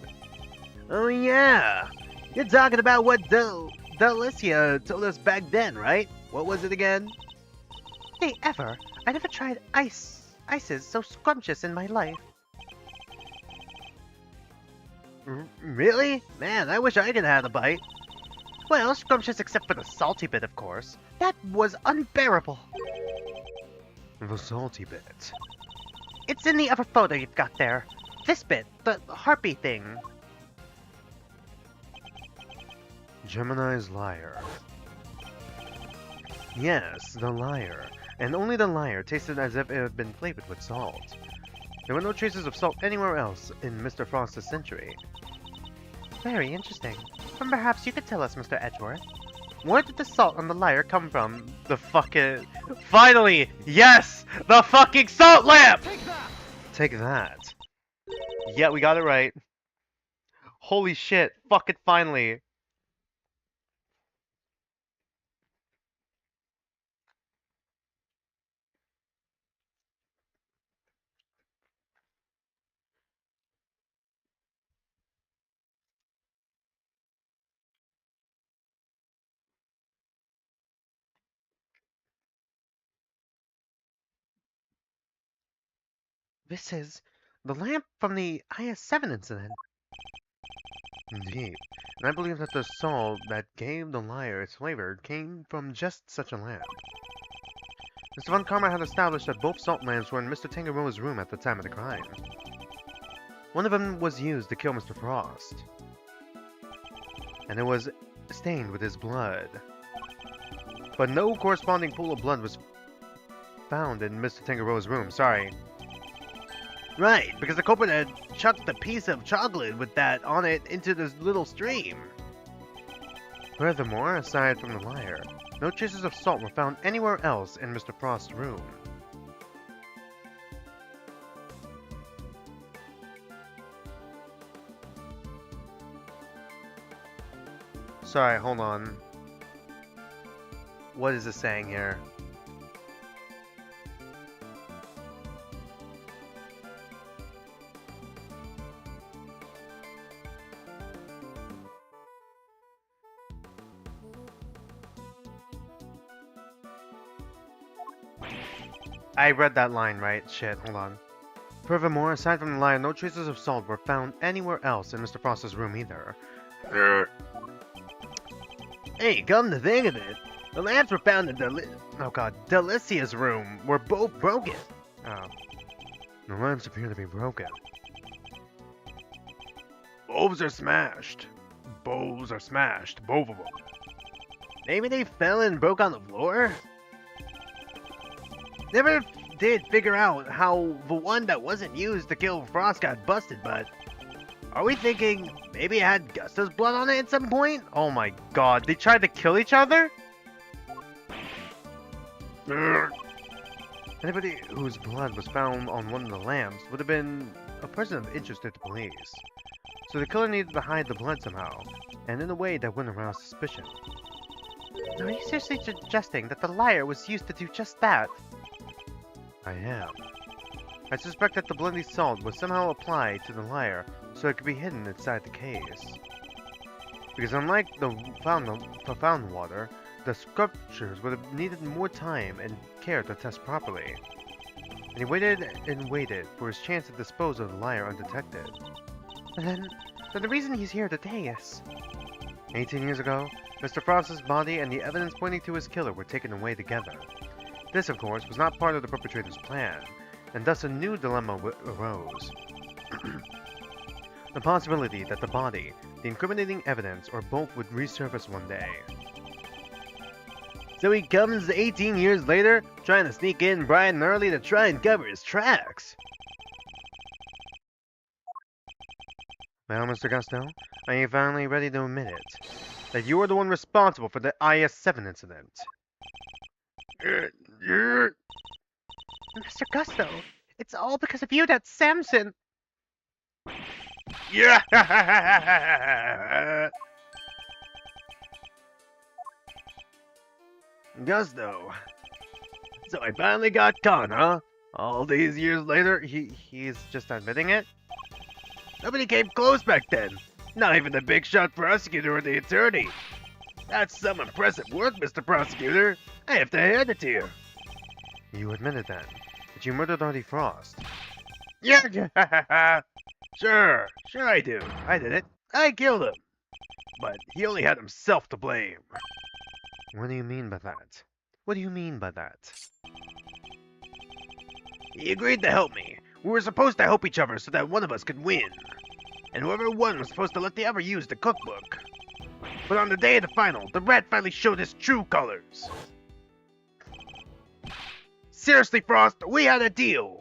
Oh yeah! You're talking about what Delicia told us back then, right? What was it again? Hey, ever! I never tried ices so scrumptious in my life. Really? Man, I wish I could have a bite. Well, scrumptious except for the salty bit, of course. That was unbearable. The salty bit. It's in the other photo you've got there. This bit, the harpy thing. Gemini's liar. Yes, the liar. And only the liar tasted as if it had been flavored with salt. There were no traces of salt anywhere else in Mr. Frost's century. Very interesting. And perhaps you could tell us, Mr. Edgeworth. Where did the salt on the liar come from? The fucking... Finally! Yes! The fucking salt lamp! Take that! Take that. Yeah, we got it right. Holy shit. Fuck it, finally. This is the lamp from the IS-7 incident. Indeed. And I believe that the salt that gave the liar its flavor came from just such a lamp. Mr. Von Karma had established that both salt lamps were in Mr. Tangaroa's room at the time of the crime. One of them was used to kill Mr. Frost. And it was stained with his blood. But no corresponding pool of blood was found in Mr. Tangaroa's room, sorry. Right, because the culprit had chucked the piece of chocolate with that on it into this little stream. Furthermore, aside from the liar, no traces of salt were found anywhere else in Mr. Frost's room. Sorry, hold on. What is it saying here? I read that line right. Shit, hold on. Furthermore, aside from the liar, no traces of salt were found anywhere else in Mr. Frost's room either. Hey, come to think of it, the lamps were found in Delicia's room were both broken. Oh. The lamps appear to be broken. Bulbs are smashed. Both of them. Maybe they fell and broke on the floor? Never did figure out how the one that wasn't used to kill Frost got busted, but... Are we thinking maybe it had Gusto's blood on it at some point? Oh my god, they tried to kill each other? Anybody whose blood was found on one of the lamps would have been a person of interest to the police. So the killer needed to hide the blood somehow, and in a way that wouldn't arouse suspicion. Are you seriously suggesting that the liar was used to do just that? I am. I suspect that the bloody salt was somehow applied to the liar so it could be hidden inside the case. Because unlike the fountain water, the sculptures would have needed more time and care to test properly. And he waited and waited for his chance to dispose of the liar undetected. But then the reason he's here today is... 18 years ago, Mr. Frost's body and the evidence pointing to his killer were taken away together. This, of course, was not part of the perpetrator's plan, and thus a new dilemma arose. The possibility that the body, the incriminating evidence, or both would resurface one day. So he comes 18 years later, trying to sneak in bright and early to try and cover his tracks. Well, Mr. Gusto, are you finally ready to admit it? That you were the one responsible for the IS-7 incident? Mr. Gusto, it's all because of you that Samson... Yeah. Gusto. So I finally got caught, huh? All these years later, he's just admitting it? Nobody came close back then. Not even the big shot prosecutor or the attorney. That's some impressive work, Mr. Prosecutor. I have to hand it to you. You admitted then that you murdered Artie Frost. Yeah. Sure I do. I did it. I killed him. But he only had himself to blame. What do you mean by that? What do you mean by that? He agreed to help me. We were supposed to help each other so that one of us could win. And whoever won was supposed to let the other use the cookbook. But on the day of the final, the rat finally showed his true colors. Seriously, Frost, we had a deal.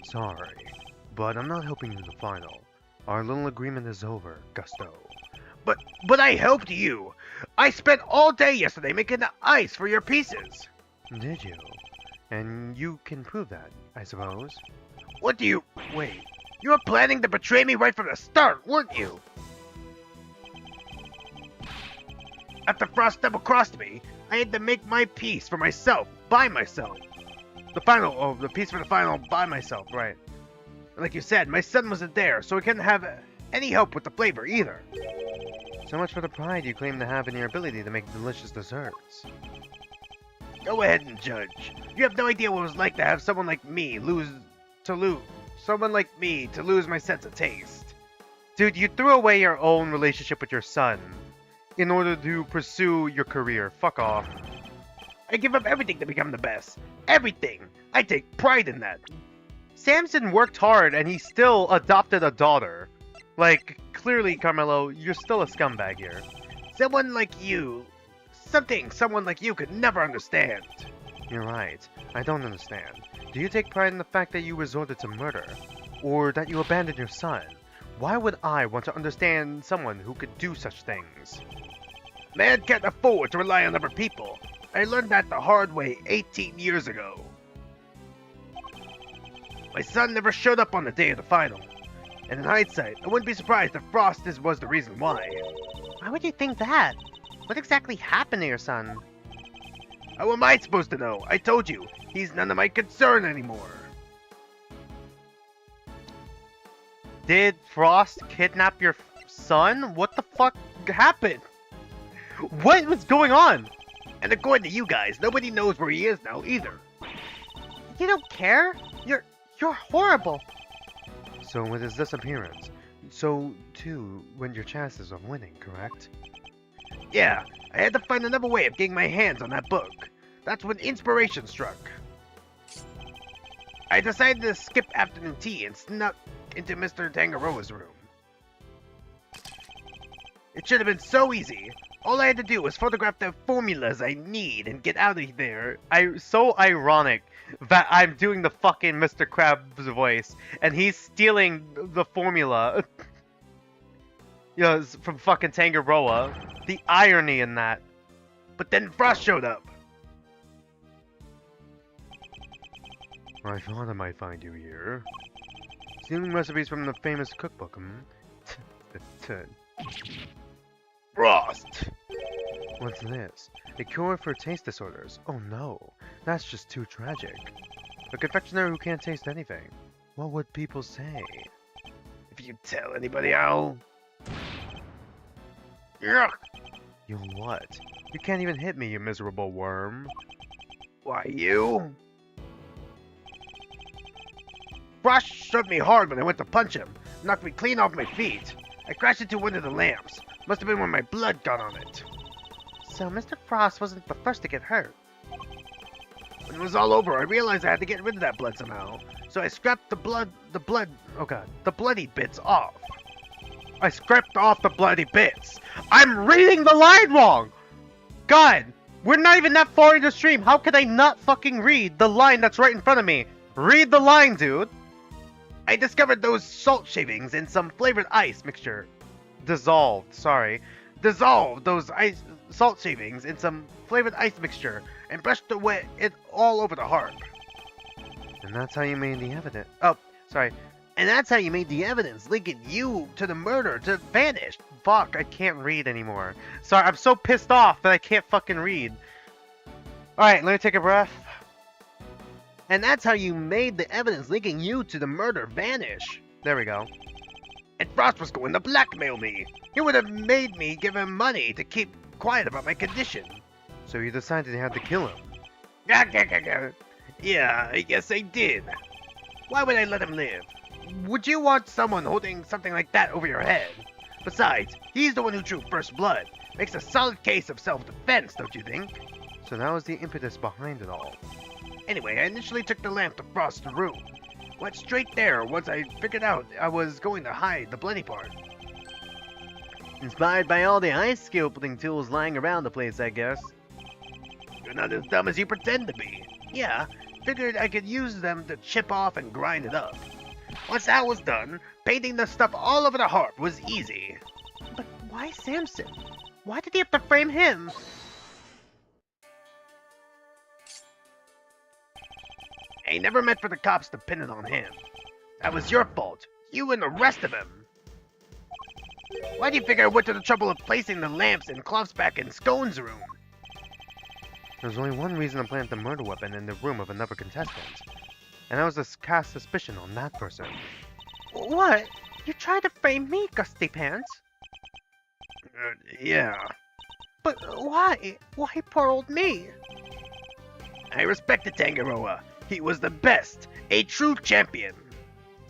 Sorry, but I'm not helping you in the final. Our little agreement is over, Gusto. But I helped you. I spent all day yesterday making the ice for your pieces. Did you? And you can prove that, I suppose? What do you... Wait. You were planning to betray me right from the start, weren't you? After Frost double-crossed me, I had to make my piece for myself, by myself. The piece for the final, by myself, right. Like you said, my son wasn't there, so I couldn't have any help with the flavor either. So much for the pride you claim to have in your ability to make delicious desserts. Go ahead and judge. You have no idea what it was like to have someone like me lose my sense of taste. Dude, you threw away your own relationship with your son in order to pursue your career. Fuck off. I give up everything to become the best. Everything. I take pride in that. Samson worked hard and he still adopted a daughter. Like, clearly, Carmelo, you're still a scumbag here. Someone like you could never understand. You're right. I don't understand. Do you take pride in the fact that you resorted to murder? Or that you abandoned your son? Why would I want to understand someone who could do such things? Man can't afford to rely on other people. I learned that the hard way 18 years ago. My son never showed up on the day of the final. And in hindsight, I wouldn't be surprised if Frost was the reason why. Why would you think that? What exactly happened to your son? How am I supposed to know? I told you, he's none of my concern anymore. Did Frost kidnap your son? What the fuck happened? What was going on? And according to you guys, nobody knows where he is now either. You don't care? You're horrible. So with his disappearance, so too went your chances of winning, correct? Yeah, I had to find another way of getting my hands on that book. That's when inspiration struck. I decided to skip afternoon tea and snuck into Mr. Tangaroa's room. It should have been so easy. All I had to do was photograph the formulas I need and get out of there. So ironic that I'm doing the fucking Mr. Krabs voice and he's stealing the formula from fucking Tangaroa. The irony in that. But then Frost showed up. I thought I might find you here. Stealing recipes from the famous cookbook, Frost! What's this? A cure for taste disorders. Oh no, that's just too tragic. A confectioner who can't taste anything. What would people say? If you tell anybody, I'll... Yuck! You what? You can't even hit me, you miserable worm. Why, you? Frost shoved me hard when I went to punch him. Knocked me clean off my feet. I crashed into one of the lamps. Must have been when my blood got on it. So Mr. Frost wasn't the first to get hurt. When it was all over, I realized I had to get rid of that blood somehow. So I scrapped the bloody bits off. I scraped off the bloody bits. I'm reading the line wrong! God, we're not even that far into the stream. How could I not fucking read the line that's right in front of me? Read the line, dude. I discovered those salt shavings in some flavored ice mixture. Dissolved Those salt shavings in some flavored ice mixture and brushed it all over the harp. And that's how you made the evidence. And that's how you made the evidence linking you to the murder to vanish. Fuck, I can't read anymore. Sorry, I'm so pissed off that I can't fucking read. Alright, let me take a breath. And that's how you made the evidence linking you to the murder vanish. There we go. And Frost was going to blackmail me. He would have made me give him money to keep quiet about my condition. So you decided you had to kill him. Yeah, I guess I did. Why would I let him live? Would you want someone holding something like that over your head? Besides, he's the one who drew first blood. Makes a solid case of self-defense, don't you think? So that was the impetus behind it all. Anyway, I initially took the lamp to Frost's room. Went straight there once I figured out I was going to hide the bloody part. Inspired by all the ice sculpting tools lying around the place, I guess. You're not as dumb as you pretend to be. Yeah, figured I could use them to chip off and grind it up. Once that was done, painting the stuff all over the harp was easy. But why Samson? Why did he have to frame him? I never meant for the cops to pin it on him. That was your fault. You and the rest of them. Why do you figure I went to the trouble of placing the lamps and cloths back in Scone's room? There's only one reason to plant the murder weapon in the room of another contestant. And that was to cast suspicion on that person. What? You tried to frame me, Gusty Pants? Yeah. But why? Why poor old me? I respected Tangaroa. He was the best. A true champion.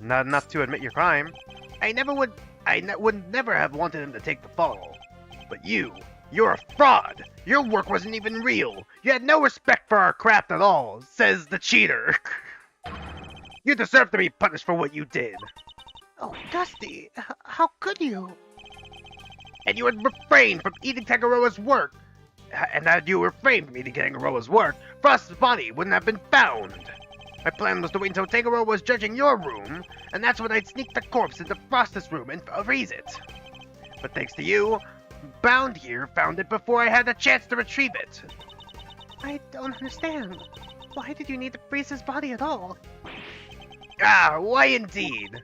Not enough to admit your crime. would never have wanted him to take the fall. But you're a fraud. Your work wasn't even real. You had no respect for our craft at all, says the cheater. You deserve to be punished for what you did. Oh, Gusty, how could you? And you had refrained from eating Tangaroa's work. And had you refrained from eating Tangaroa's work, Frost's body wouldn't have been found. My plan was to wait until Tangaroa was judging your room, and that's when I'd sneak the corpse into Frost's room and freeze it. But thanks to you, Bound here found it before I had a chance to retrieve it. I don't understand. Why did you need to freeze his body at all? Ah, why indeed?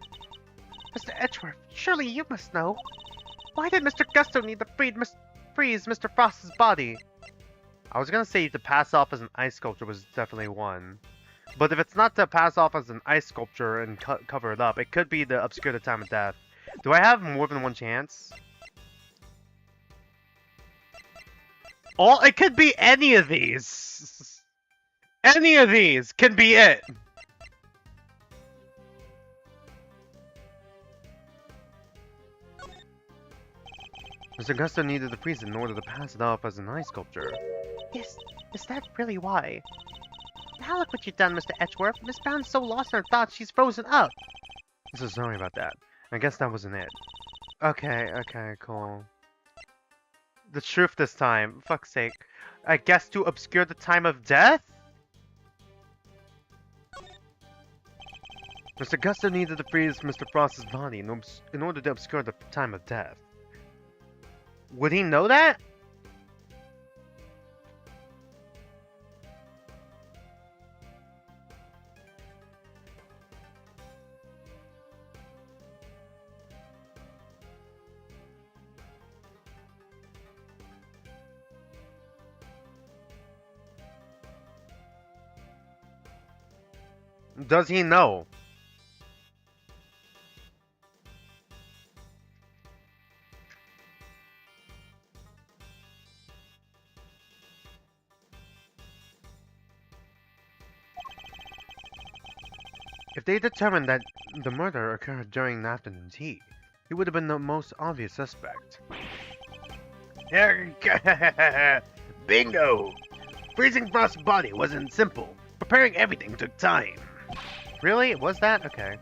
Mr. Edgeworth, surely you must know. Why did Mr. Gusto need to freeze Mr. Frost's body? I was gonna say to pass off as an ice sculpture was definitely one. But if it's not to pass off as an ice sculpture and cover it up, it could be to obscure the time of death. Do I have more than one chance? It could be any of these. Any of these can be it. Mr. Gusto needed to freeze it in order to pass it off as an ice sculpture. Is that really why? Now look what you've done, Mr. Edgeworth. Miss Bound's so lost in her thoughts she's frozen up. I'm so sorry about that. I guess that wasn't it. Okay, cool. The truth this time. Fuck's sake. I guess to obscure the time of death? Mr. Gusto needed to freeze Mr. Frost's body in order to obscure the time of death. Would he know that? Does he know? If they determined that the murder occurred during the afternoon tea, he would have been the most obvious suspect. Bingo! Freezing Frost's body wasn't simple. Preparing everything took time. Really? Was that? Okay.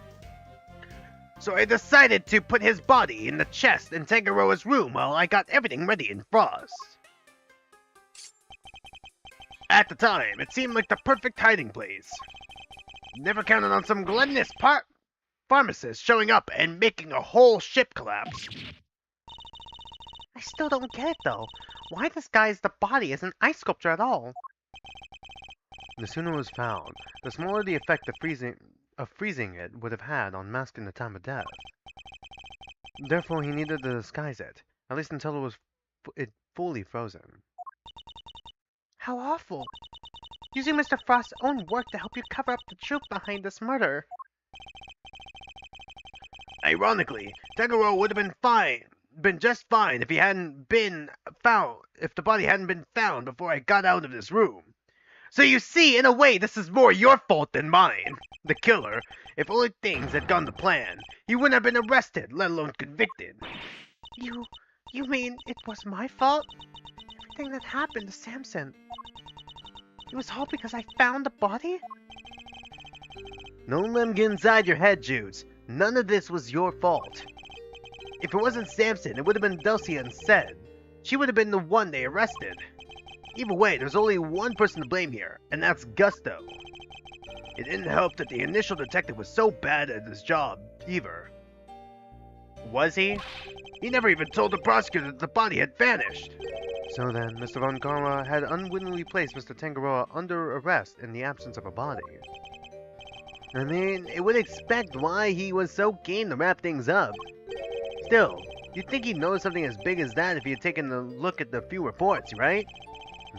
So I decided to put his body in the chest in Tangaroa's room while I got everything ready in Frost. At the time, it seemed like the perfect hiding place. Never counted on some gluttonous pharmacist showing up and making a whole ship collapse. I still don't get it, though. Why disguise the body as an ice sculpture at all? The sooner it was found, the smaller the effect of freezing it would have had on masking the time of death. Therefore, he needed to disguise it, at least until it was fully frozen. How awful! Using Mr. Frost's own work to help you cover up the truth behind this murder. Ironically, Tangaroa would have been just fine if he hadn't been found, if the body hadn't been found before I got out of this room. So you see, in a way, this is more your fault than mine. The killer, if only things had gone to plan, he wouldn't have been arrested, let alone convicted. You mean it was my fault? Everything that happened to Samson. It was all because I found the body? Don't let him get inside your head, Judes. None of this was your fault. If it wasn't Samson, it would have been Delcia instead. She would have been the one they arrested. Either way, there's only one person to blame here, and that's Gusto. It didn't help that the initial detective was so bad at his job, either. Was he? He never even told the prosecutor that the body had vanished. So then, Mr. Von Karma had unwittingly placed Mr. Tangaroa under arrest in the absence of a body. I mean, it would expect why he was so keen to wrap things up. Still, you'd think he'd know something as big as that if he had taken a look at the few reports, right?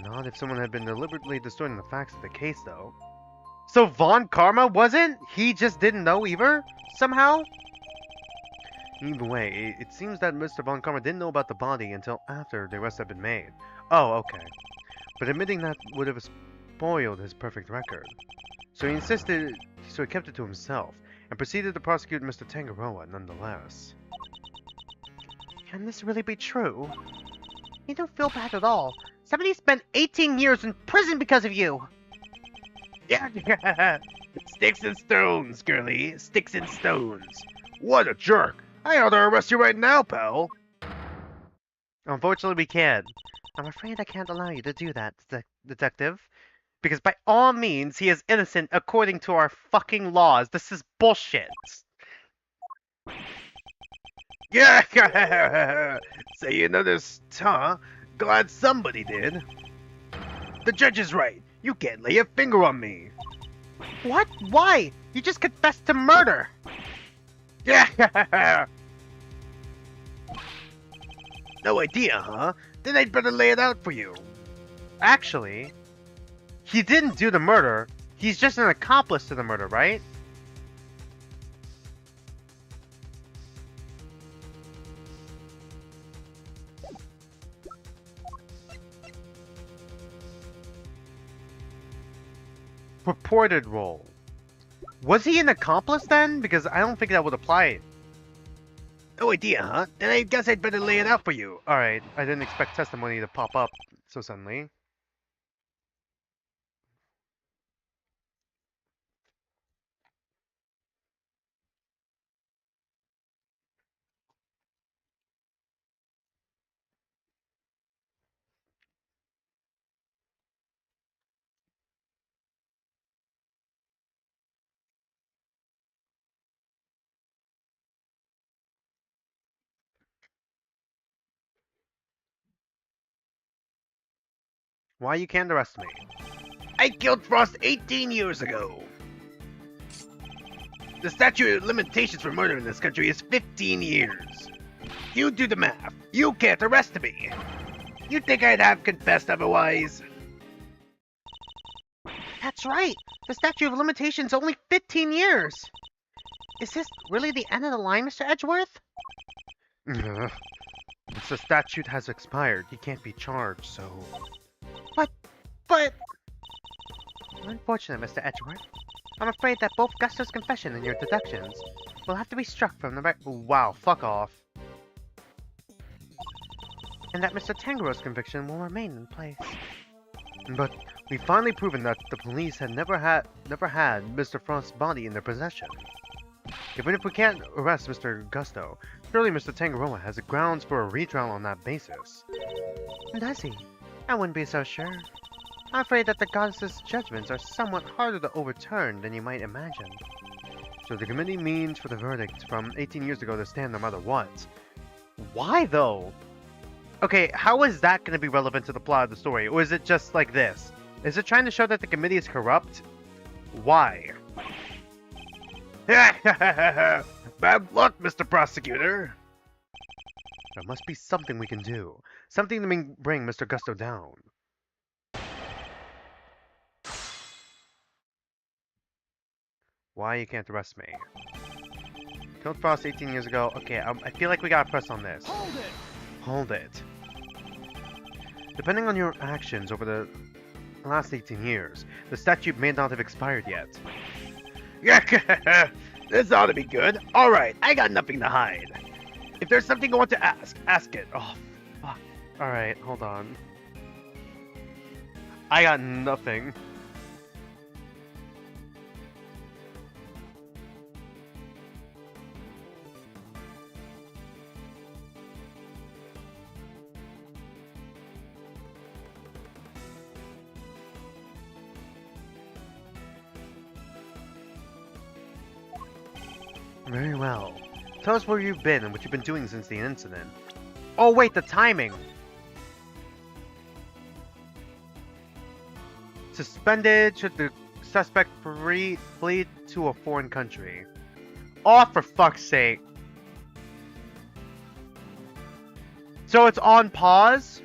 Not if someone had been deliberately distorting the facts of the case, though. So Von Karma wasn't? He just didn't know either? Somehow? Either way, it seems that Mr. Von Karma didn't know about the body until after the arrest had been made. Oh, okay. But admitting that would have spoiled his perfect record. So he kept it to himself, and proceeded to prosecute Mr. Tangaroa nonetheless. Can this really be true? You don't feel bad at all. Somebody spent 18 years in prison because of you! Yeah, sticks and stones, girlie. Sticks and stones. What a jerk. I ought to arrest you right now, pal. Unfortunately, we can't. I'm afraid I can't allow you to do that, Detective. Because by all means, he is innocent according to our fucking laws. This is bullshit. Yeah, so you noticed, huh? Glad somebody did. The judge is right. You can't lay a finger on me. What? Why? You just confessed to murder! Yeah. No idea, huh? Then I'd better lay it out for you. Actually, he didn't do the murder. He's just an accomplice to the murder, right? Purported role. Was he an accomplice then? Because I don't think that would apply. No idea, huh? Then I guess I'd better lay it out for you. Alright, I didn't expect testimony to pop up so suddenly. Why you can't arrest me? I killed Frost 18 years ago. The statute of limitations for murder in this country is 15 years. You do the math. You can't arrest me. You'd think I'd have confessed otherwise. That's right! The statute of limitations only 15 years! Is this really the end of the line, Mr. Edgeworth? Since the statute has expired, he can't be charged, so... But... Unfortunate, Mr. Edgeworth. I'm afraid that both Gusto's confession and your deductions will have to be struck from the Wow, fuck off. And that Mr. Tangaroa's conviction will remain in place. But we've finally proven that the police had never had Mr. Frost's body in their possession. Even if we can't arrest Mr. Gusto, surely Mr. Tangaroa has grounds for a retrial on that basis. Does he? I wouldn't be so sure. I'm afraid that the goddess's judgments are somewhat harder to overturn than you might imagine. So the committee means for the verdict from 18 years ago to stand no matter what. Why though? Okay, how is that going to be relevant to the plot of the story? Or is it just like this? Is it trying to show that the committee is corrupt? Why? Bad luck, Mr. Prosecutor. There must be something we can do. Something to bring Mr. Gusto down. Why you can't arrest me? Killed Frost 18 years ago. Okay, I feel like we gotta press on this. Hold it! Hold it. Depending on your actions over the last 18 years, the statute may not have expired yet. Yeah, this ought to be good. Alright, I got nothing to hide. If there's something you want to ask it. Oh, fuck. Alright, hold on. I got nothing. Very well. Tell us where you've been and what you've been doing since the incident. Oh wait, the timing! Suspended should the suspect flee to a foreign country. Oh, for fuck's sake. So it's on pause?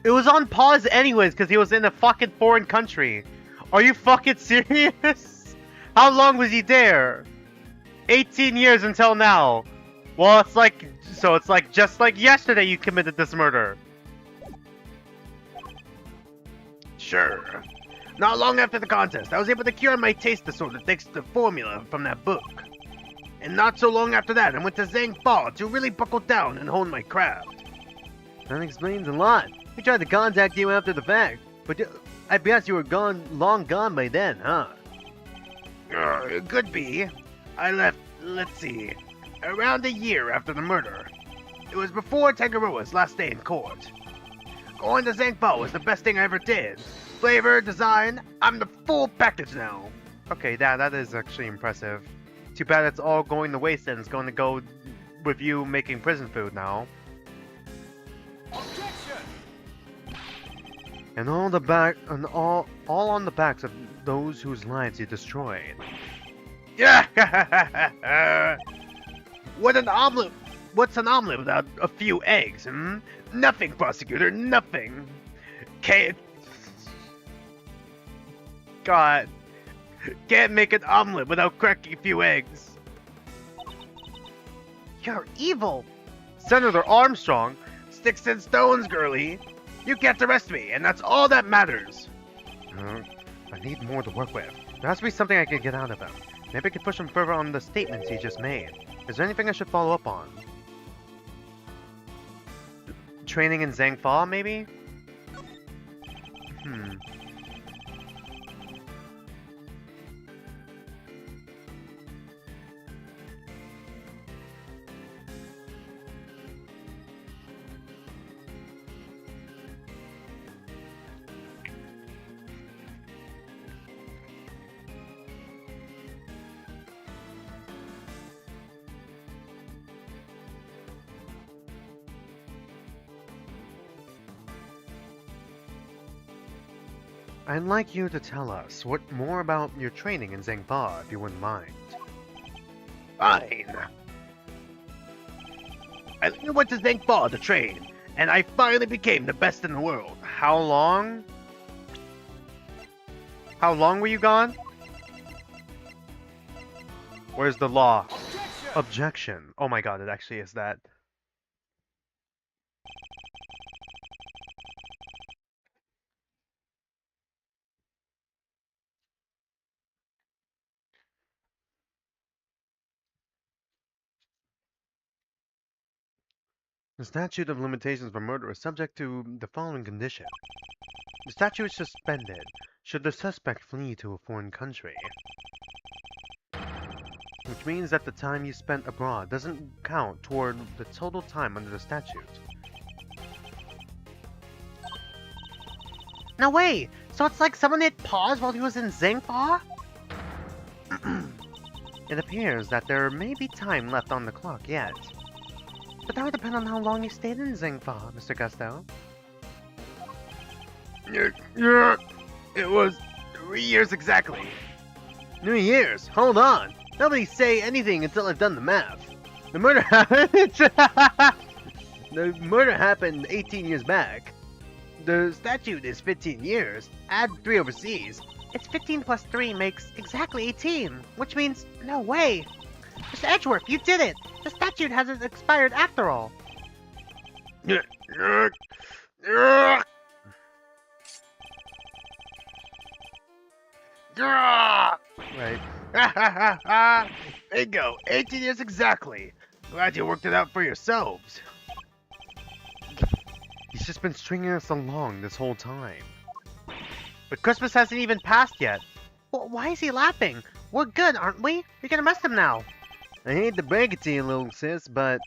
It was on pause anyways because he was in a fucking foreign country. Are you fucking serious? How long was he there? 18 years until now. Well, it's like just like yesterday you committed this murder. Sure. Not long after the contest, I was able to cure my taste disorder thanks to the formula from that book. And not so long after that, I went to Zhang Fa to really buckle down and hone my craft. That explains a lot. We tried to contact you after the fact, but I guess you were long gone by then, huh? It could be. I left, let's see, around a year after the murder. It was before Tangaroa's last day in court. Going to Zhang Fa was the best thing I ever did. Flavor, design, I'm the full package now. Okay, that is actually impressive. Too bad it's all going to waste and it's going to go with you making prison food now. Objection! And all on the backs of those whose lives you destroyed. Yeah. What's an omelet without a few eggs, hmm? Nothing, Prosecutor, nothing. God. Can't make an omelet without cracking a few eggs. You're evil! Senator Armstrong? Sticks and stones, girlie. You can't arrest me, and that's all that matters. I need more to work with. There has to be something I can get out of him. Maybe I could push him further on the statements he just made. Is there anything I should follow up on? Training in Zhang Fa, maybe? I'd like you to tell us more about your training in Zhang Fa, if you wouldn't mind. Fine. I went to Zhang Fa to train, and I finally became the best in the world. How long? How long were you gone? Where's the law? Objection! Objection. Oh my god, it actually is that. The statute of limitations for murder is subject to the following condition. The statute is suspended should the suspect flee to a foreign country. Which means that the time you spent abroad doesn't count toward the total time under the statute. No way! So it's like someone hit pause while he was in Zhang Fa? It appears that there may be time left on the clock yet. But that would depend on how long you stayed in Zhang Fa, Mr. Gusto. It was 3 years exactly. 3 years? Hold on! Nobody say anything until I've done the math. The murder The murder happened 18 years back. The statute is 15 years. Add 3 overseas. It's 15 plus 3 makes exactly 18, which means no way. Mr. Edgeworth, you did it! The statute hasn't expired after all. Right. Bingo! 18 years exactly. Glad you worked it out for yourselves. He's just been stringing us along this whole time. But Christmas hasn't even passed yet. Well, why is he laughing? We're good, aren't we? We can arrest him now. I hate to break it to you, little sis, but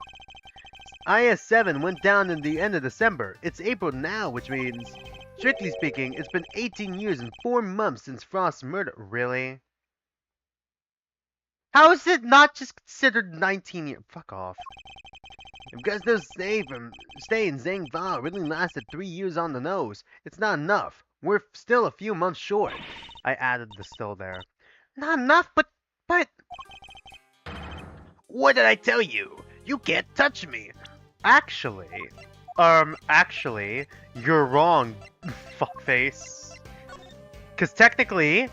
IS-7 went down in the end of December. It's April now, which means, strictly speaking, it's been 18 years and 4 months since Frost's murder. Really? How is it not just considered 19 years? Fuck off. If Gusto's stay in Zhangba really lasted 3 years on the nose, it's not enough. We're still a few months short. I added the still there. Not enough, but... What did I tell you? You can't touch me. Actually, you're wrong, fuckface. Because technically,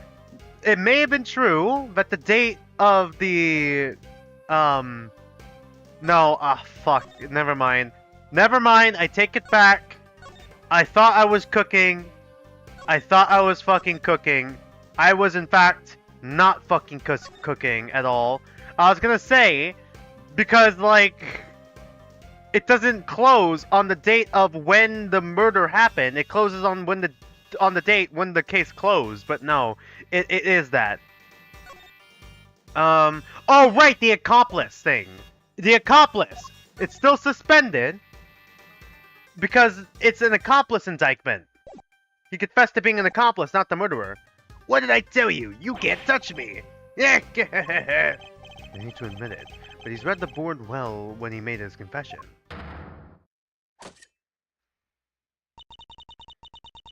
it may have been true that the date of the, no, fuck, never mind. Never mind, I take it back. I thought I was cooking. I thought I was fucking cooking. I was, in fact, not fucking cooking at all. I was gonna say, because, like... It doesn't close on the date of when the murder happened. It closes on the date when the case closed. But no, it is that. Oh right, the accomplice thing. The accomplice. It's still suspended because it's an accomplice indictment. He confessed to being an accomplice, not the murderer. What did I tell you? You can't touch me. I hate to admit it, but he's read the board well when he made his confession.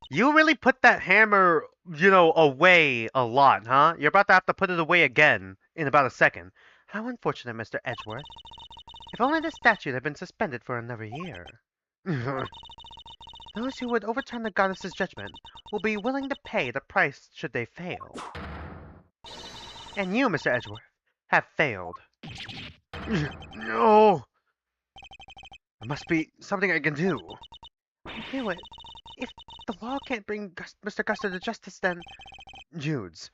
You really put that hammer, away a lot, huh? You're about to have to put it away again in about a second. How unfortunate, Mr. Edgeworth. If only the statute had been suspended for another year. Those who would overturn the goddess's judgment will be willing to pay the price should they fail. And you, Mr. Edgeworth, have failed. No. There must be something I can do. Do it. If the law can't bring Mr. Guster to justice, then... Judes,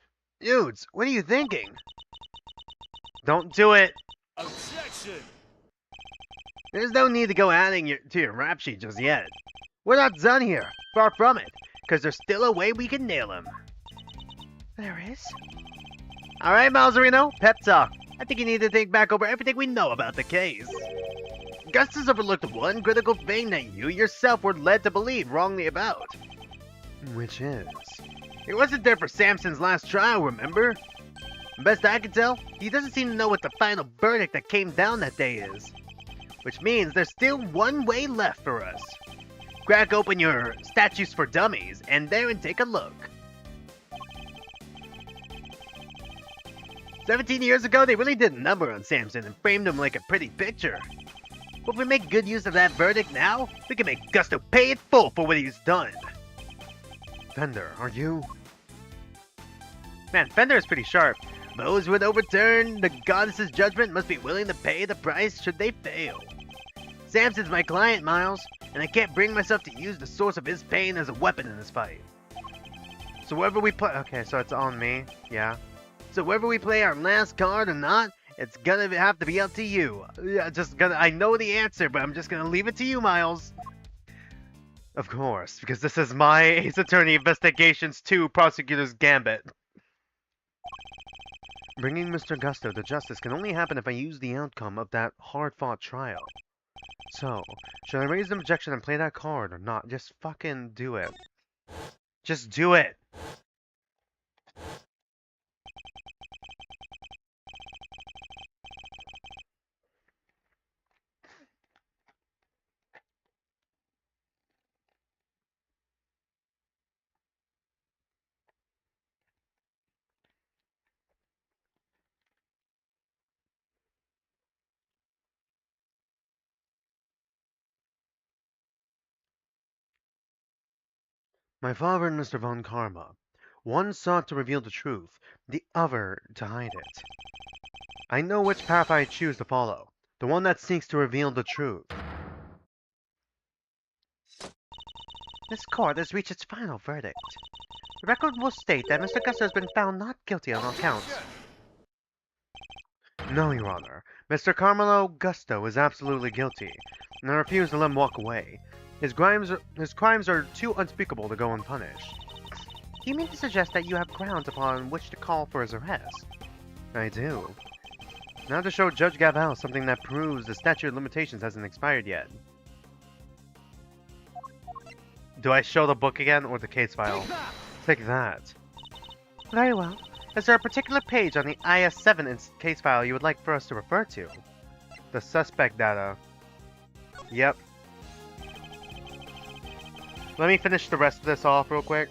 what are you thinking? Don't do it. Objection! There's no need to go adding to your rap sheet just yet. We're not done here. Far from it. Because there's still a way we can nail him. There is? Alright, Malzerino, pep talk. I think you need to think back over everything we know about the case. Gus has overlooked one critical thing that you yourself were led to believe wrongly about. Which is? He wasn't there for Samson's last trial, remember? Best I can tell, he doesn't seem to know what the final verdict that came down that day is. Which means there's still one way left for us. Crack open your Statues for Dummies and there and take a look. 17 years ago, they really did a number on Samson and framed him like a pretty picture. But if we make good use of that verdict now, we can make Gusto pay it full for what he's done. Fender, are you? Man, Fender is pretty sharp. Those who would overturn the goddess's judgment must be willing to pay the price should they fail. Samson's my client, Miles, and I can't bring myself to use the source of his pain as a weapon in this fight. So whether we play... Okay, so it's on me. Yeah. So whether we play our last card or not, it's gonna have to be up to you. I know the answer, but I'm just gonna leave it to you, Miles. Of course, because this is my Ace Attorney Investigations 2 Prosecutor's Gambit. Bringing Mr. Gusto to justice can only happen if I use the outcome of that hard-fought trial. So, should I raise an objection and play that card or not? Just fucking do it. Just do it! My father and Mr. Von Karma. One sought to reveal the truth, the other to hide it. I know which path I choose to follow, the one that seeks to reveal the truth. This court has reached its final verdict. The record will state that Mr. Gusto has been found not guilty on all counts. No, Your Honor. Mr. Carmelo Gusto is absolutely guilty, and I refuse to let him walk away. His crimes are too unspeakable to go unpunished. You mean to suggest that you have grounds upon which to call for his arrest? I do. Now to show Judge Gaval something that proves the statute of limitations hasn't expired yet. Do I show the book again or the case file? Take that. Very well. Is there a particular page on the IS-7 case file you would like for us to refer to? The suspect data. Yep. Let me finish the rest of this off real quick.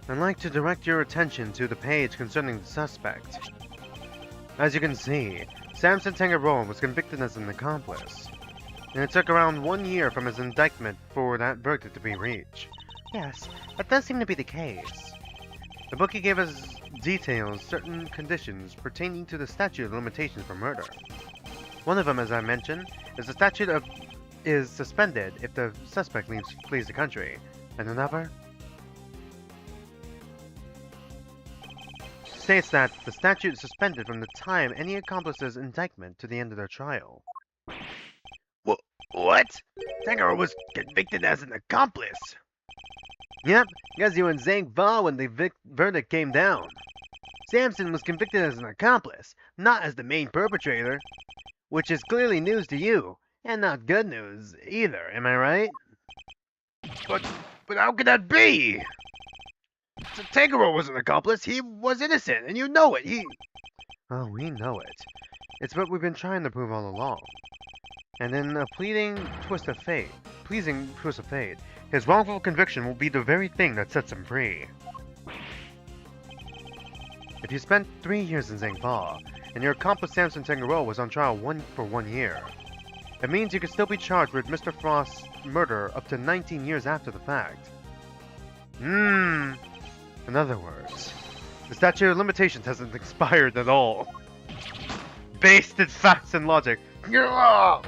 I'd like to direct your attention to the page concerning the suspect. As you can see, Samson Tangaroa was convicted as an accomplice, and it took around 1 year from his indictment for that verdict to be reached. Yes, that does seem to be the case. The bookie gave us details certain conditions pertaining to the statute of limitations for murder. One of them, as I mentioned, is the statute is suspended if the suspect flees the country, and another states that the statute is suspended from the time any accomplice's indictment to the end of their trial. What? Tangaroa was convicted as an accomplice. Yep, because you were in Zhang Ba when the verdict came down. Samson was convicted as an accomplice, not as the main perpetrator. Which is clearly news to you, and not good news either, am I right? But how could that be? Tangaroa was an accomplice. He was innocent, and you know it. Oh, we know it. It's what we've been trying to prove all along. And in a pleasing twist of fate, his wrongful conviction will be the very thing that sets him free. If you spent 3 years in Zhangba, and your accomplice Samson Tangaroa was on trial for 1 year, it means you could still be charged with Mr. Frost's murder up to 19 years after the fact. In other words, the statute of limitations hasn't expired at all. Based in facts and logic. The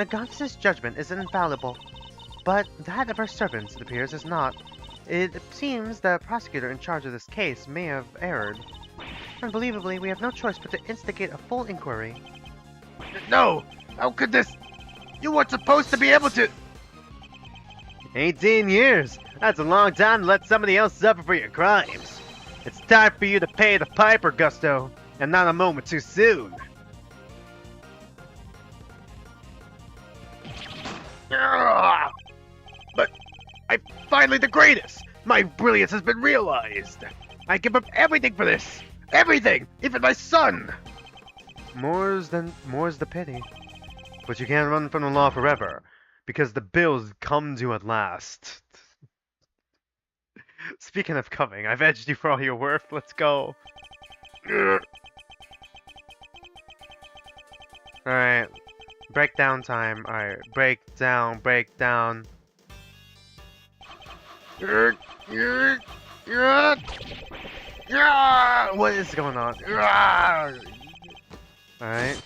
goddess's judgment is infallible, but that of her servants, it appears, is not. It seems the prosecutor in charge of this case may have erred. Unbelievably, we have no choice but to instigate a full inquiry. No! How could this? You weren't supposed to be able to. 18 years! That's a long time to let somebody else suffer for your crimes. It's time for you to pay the piper, Gusto, and not a moment too soon. But I'm finally the greatest! My brilliance has been realized! I give up everything for this! Everything! Even my son! More's the pity. But you can't run from the law forever, because the bills come due at last. Speaking of coming, I've edged you for all you're worth. Let's go. Alright. Breakdown time. Alright. Breakdown. What is going on? Alright.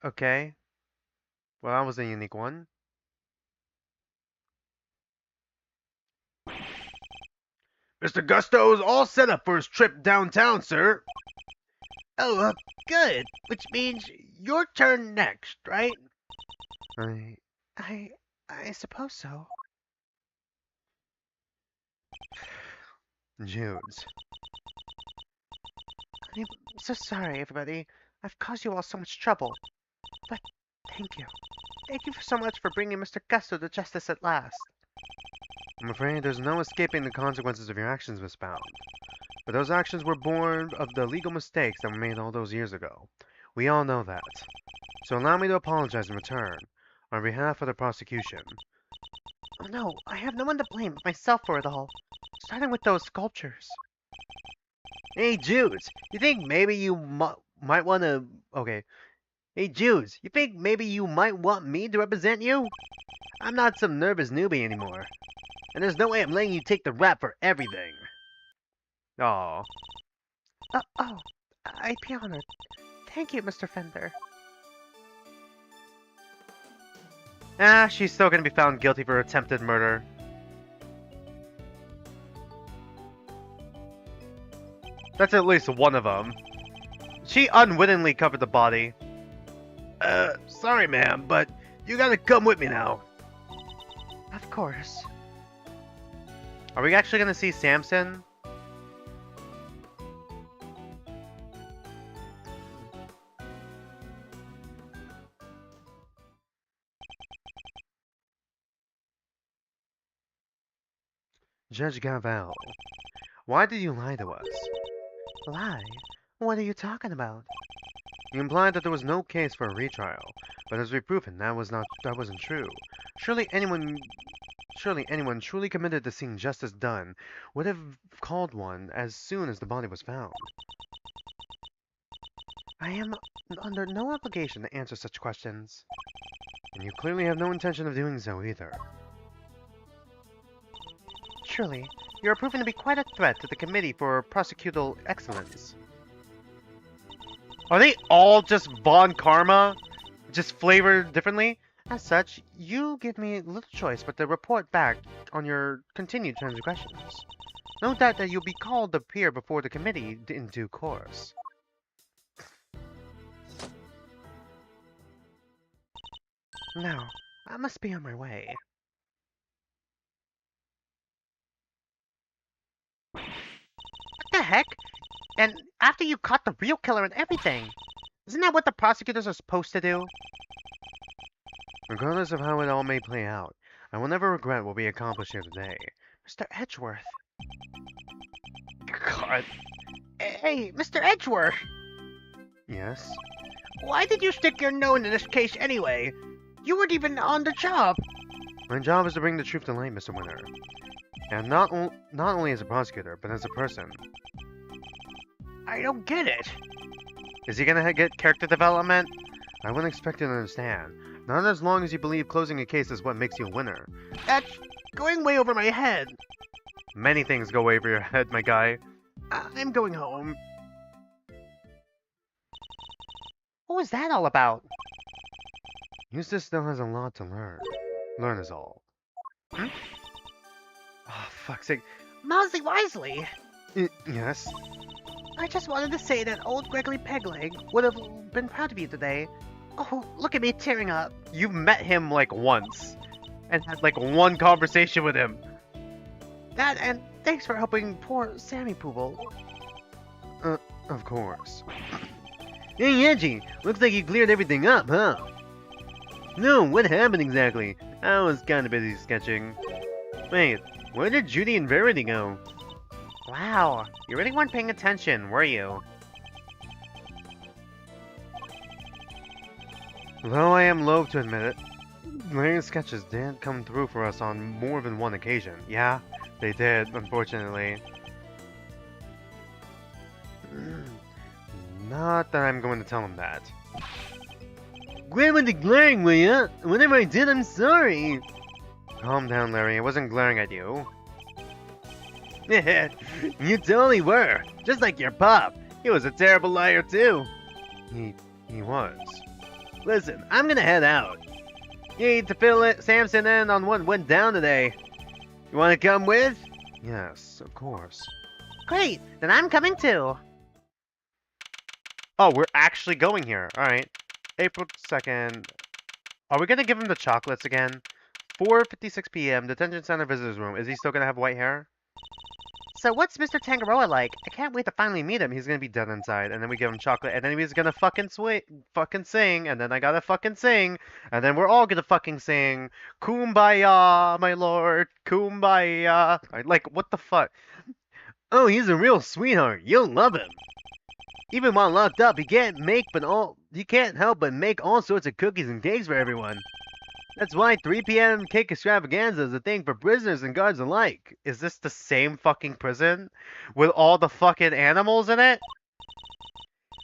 Okay. Well, that was a unique one. Mr. Gusto is all set up for his trip downtown, sir. Oh, good. Which means your turn next, right? I suppose so. Judes. I'm so sorry, everybody. I've caused you all so much trouble. But thank you. Thank you so much for bringing Mr. Gusto to justice at last. I'm afraid there's no escaping the consequences of your actions, Miss Bound. But those actions were born of the legal mistakes that were made all those years ago. We all know that. So allow me to apologize in return, on behalf of the prosecution. Oh no, I have no one to blame but myself for it all. Starting with those sculptures. Hey, Judes, you think maybe you might want to... Okay. Hey, Judes, you think maybe you might want me to represent you? I'm not some nervous newbie anymore. And there's no way I'm letting you take the rap for everything. Aww. Oh, I'd be honored. Thank you, Mr. Fender. Ah, she's still gonna be found guilty for attempted murder. That's at least one of them. She unwittingly covered the body. Sorry, ma'am, but you gotta come with me now. Of course. Are we actually gonna see Samson? Judge Gaval, why did you lie to us? Lie? What are you talking about? You implied that there was no case for a retrial, but as we've proven, that wasn't true. Surely anyone truly committed to seeing justice done would have called one as soon as the body was found. I am under no obligation to answer such questions. And you clearly have no intention of doing so either. Truly, you are proving to be quite a threat to the Committee for Prosecutorial Excellence. Are they all just Von Karma? Just flavored differently? As such, you give me little choice but to report back on your continued transgressions. No doubt that you'll be called to appear before the committee in due course. Now, I must be on my way. What the heck? And after you caught the real killer and everything, isn't that what the prosecutors are supposed to do? Regardless of how it all may play out, I will never regret what we accomplished here today. Mr. Edgeworth. God. Hey, Mr. Edgeworth! Yes? Why did you stick your nose in this case anyway? You weren't even on the job! My job is to bring the truth to light, Mr. Winter. And not only as a prosecutor, but as a person. I don't get it. Is he gonna get character development? I wouldn't expect you to understand. Not as long as you believe closing a case is what makes you a winner. That's going way over my head. Many things go over your head, my guy. I'm going home. What was that all about? Eustace still has a lot to learn. Learn is all. Hmm? Oh, fuck's sake. Mousy Wisely! Yes? I just wanted to say that old Gregory Pegleg would have been proud of you today. Oh, look at me tearing up. You've met him like once. And had like one conversation with him. That and thanks for helping poor Sammy Pooble. Of course. Hey, Angie, looks like you cleared everything up, huh? No, what happened exactly? I was kinda busy sketching. Wait, where did Judy and Verity go? Wow, you really weren't paying attention, were you? Though I am loath to admit it, Larry's sketches did come through for us on more than one occasion. Yeah, they did, unfortunately. Not that I'm going to tell him that. Quit with the glaring, will ya? Whatever I did, I'm sorry. Calm down, Larry. I wasn't glaring at you. You totally were. Just like your pop. He was a terrible liar, too. He was. Listen, I'm gonna head out. You need to fill it, Samson in on what went down today. You wanna come with? Yes, of course. Great, then I'm coming too. Oh, we're actually going here. Alright. April 2nd. Are we gonna give him the chocolates again? 4:56 p.m. Detention Center Visitors Room. Is he still gonna have white hair? So what's Mr. Tangaroa like? I can't wait to finally meet him. He's gonna be dead inside, and then we give him chocolate, and then he's gonna fucking sing, and then I gotta fucking sing, and then we're all gonna fucking sing, Kumbaya, my lord, Kumbaya. Like, what the fuck? Oh, he's a real sweetheart. You'll love him. Even while locked up, he can't help but make all sorts of cookies and cakes for everyone. That's why 3 p.m. cake extravaganza is a thing for prisoners and guards alike. Is this the same fucking prison? With all the fucking animals in it?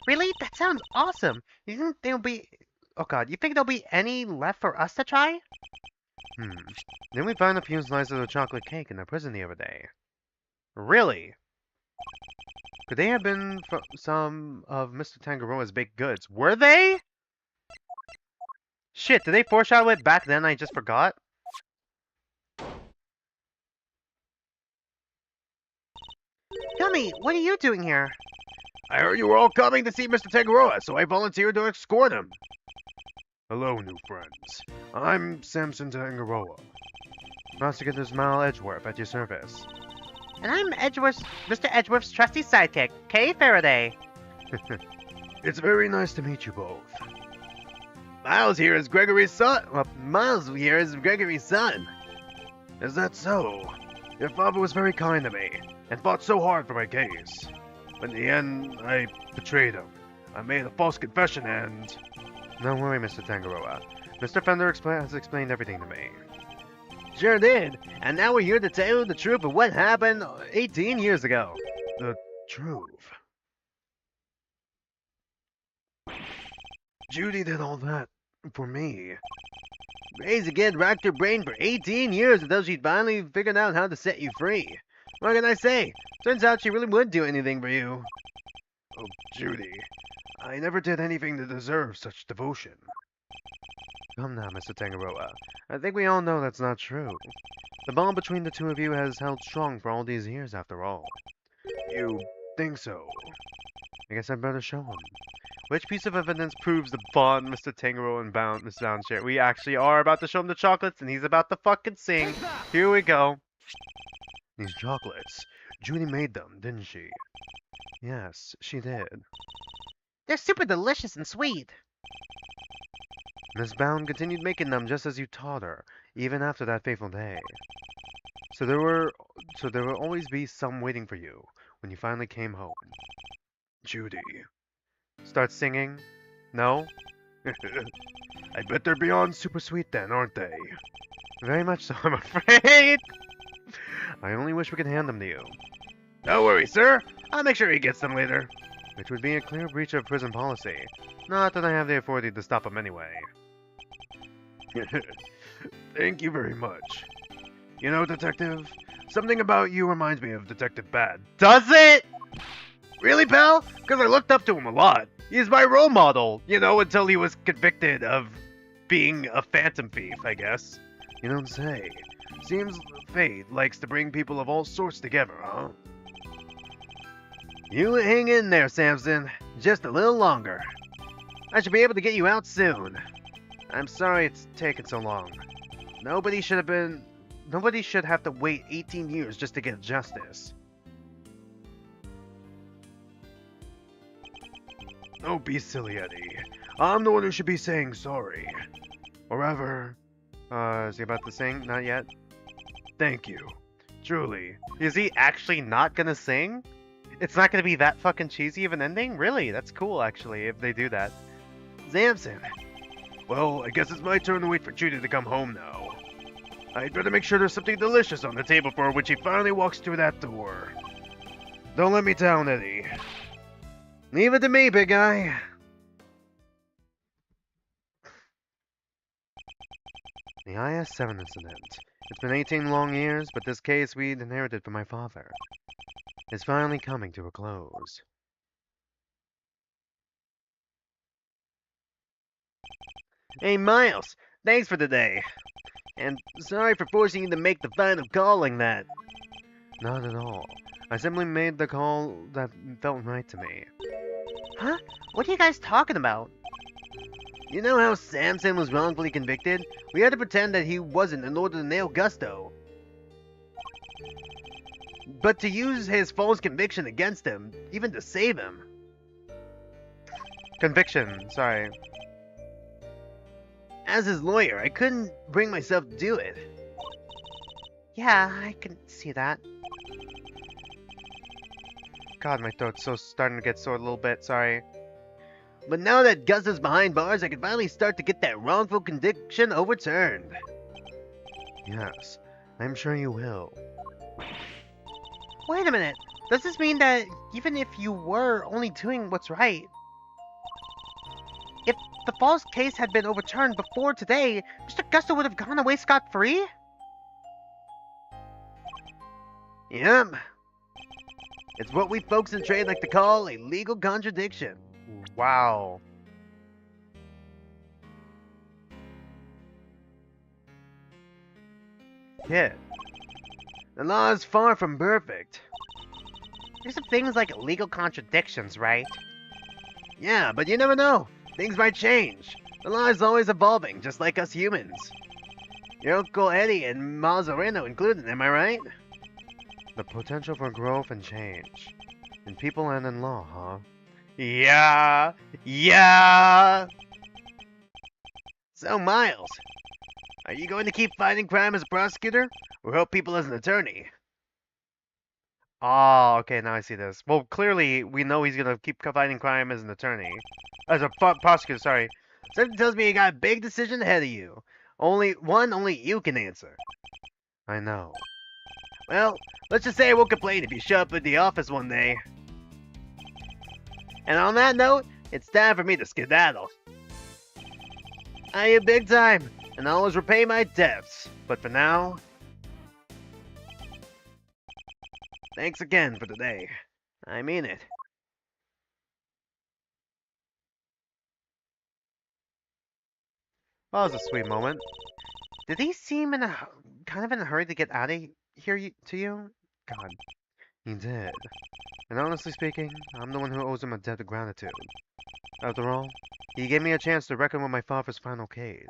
Really? That sounds awesome. You think there'll be... Oh god, you think there'll be any left for us to try? Then we found a few slices of chocolate cake in the prison the other day. Really? Could they have been some of Mr. Tangaroa's baked goods? Were they? Shit, did they foreshadow it back then? I just forgot. Tell me, what are you doing here? I heard you were all coming to see Mr. Tangaroa, so I volunteered to escort him. Hello, new friends. I'm Samson Tangaroa. Prosecutor's Mal Edgeworth at your service. And I'm Mr. Edgeworth's trusty sidekick, Kay Faraday. It's very nice to meet you both. Miles here is Gregory's son. Well, Miles here is Gregory's son. Is that so? Your father was very kind to me, and fought so hard for my case. But in the end, I betrayed him. I made a false confession and... Don't worry, Mr. Tangaroa. Mr. Fender has explained everything to me. Sure did. And now we're here to tell you the truth of what happened 18 years ago. The truth. Judy did all that for me. Crazy kid racked her brain for 18 years until she finally figured out how to set you free. What can I say? Turns out she really would do anything for you. Oh, Judy. I never did anything to deserve such devotion. Come now, Mr. Tangaroa. I think we all know that's not true. The bond between the two of you has held strong for all these years, after all. You think so? I guess I'd better show him. Which piece of evidence proves the bond Mr. Tangaroa and Miss Bound share? We actually are about to show him the chocolates, and he's about to fucking sing. Here we go. These chocolates. Judy made them, didn't she? Yes, she did. They're super delicious and sweet. Miss Bound continued making them just as you taught her, even after that fateful day. So there will always be some waiting for you when you finally came home. Judy. Start singing? No? I bet they're beyond super sweet then, aren't they? Very much so, I'm afraid. I only wish we could hand them to you. No worries, sir. I'll make sure he gets them later. Which would be a clear breach of prison policy. Not that I have the authority to stop him anyway. Thank you very much. You know, Detective, something about you reminds me of Detective Bad. Does it? Really, pal? Because I looked up to him a lot. He's my role model, you know, until he was convicted of being a phantom thief, I guess. You don't say. Seems fate likes to bring people of all sorts together, huh? You hang in there, Samson. Just a little longer. I should be able to get you out soon. I'm sorry it's taken so long. Nobody should have to wait 18 years just to get justice. Don't be silly, Eddie. I'm the one who should be saying sorry. Or ever. Is he about to sing? Not yet. Thank you. Truly. Is he actually not gonna sing? It's not gonna be that fucking cheesy of an ending? Really? That's cool, actually, if they do that. Samson. Well, I guess it's my turn to wait for Judy to come home now. I'd better make sure there's something delicious on the table for her when she finally walks through that door. Don't let me down, Eddie. Leave it to me, big guy. The IS-7 incident. It's been 18 long years, but this case we'd inherited from my father is finally coming to a close. Hey, Miles. Thanks for today. And sorry for forcing you to make the final call like that. Not at all. I simply made the call that felt right to me. Huh? What are you guys talking about? You know how Samson was wrongfully convicted? We had to pretend that he wasn't in order to nail Gusto. But to use his false conviction against him, even to save him. Conviction, sorry. As his lawyer, I couldn't bring myself to do it. Yeah, I can see that. God, my throat's starting to get sore a little bit, sorry. But now that Gusto's behind bars, I can finally start to get that wrongful conviction overturned. Yes, I'm sure you will. Wait a minute. Does this mean that even if you were only doing what's right, if the false case had been overturned before today, Mr. Gusto would have gone away scot-free? Yep. It's what we folks in trade like to call a legal contradiction. Wow. Yeah. The law is far from perfect. There's some things like legal contradictions, right? Yeah, but you never know. Things might change. The law is always evolving, just like us humans. Your Uncle Eddie and Mazzarino included, am I right? The potential for growth and change. In people and in law, huh? Yeah! Yeah! So, Miles, are you going to keep fighting crime as a prosecutor, or help people as an attorney? Oh, okay, now I see this. Well, clearly, we know he's gonna keep fighting crime as an attorney. As a prosecutor, sorry. Something tells me you got a big decision ahead of you. Only you can answer. I know. Well, let's just say I won't complain if you show up at the office one day. And on that note, it's time for me to skedaddle. I you big time, and I'll always repay my debts. But for now, thanks again for today. I mean it. Well, that was a sweet moment. Did he seem kind of in a hurry to get out of here to you? God, he did. And honestly speaking, I'm the one who owes him a debt of gratitude. After all, he gave me a chance to reckon with my father's final case.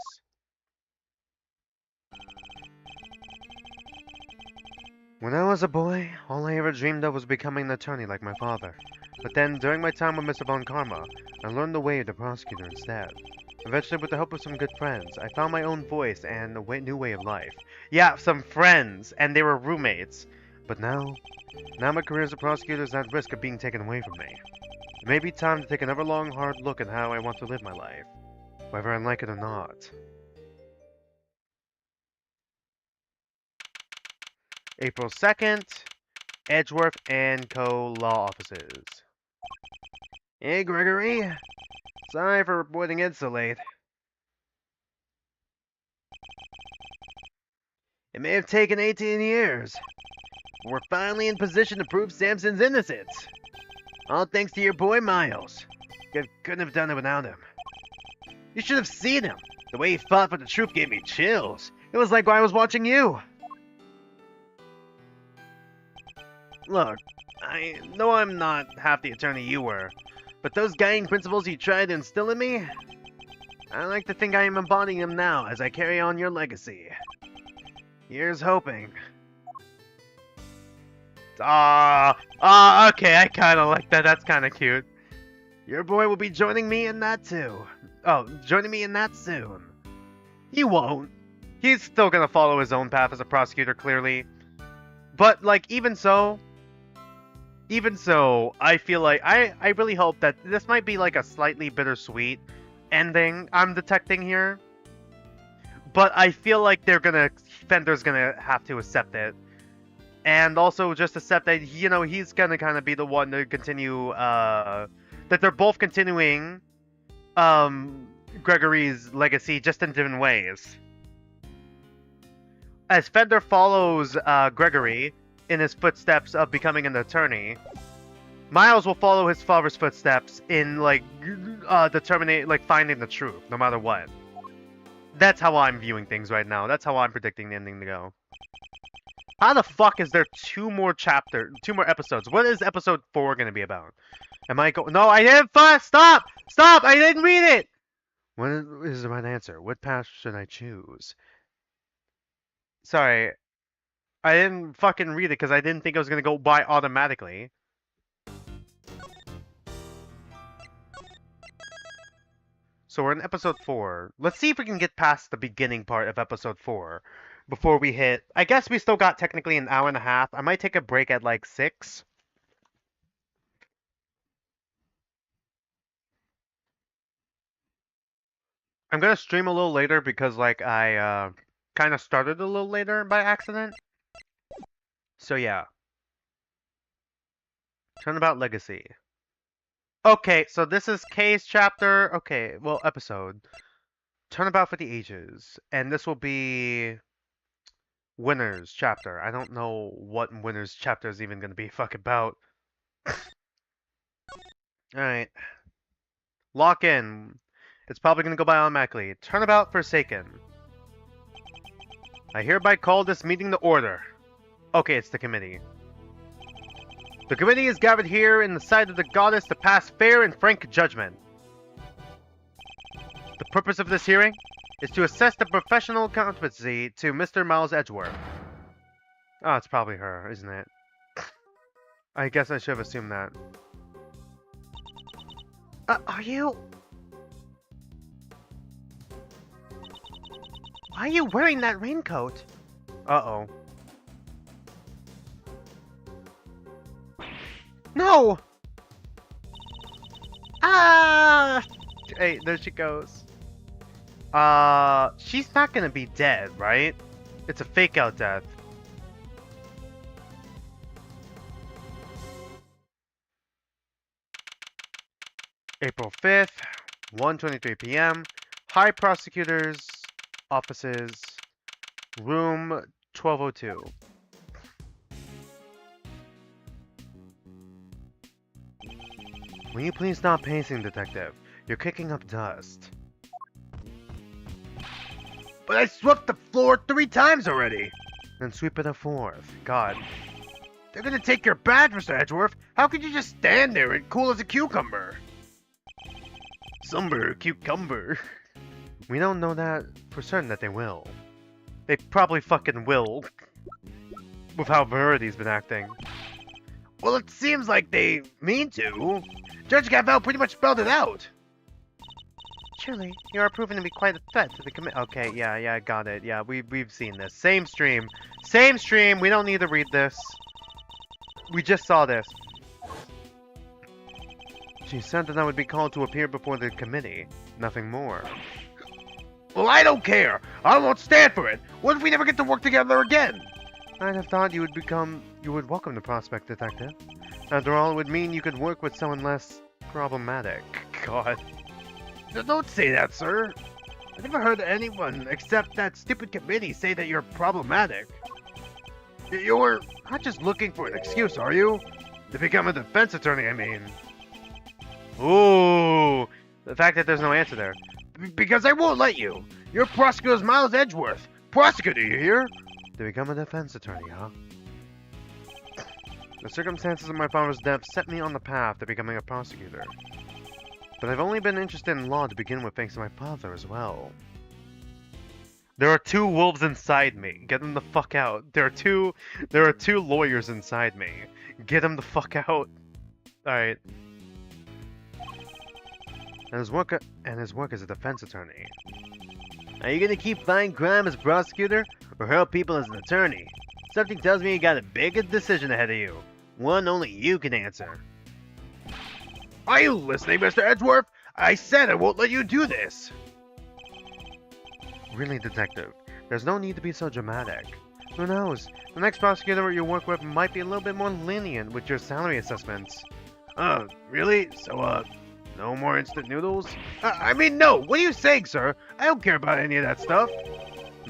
When I was a boy, all I ever dreamed of was becoming an attorney like my father. But then, during my time with Mr. Von Karma, I learned the way of the prosecutor instead. Eventually, with the help of some good friends, I found my own voice and a new way of life. Yeah, some friends, and they were roommates. But now my career as a prosecutor is at risk of being taken away from me. It may be time to take another long, hard look at how I want to live my life, whether I like it or not. April 2nd, Edgeworth & Co. Law Offices. Hey, Gregory. Sorry for reporting in so late. It may have taken 18 years, but we're finally in position to prove Samson's innocence. All thanks to your boy Miles. Couldn't have done it without him. You should have seen him. The way he fought for the truth gave me chills. It was like I was watching you. Look, I know I'm not half the attorney you were, but those guiding principles you tried to instill in me, I like to think I am embodying them now as I carry on your legacy. Here's hoping. Okay, I kind of like that. That's kind of cute. Your boy will be joining me in that too. Joining me in that soon. He won't. He's still gonna follow his own path as a prosecutor, clearly. But, like, even so, I feel like, I really hope that this might be, like, a slightly bittersweet ending I'm detecting here. But I feel like Fender's gonna have to accept it. And also just accept that, you know, he's gonna kind of be the one to continue, that they're both continuing, Gregory's legacy, just in different ways. As Fender follows, Gregory in his footsteps of becoming an attorney, Miles will follow his father's footsteps in, like, finding the truth, no matter what. That's how I'm viewing things right now. That's how I'm predicting the ending to go. How the fuck is there two more episodes? What is episode 4 gonna be about? Am I No, I didn't stop! Stop! I didn't read it! What is the right answer? What path should I choose? Sorry. I didn't fucking read it because I didn't think it was gonna go by automatically. So we're in episode 4. Let's see if we can get past the beginning part of episode 4 before we hit... I guess we still got technically an hour and a half. I might take a break at like 6. I'm gonna stream a little later because like I kind of started a little later by accident. So yeah. Turnabout Legacy. Okay, so this is Kay's chapter. Okay, well, episode. Turnabout for the Ages. And this will be Winner's chapter. I don't know what Winner's chapter is even going to be fuck about. Alright. Lock in. It's probably going to go by automatically. Turnabout Forsaken. I hereby call this meeting to order. Okay, it's the committee. The committee is gathered here in the sight of the goddess to pass fair and frank judgment. The purpose of this hearing is to assess the professional competency to Mr. Miles Edgeworth. Oh, it's probably her, isn't it? I guess I should have assumed that. Are you... Why are you wearing that raincoat? Uh-oh. No! Ah! Hey, there she goes. She's not gonna be dead, right? It's a fake out death. April 5th, 1:23 p.m. High Prosecutor's offices, room 1202. Will you please stop pacing, Detective? You're kicking up dust. But I swept the floor 3 times already. Then sweep it a fourth. God. They're gonna take your badge, Mr. Edgeworth. How could you just stand there and cool as a cucumber? Cucumber. We don't know that for certain that they will. They probably fucking will. With how Verity's been acting. Well, it seems like they mean to. Judge Gavel pretty much spelled it out. Truly, you are proven to be quite a threat to the committee. Okay, yeah, I got it. Yeah, we've seen this. Same stream. Same stream. We don't need to read this. We just saw this. She said that I would be called to appear before the committee. Nothing more. Well, I don't care. I won't stand for it. What if we never get to work together again? I'd have thought you would welcome the prospect, Detective. After all, it would mean you could work with someone less problematic. God. Don't say that, sir. I never heard anyone except that stupid committee say that you're problematic. You're not just looking for an excuse, are you? To become a defense attorney, I mean. Ooh, the fact that there's no answer there. Because I won't let you. You're Prosecutor Miles Edgeworth. Prosecutor, you hear? To become a defense attorney, huh? The circumstances of my father's death set me on the path to becoming a prosecutor. But I've only been interested in law to begin with thanks to my father as well. There are 2 wolves inside me. Get them the fuck out. There are two lawyers inside me. Get them the fuck out. Alright. And his work as a defense attorney. Are you gonna keep fighting crime as prosecutor, or help people as an attorney? Something tells me you got a big decision ahead of you. One only you can answer. Are you listening, Mr. Edgeworth? I said I won't let you do this. Really, Detective, there's no need to be so dramatic. Who knows? The next prosecutor you work with might be a little bit more lenient with your salary assessments. Really? So, no more instant noodles? I mean, no! What are you saying, sir? I don't care about any of that stuff.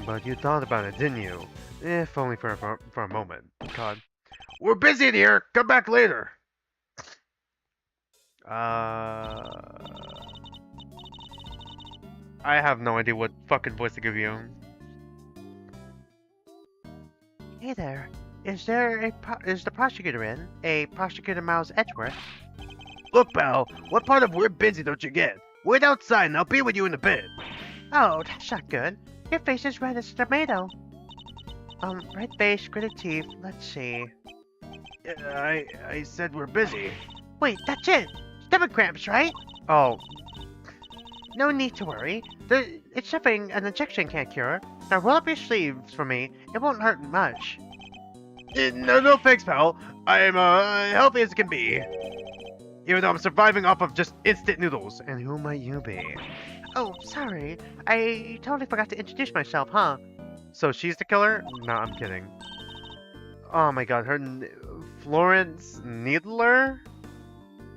But you thought about it, didn't you? If only for a moment. God. We're busy in here. Come back later. I have no idea what fucking voice to give you. Hey there. Is the prosecutor in? A Prosecutor Miles Edgeworth? Look, pal, what part of we're busy don't you get? Wait outside and I'll be with you in a bit. Oh, that's not good. Your face is red as a tomato. Red face, gritted teeth. Let's see. I said we're busy. Wait, that's it. Stomach cramps, right? Oh, No need to worry. It's something an injection can't cure. Now roll up your sleeves for me. It won't hurt much. No thanks, pal. I'm healthy as can be. Even though I'm surviving off of just instant noodles. and who might you be? Oh, sorry. I totally forgot to introduce myself, huh? So she's the killer? No, I'm kidding. Oh my god, Florence Needler?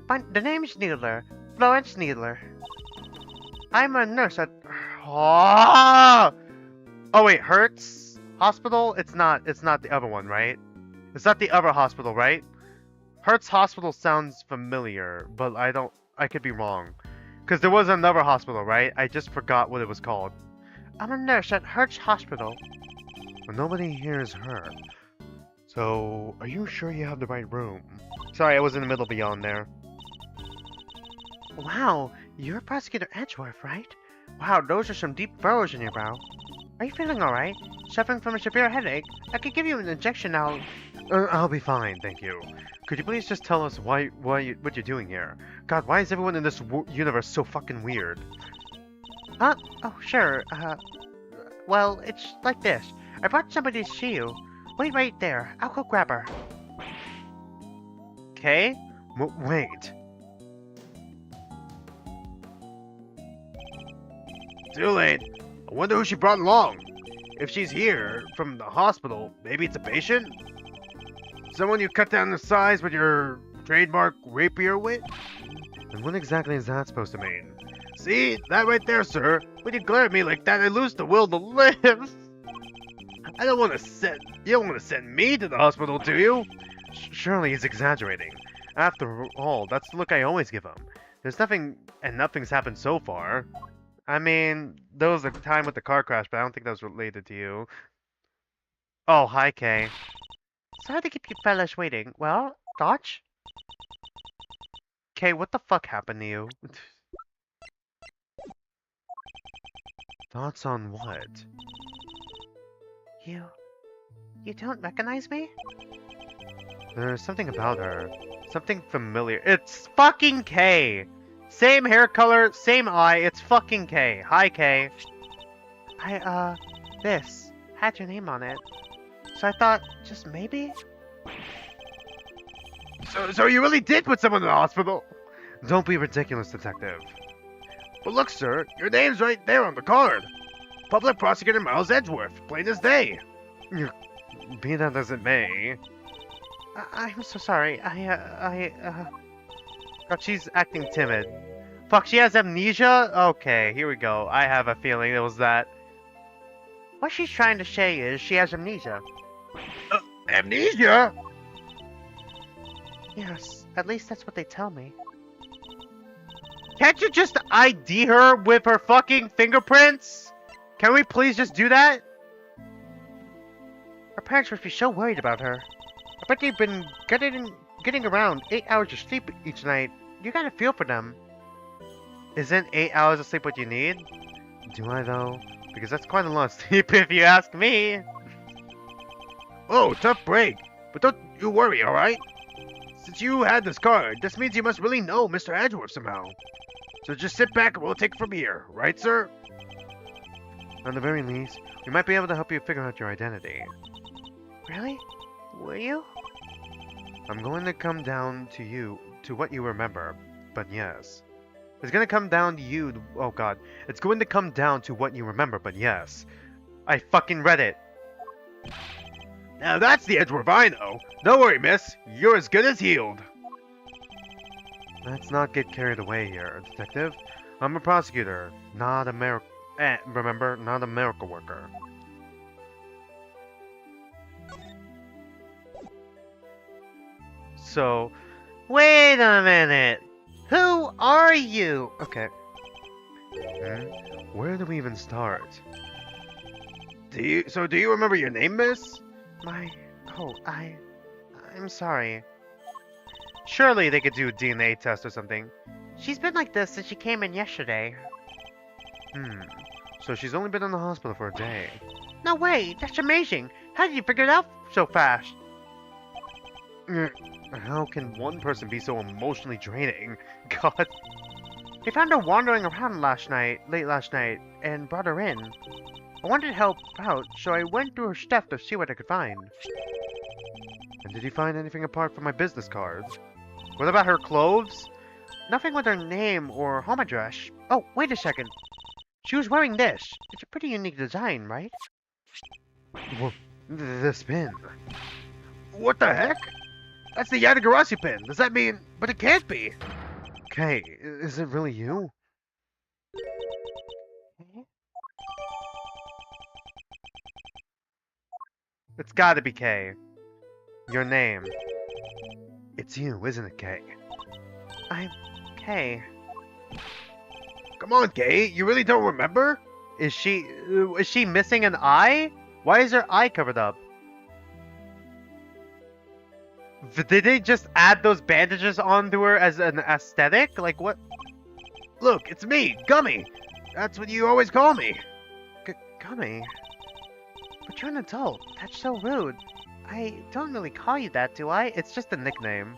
The name's Needler. Florence Needler. I'm a nurse at... Oh! Oh wait, Hertz Hospital? It's not the other one, right? It's not the other hospital, right? Hertz Hospital sounds familiar, but I could be wrong. Because there was another hospital, right? I just forgot what it was called. I'm a nurse at Hertz Hospital. But nobody here is her. So, are you sure you have the right room? Sorry, I was in the middle of beyond there. Wow, you're Prosecutor Edgeworth, right? Wow, those are some deep furrows in your brow. Are you feeling alright? Suffering from a severe headache? I could give you an injection now. I'll be fine, thank you. Could you please just tell us what you're doing here? God, why is everyone in this universe so fucking weird? Oh, sure. Well, it's like this. I brought somebody to see you. Wait right there. I'll go grab her. Okay? Wait. Too late. I wonder who she brought along. If she's here from the hospital, maybe it's a patient? Someone you cut down the size with your trademark rapier wit? And what exactly is that supposed to mean? See? That right there, sir. When you glare at me like that, I lose the will to live. I don't want to send... You don't want to send me to the hospital, do you? Surely he's exaggerating. After all, that's the look I always give him. There's nothing... And nothing's happened so far. I mean, there was a time with the car crash, but I don't think that was related to you. Oh, hi, Kay. Sorry to keep you fellas waiting. Well, Dodge? Kay, what the fuck happened to you? Thoughts on what? You don't recognize me? There's something about her. Something familiar. It's fucking Kay! Same hair color, same eye, it's fucking Kay. Hi, Kay. This had your name on it. So I thought, just maybe? So you really did put someone in the hospital? Don't be ridiculous, detective. But look, sir, your name's right there on the card. Public Prosecutor Miles Edgeworth, plain as day. Be that as it may. I'm so sorry. God, she's acting timid. Fuck, she has amnesia? Okay, here we go. I have a feeling it was that. What she's trying to say is she has amnesia. Amnesia? Yes, at least that's what they tell me. Can't you just ID her with her fucking fingerprints? Can we please just do that? Her parents must be so worried about her. I bet they've been getting around 8 hours of sleep each night. You gotta feel for them. Isn't 8 hours of sleep what you need? Do I though? Because that's quite a lot of sleep if you ask me. Oh, tough break. But don't you worry, alright? Since you had this card, this means you must really know Mr. Edgeworth somehow. So just sit back and we'll take it from here, right, sir? At the very least, we might be able to help you figure out your identity. Really? Will you? I'm going to come down to what you remember, but yes. It's going to come down to you, oh god. It's going to come down to what you remember, but yes. I fucking read it. Now that's the Edgeworth I know. Don't worry, miss. You're as good as healed. Let's not get carried away here, detective. I'm a prosecutor, not a remember, not a miracle worker. So, wait a minute. Who are you? Okay. Where do we even start? Do you remember your name, miss? I'm sorry. Surely they could do a DNA test or something. She's been like this since she came in yesterday. So she's only been in the hospital for a day. No way! That's amazing! How did you figure it out so fast? How can one person be so emotionally draining? God. They found her wandering around late last night, and brought her in. I wanted to help out, so I went through her stuff to see what I could find. And did you find anything apart from my business cards? What about her clothes? Nothing with her name or home address. Oh, wait a second. She was wearing this. It's a pretty unique design, right? Well, this pin. What the heck? That's the Yadagarasi pin. Does that mean... But it can't be. Okay, is it really you? It's gotta be Kay. Your name. It's you, isn't it, Kay? I'm Kay. Come on, Kay. You really don't remember? Is she missing an eye? Why is her eye covered up? Did they just add those bandages onto her as an aesthetic? Like what? Look, it's me, Gummy. That's what you always call me. Gummy. But you're an adult. That's so rude. I don't really call you that, do I? It's just a nickname.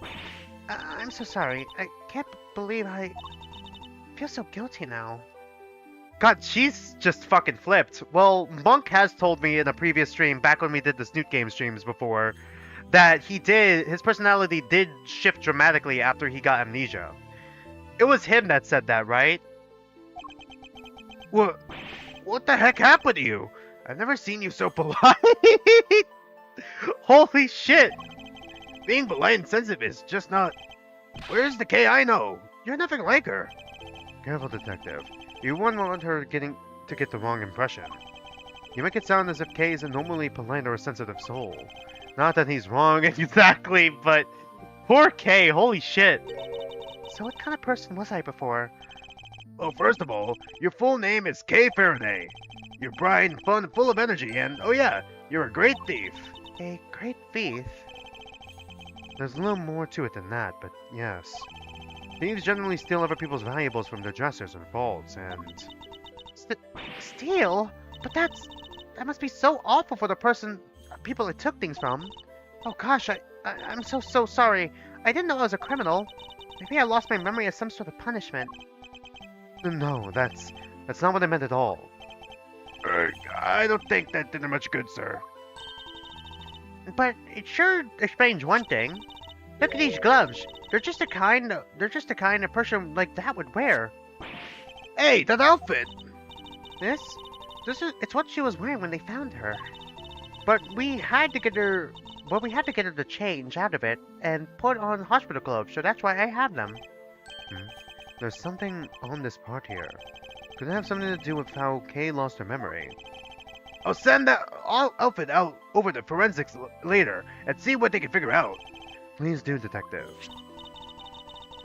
I'm so sorry. I can't believe I feel so guilty now. God, she's just fucking flipped. Well, Monk has told me in a previous stream, back when we did the Snoot Game streams before, that his personality did shift dramatically after he got amnesia. It was him that said that, right? What the heck happened to you? I've never seen you so polite. Holy shit! Being polite and sensitive is just not... Where's the Kay I know? You're nothing like her. Careful, detective. You wouldn't want her to get the wrong impression. You make it sound as if Kay is a normally polite or a sensitive soul. Not that he's wrong exactly, but poor Kay, holy shit. So what kind of person was I before? Well, first of all, your full name is Kay Faraday. You're bright and fun and full of energy, and oh yeah, you're a great thief. A great thief? There's a little more to it than that, but yes. Thieves generally steal other people's valuables from their dressers or vaults, and... Steal? But that must be so awful for the people it took things from. Oh gosh, I'm so sorry. I didn't know I was a criminal. Maybe I lost my memory as some sort of punishment. No, that's not what I meant at all. I don't think that did much good, sir. But it sure explains one thing. Look at these gloves. They're just the kind a person like that would wear. Hey, that outfit! It's what she was wearing when they found her. But we had to get her to change out of it and put on hospital gloves, so that's why I have them. There's something on this part here. Could it have something to do with how Kay lost her memory? I'll send that outfit out over to forensics later and see what they can figure out. Please do, detective.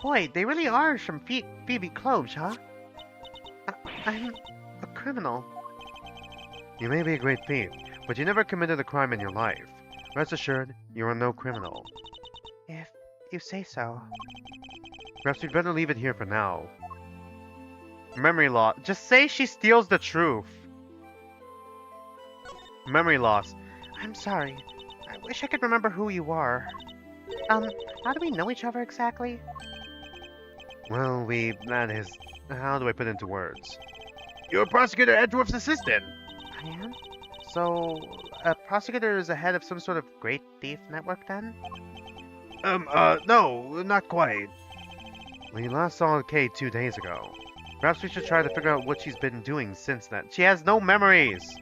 Boy, they really are some Phoebe clothes, huh? I'm a criminal. You may be a great thief, but you never committed a crime in your life. Rest assured, you are no criminal. If you say so. Perhaps we'd better leave it here for now. Memory loss. Just say she steals the truth. Memory loss. I'm sorry. I wish I could remember who you are. How do we know each other exactly? Well, that is... How do I put it into words? You're Prosecutor Edgeworth's assistant. I am? So, a prosecutor is the head of some sort of great thief network then? No, not quite. We last saw Kay 2 days ago. Perhaps we should try to figure out what she's been doing since then. She has no memories!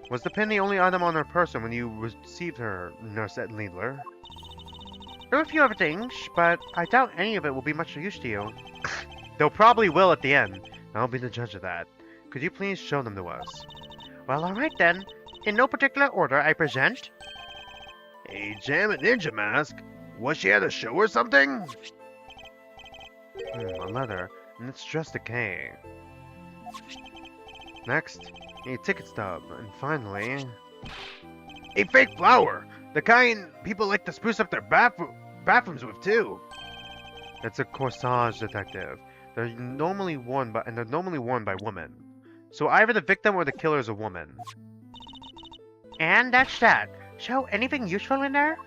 Was the pin the only item on her person when you received her, Nurse Needler? There were a few other things, but I doubt any of it will be much use to you. They'll probably will at the end. I'll be the judge of that. Could you please show them to us? Well, alright then. In no particular order, I present... A Gambit ninja mask? Was she at a show or something? A letter, and it's just a K. Next, a ticket stub, and finally... A fake flower! The kind people like to spruce up their bathrooms with, too. It's a corsage, detective. They're normally worn by women. So either the victim or the killer is a woman. And that's that. So, anything useful in there?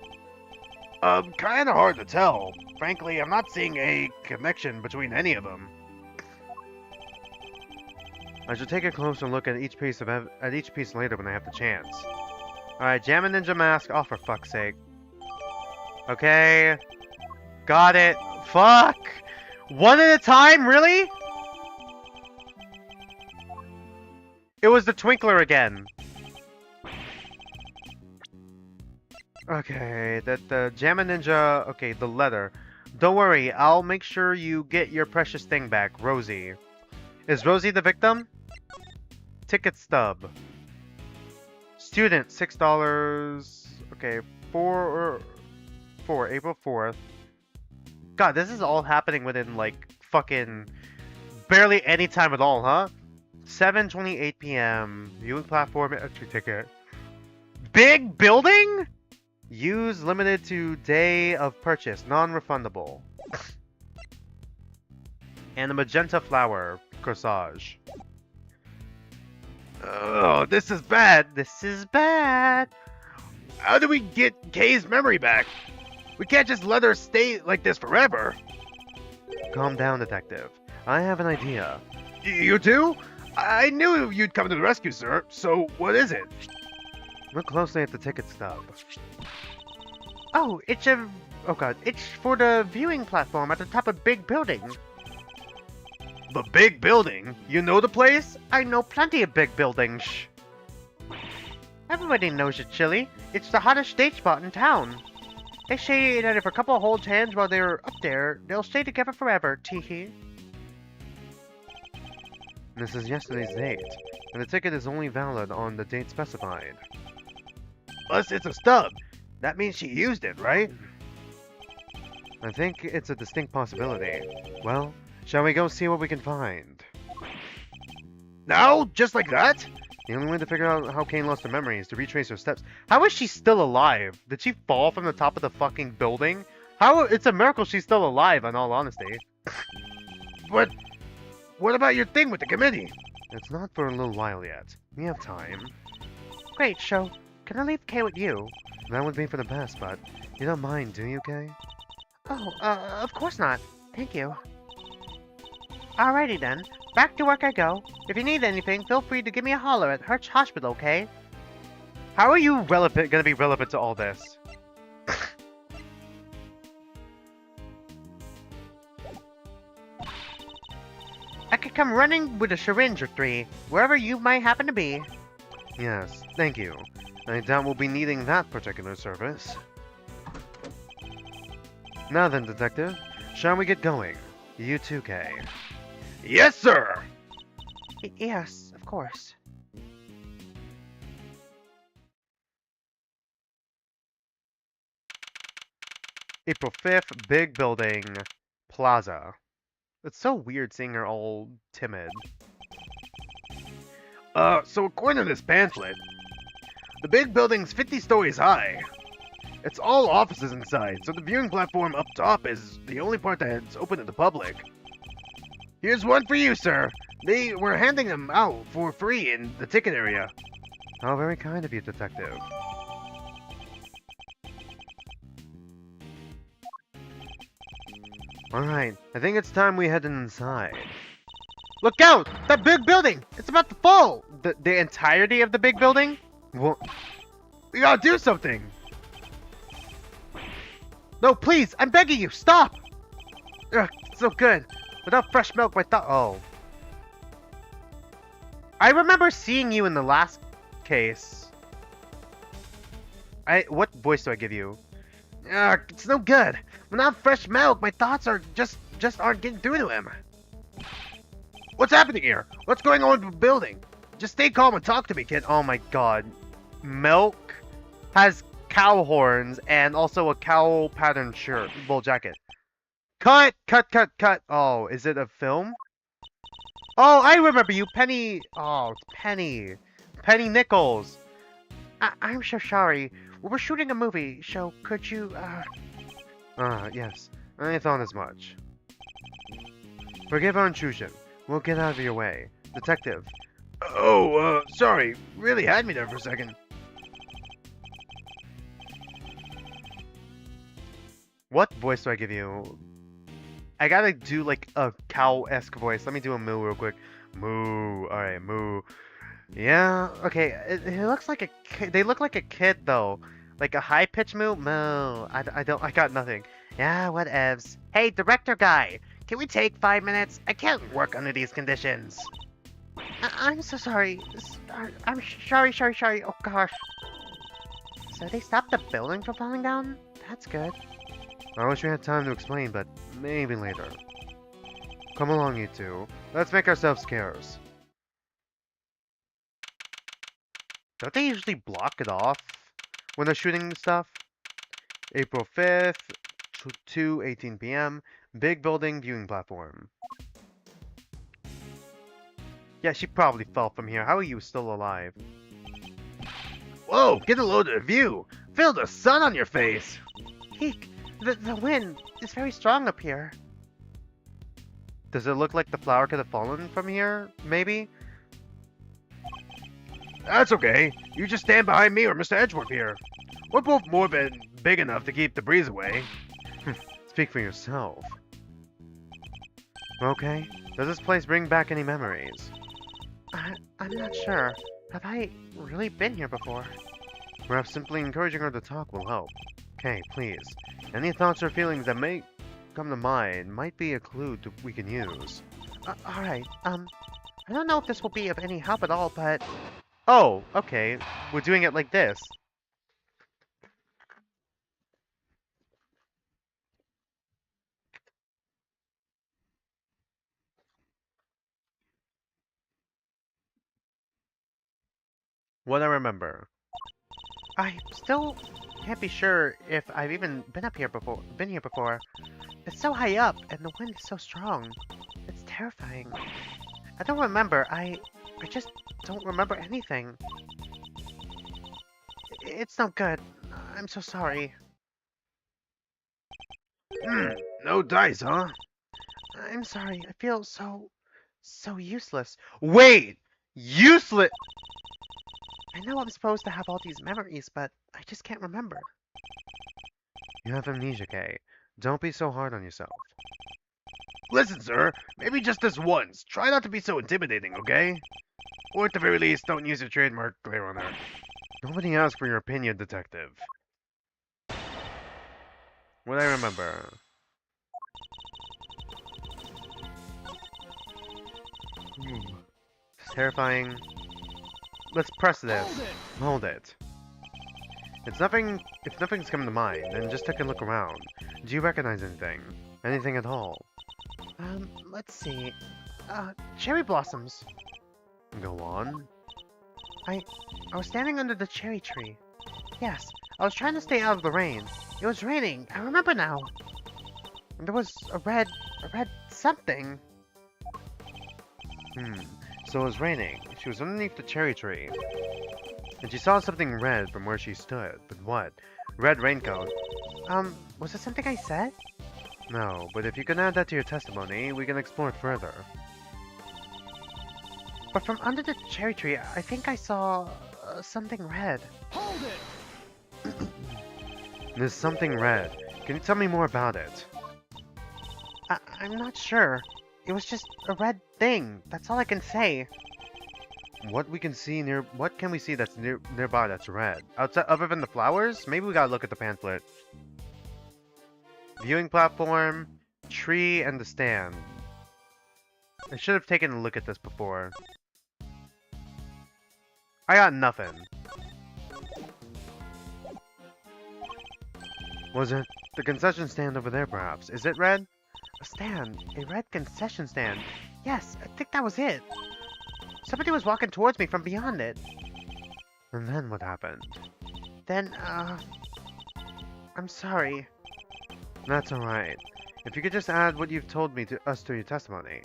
Kinda hard to tell. Frankly, I'm not seeing a connection between any of them. I should take a closer look at each piece later when I have the chance. Alright, Jam and Ninja Mask. Oh, for fuck's sake. Okay. Got it. Fuck! One at a time? Really? It was the Twinkler again. Okay, the Jamma Ninja... Okay, the letter. Don't worry, I'll make sure you get your precious thing back, Rosie. Is Rosie the victim? Ticket stub. Student, $6. Okay, April 4th. God, this is all happening within, like, fucking... barely any time at all, huh? 7:28 p.m. Viewing platform, entry ticket. Big building? Use limited to day of purchase, non-refundable. And a magenta flower corsage. Oh, this is bad. This is bad. How do we get Kay's memory back? We can't just let her stay like this forever. Calm down, detective. I have an idea. You do? I knew you'd come to the rescue, sir. So, what is it? Look closely at the ticket stub. Oh, it's a... Oh god, it's for the viewing platform at the top of big building. The big building? You know the place? I know plenty of big buildings. Everybody knows it, Chili. It's the hottest stage spot in town. They say that if a couple holds hands while they're up there, they'll stay together forever, teehee. This is yesterday's date, and the ticket is only valid on the date specified. Plus, it's a stub. That means she used it, right? I think it's a distinct possibility. Well, shall we go see what we can find? Now? Just like that? The only way to figure out how Kane lost her memory is to retrace her steps. How is she still alive? Did she fall from the top of the fucking building? It's a miracle she's still alive, in all honesty. But what about your thing with the committee? It's not for a little while yet. We have time. Great, Sho. Can I leave Kay with you? That would be for the best, but you don't mind, do you, Kay? Oh, of course not. Thank you. Alrighty then. Back to work I go. If you need anything, feel free to give me a holler at Hirsch Hospital, okay? How are you gonna be relevant to all this? I could come running with a syringe or three, wherever you might happen to be. Yes, thank you. I doubt we'll be needing that particular service. Now then, Detective, shall we get going? You too, Kay. Yes, sir! Yes, of course. April 5th, big building, plaza. It's so weird seeing her all timid. So according to this pamphlet, the big building's 50 stories high. It's all offices inside, so the viewing platform up top is the only part that's open to the public. Here's one for you, sir. They were handing them out for free in the ticket area. How very kind of you, Detective. Alright, I think it's time we head inside. Look out! That big building! It's about to fall! The entirety of the big building? Well, We gotta do something! no, please! I'm begging you! Stop! Ugh, so good. Without fresh milk, my thought. Oh. I remember seeing you in the last case. What voice do I give you? It's no good. Without fresh milk, my thoughts are just aren't getting through to him. What's happening here? What's going on with the building? Just stay calm and talk to me, kid. Oh my god. Milk has cow horns and also a cow pattern shirt, wool jacket. Cut! Cut, cut, cut! Oh, is it a film? Oh, I remember you, Penny. Oh, it's Penny. Penny Nichols. I'm so sorry. We were shooting a movie, so could you, yes. I thought as much. Forgive our intrusion. We'll get out of your way. Detective. Oh, sorry. Really had me there for a second. What voice do I give you? I gotta do like a cow-esque voice. Let me do a moo real quick. Moo. Alright, moo. Yeah, okay. It looks like a kid. They look like a kid though. Like a high-pitched moo? Moo. I got nothing. Yeah, whatevs. Hey, director guy. Can we take 5 minutes? I can't work under these conditions. I'm so sorry. I'm sorry. Oh gosh. So they stopped the building from falling down? That's good. I wish we had time to explain, but maybe later. Come along, you two. Let's make ourselves scarce. Don't they usually block it off when they're shooting stuff? April 5th, 2:18 p.m. Big building viewing platform. Yeah, she probably fell from here. How are you still alive? Whoa, get a load of the view. Feel the sun on your face! Eek, the wind is very strong up here. Does it look like the flower could have fallen from here, maybe? That's okay. You just stand behind me or Mr. Edgeworth here. We're both more than big enough to keep the breeze away. Speak for yourself. Okay, does this place bring back any memories? I'm not sure. Have I really been here before? Perhaps simply encouraging her to talk will help. Okay, please. Any thoughts or feelings that may come to mind might be a clue we can use. Alright, I don't know if this will be of any help at all, but... Oh, okay. We're doing it like this. What I remember. I still can't be sure if I've even been here before. It's so high up, and the wind is so strong. It's terrifying. I don't remember. I just don't remember anything. It's no good. I'm so sorry. No dice, huh? I'm sorry. I feel so useless. Wait! Useless! I know I'm supposed to have all these memories, but I just can't remember. You have amnesia, Kay. Don't be so hard on yourself. Listen, sir, maybe just this once. Try not to be so intimidating, okay? Or at the very least, don't use your trademark glare on her. Nobody asked for your opinion, detective. What I remember. It's terrifying. Let's press this. Hold it! Hold it. If nothing's coming to mind, then just take a look around. Do you recognize anything? Anything at all? Let's see. Cherry blossoms. Go on. I was standing under the cherry tree. Yes, I was trying to stay out of the rain. It was raining. I remember now. And there was a red something. So it was raining. She was underneath the cherry tree. And she saw something red from where she stood. But what? Red raincoat. Was it something I said? No, but if you can add that to your testimony, we can explore it further. But from under the cherry tree, I think I saw something red. Hold it! There's something red. Can you tell me more about it? I'm not sure. It was just a red thing. That's all I can say. What can we see that's nearby that's red? Outside, other than the flowers? Maybe we gotta look at the pamphlet. Viewing platform, tree, and the stand. I should have taken a look at this before. I got nothing. Was it the concession stand over there, perhaps? Is it red? A stand. A red concession stand. Yes, I think that was it. Somebody was walking towards me from beyond it. And then what happened? Then, I'm sorry. That's alright. If you could just add what you've told me to your testimony.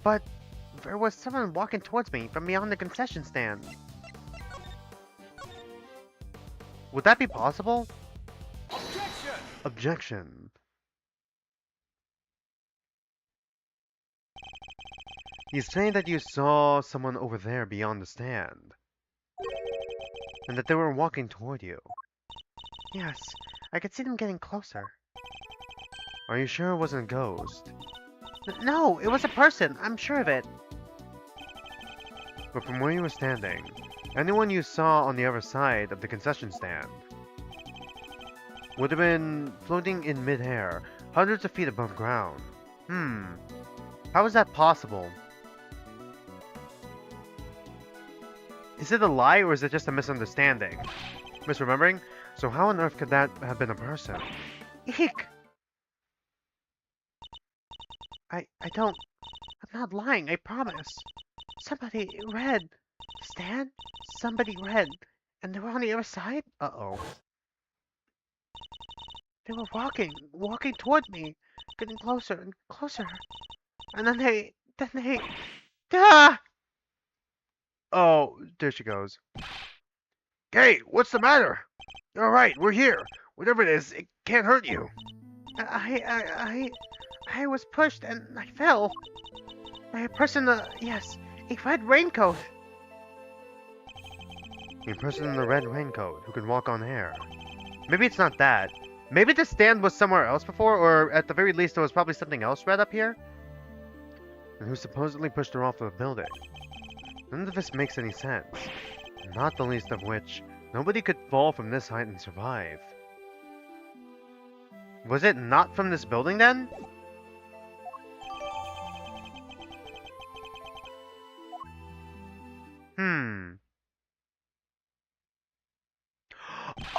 But there was someone walking towards me from beyond the concession stand. Would that be possible? Objection! Objection. You say that you saw someone over there beyond the stand. And that they were walking toward you. Yes, I could see them getting closer. Are you sure it wasn't a ghost? No, it was a person. I'm sure of it. But from where you were standing, anyone you saw on the other side of the concession stand would have been floating in midair, hundreds of feet above ground. How is that possible? Is it a lie or is it just a misunderstanding? Misremembering? So how on earth could that have been a person? Eek! I'm not lying, I promise. Somebody red. Stan? Somebody red. And they were on the other side? Uh-oh. They were walking toward me, getting closer and closer. And then they... Ah! Oh, there she goes. Hey, what's the matter? All right, we're here. Whatever it is, it can't hurt you. I was pushed and I fell. By a person, yes, a red raincoat. A person in the red raincoat who can walk on air. Maybe it's not that. Maybe the stand was somewhere else before, or at the very least there was probably something else red up here. And who supposedly pushed her off the building. None of this makes any sense. Not the least of which, nobody could fall from this height and survive. Was it not from this building then?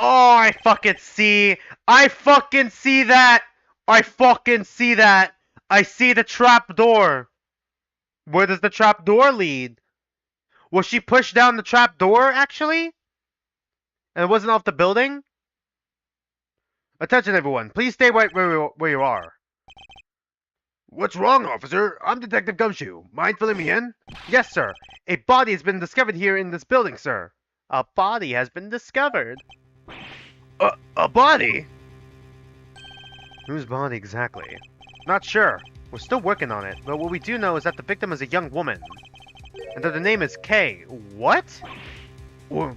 Oh, I fucking see! I fucking see that! I fucking see that! I see the trap door! Where does the trap door lead? Was she pushed down the trap door, actually? And it wasn't off the building? Attention, everyone. Please stay right where you are. What's wrong, officer? I'm Detective Gumshoe. Mind filling me in? Yes, sir. A body has been discovered here in this building, sir. A body has been discovered. A body? Whose body exactly? Not sure. We're still working on it, but what we do know is that the victim is a young woman. And that the name is Kay. What? What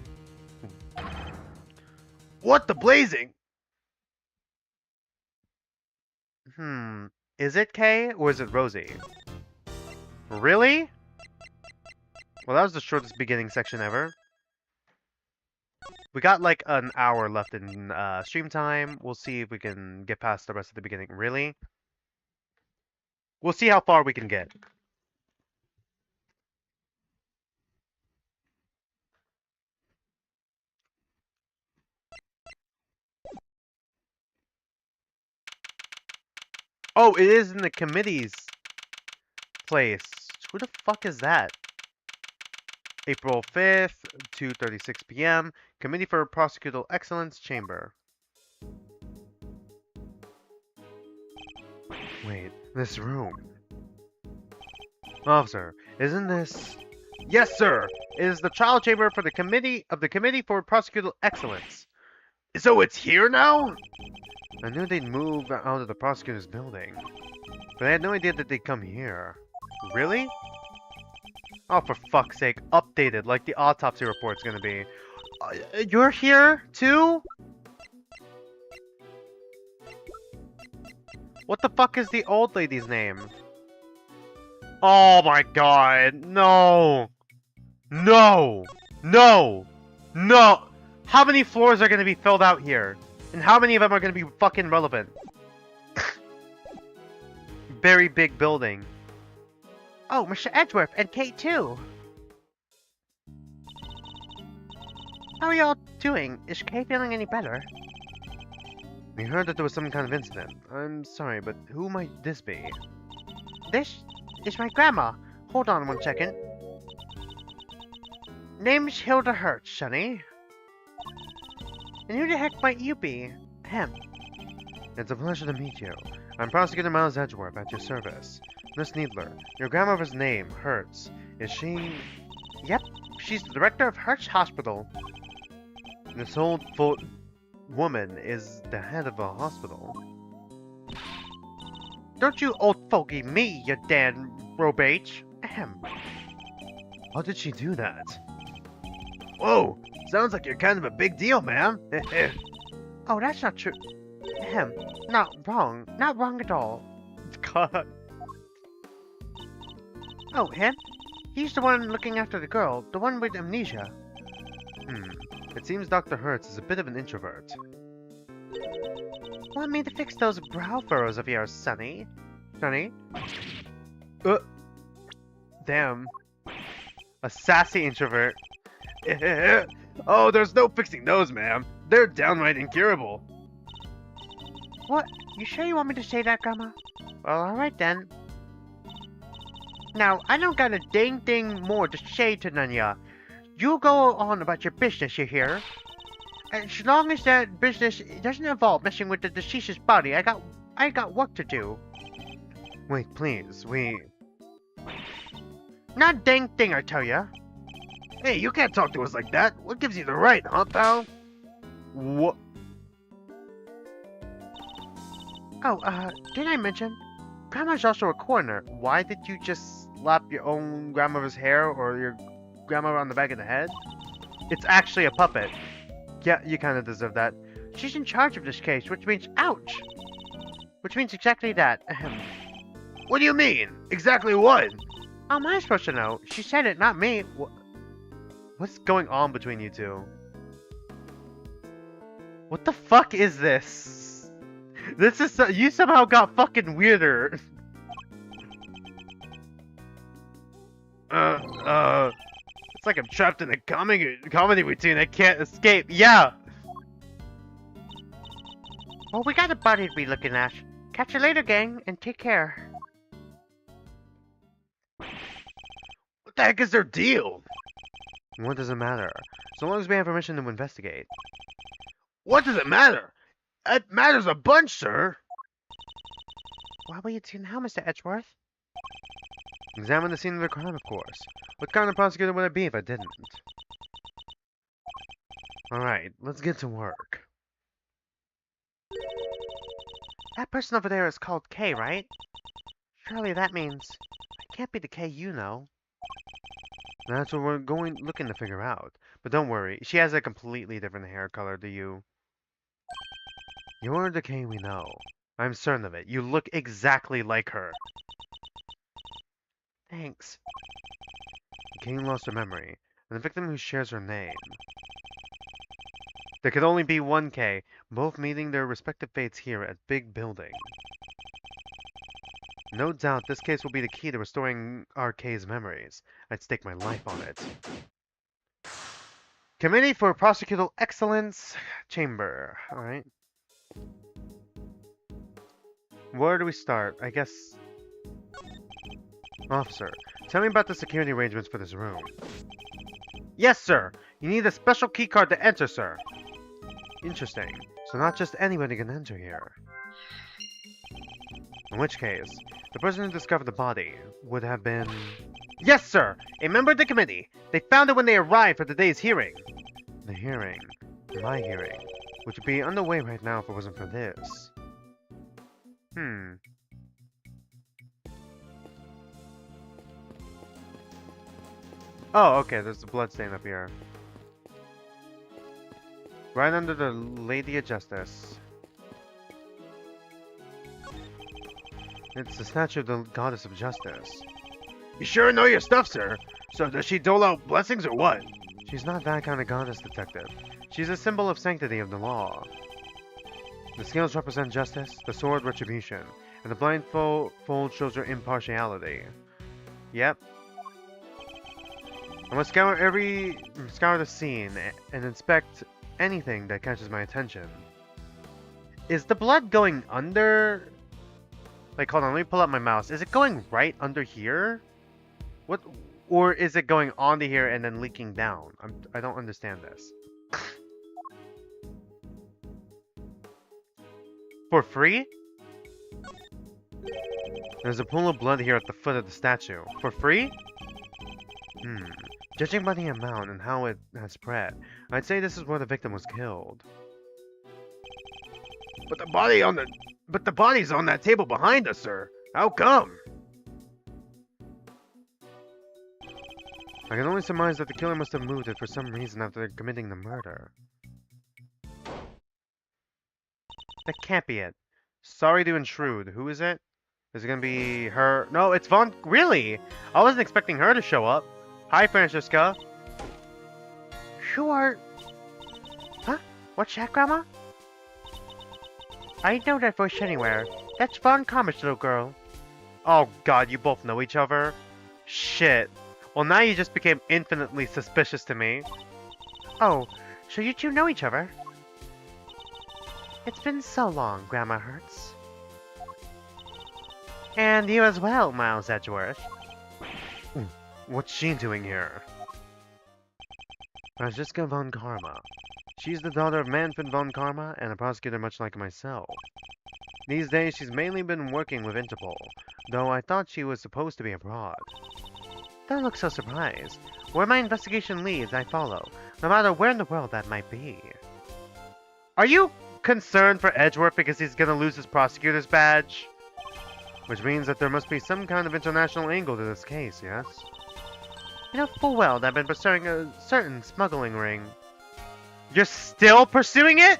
the blazing? Is it Kay or is it Rosie? Really? Well, that was the shortest beginning section ever. We got like an hour left in stream time. We'll see if we can get past the rest of the beginning. Really? We'll see how far we can get. Oh, it is in the committee's place. Who the fuck is that? April 5th, 2:36 p.m. Committee for Prosecutorial Excellence Chamber. Wait, this room. Officer, isn't this... Yes, sir! It is the trial chamber for the Committee for Prosecutorial Excellence. So it's here now? I knew they'd move out of the prosecutor's building, but I had no idea that they'd come here. Really? Oh, for fuck's sake, updated like the autopsy report's gonna be. You're here, too? What the fuck is the old lady's name? Oh my god, no! No! No! No! How many floors are gonna be filled out here? And how many of them are gonna be fucking relevant? Very big building. Oh, Mr. Edgeworth and Kate too. How are y'all doing? Is Kate feeling any better? We heard that there was some kind of incident. I'm sorry, but who might this be? This is my grandma. Hold on 1 second. Name's Hilda Hertz, Sonny. And who the heck might you be? Ahem. It's a pleasure to meet you. I'm Prosecutor Miles Edgeworth at your service. Miss Needler, your grandmother's name, Hertz. Is she... Yep, she's the director of Hertz Hospital. This old woman is the head of a hospital. Don't you old fogey me, you damn robage. Ahem. How did she do that? Whoa, sounds like you're kind of a big deal, man. Oh, that's not true. Ahem. Not wrong. Not wrong at all. God. Oh, him? He's the one looking after the girl, the one with amnesia. It seems Dr. Hertz is a bit of an introvert. Want me to fix those brow furrows of yours, Sonny? Sonny? Damn. A sassy introvert. Oh, there's no fixing those, ma'am. They're downright incurable. What? You sure you want me to say that, Grandma? Well, alright then. Now, I don't got a dang thing more to say to none of ya. You go on about your business, you hear? As long as that business doesn't involve messing with the deceased's body, I got work to do. Wait, please, Not a dang thing, I tell ya. Hey, you can't talk to us like that. What gives you the right, huh, pal? What? Oh, didn't I mention? Grandma's also a coroner. Why did you just slap your own grandmother's hair or your grandmother on the back of the head? It's actually a puppet. Yeah, you kind of deserve that. She's in charge of this case, which means ouch! Which means exactly that. Ahem. What do you mean? Exactly what? How am I supposed to know? She said it, not me. What's going on between you two? What the fuck is this? This is you somehow got fucking weirder. It's like I'm trapped in a comedy routine I can't escape. Yeah. Well, we got a body to be looking at. Catch you later, gang, and take care. What the heck is their deal? What does it matter? So long as we have permission to investigate. What does it matter? It matters a bunch, sir. What will you do now, Mr. Edgeworth? Examine the scene of the crime, of course. What kind of prosecutor would I be if I didn't? Alright, let's get to work. That person over there is called K, right? Surely that means it can't be the K you know. That's what we're looking to figure out. But don't worry, she has a completely different hair color to you. You're the K we know. I'm certain of it. You look exactly like her. Thanks. The K lost her memory, and the victim who shares her name. There could only be one K, both meeting their respective fates here at Big Building. No doubt this case will be the key to restoring our K's memories. I'd stake my life on it. Committee for Prosecutorial Excellence Chamber. Alright. Where do we start? I guess... Officer, tell me about the security arrangements for this room. Yes, sir! You need a special keycard to enter, sir. Interesting. So not just anybody can enter here. In which case, the person who discovered the body would have been... Yes, sir! A member of the committee! They found it when they arrived for today's hearing. The hearing? My hearing. Which would be underway right now if it wasn't for this. Oh, okay, there's a blood stain up here. Right under the Lady of Justice. It's the statue of the Goddess of Justice. You sure know your stuff, sir. So does she dole out blessings or what? She's not that kind of goddess, detective. She's a symbol of sanctity of the law. The scales represent justice, the sword retribution, and the blindfold shows her impartiality. Yep. I must scour the scene and inspect anything that catches my attention. Is the blood going under? Like, hold on, let me pull up my mouse. Is it going right under here? What? Or is it going onto here and then leaking down? I don't understand this. For free? There's a pool of blood here at the foot of the statue. For free? Judging by the amount and how it has spread, I'd say this is where the victim was killed. But the body's on that table behind us, sir. How come? I can only surmise that the killer must have moved it for some reason after committing the murder. That can't be it. Sorry to intrude. Who is it? Is it gonna be her? No, it's Vaughn. Really? I wasn't expecting her to show up. Hi, Francisca. Sure. Huh? What's that, Grandma? I know that voice anywhere. That's Von Karma's little girl. Oh god, you both know each other? Shit. Well, now you just became infinitely suspicious to me. Oh, so you two know each other? It's been so long, Grandma Hertz. And you as well, Miles Edgeworth. What's she doing here? Francisca von Karma. She's the daughter of Manfred von Karma and a prosecutor much like myself. These days, she's mainly been working with Interpol, though I thought she was supposed to be abroad. Don't look so surprised. Where my investigation leads, I follow, no matter where in the world that might be. Are you concerned for Edgeworth because he's gonna lose his prosecutor's badge? Which means that there must be some kind of international angle to this case, yes? You know full well that I've been pursuing a certain smuggling ring. You're still pursuing it?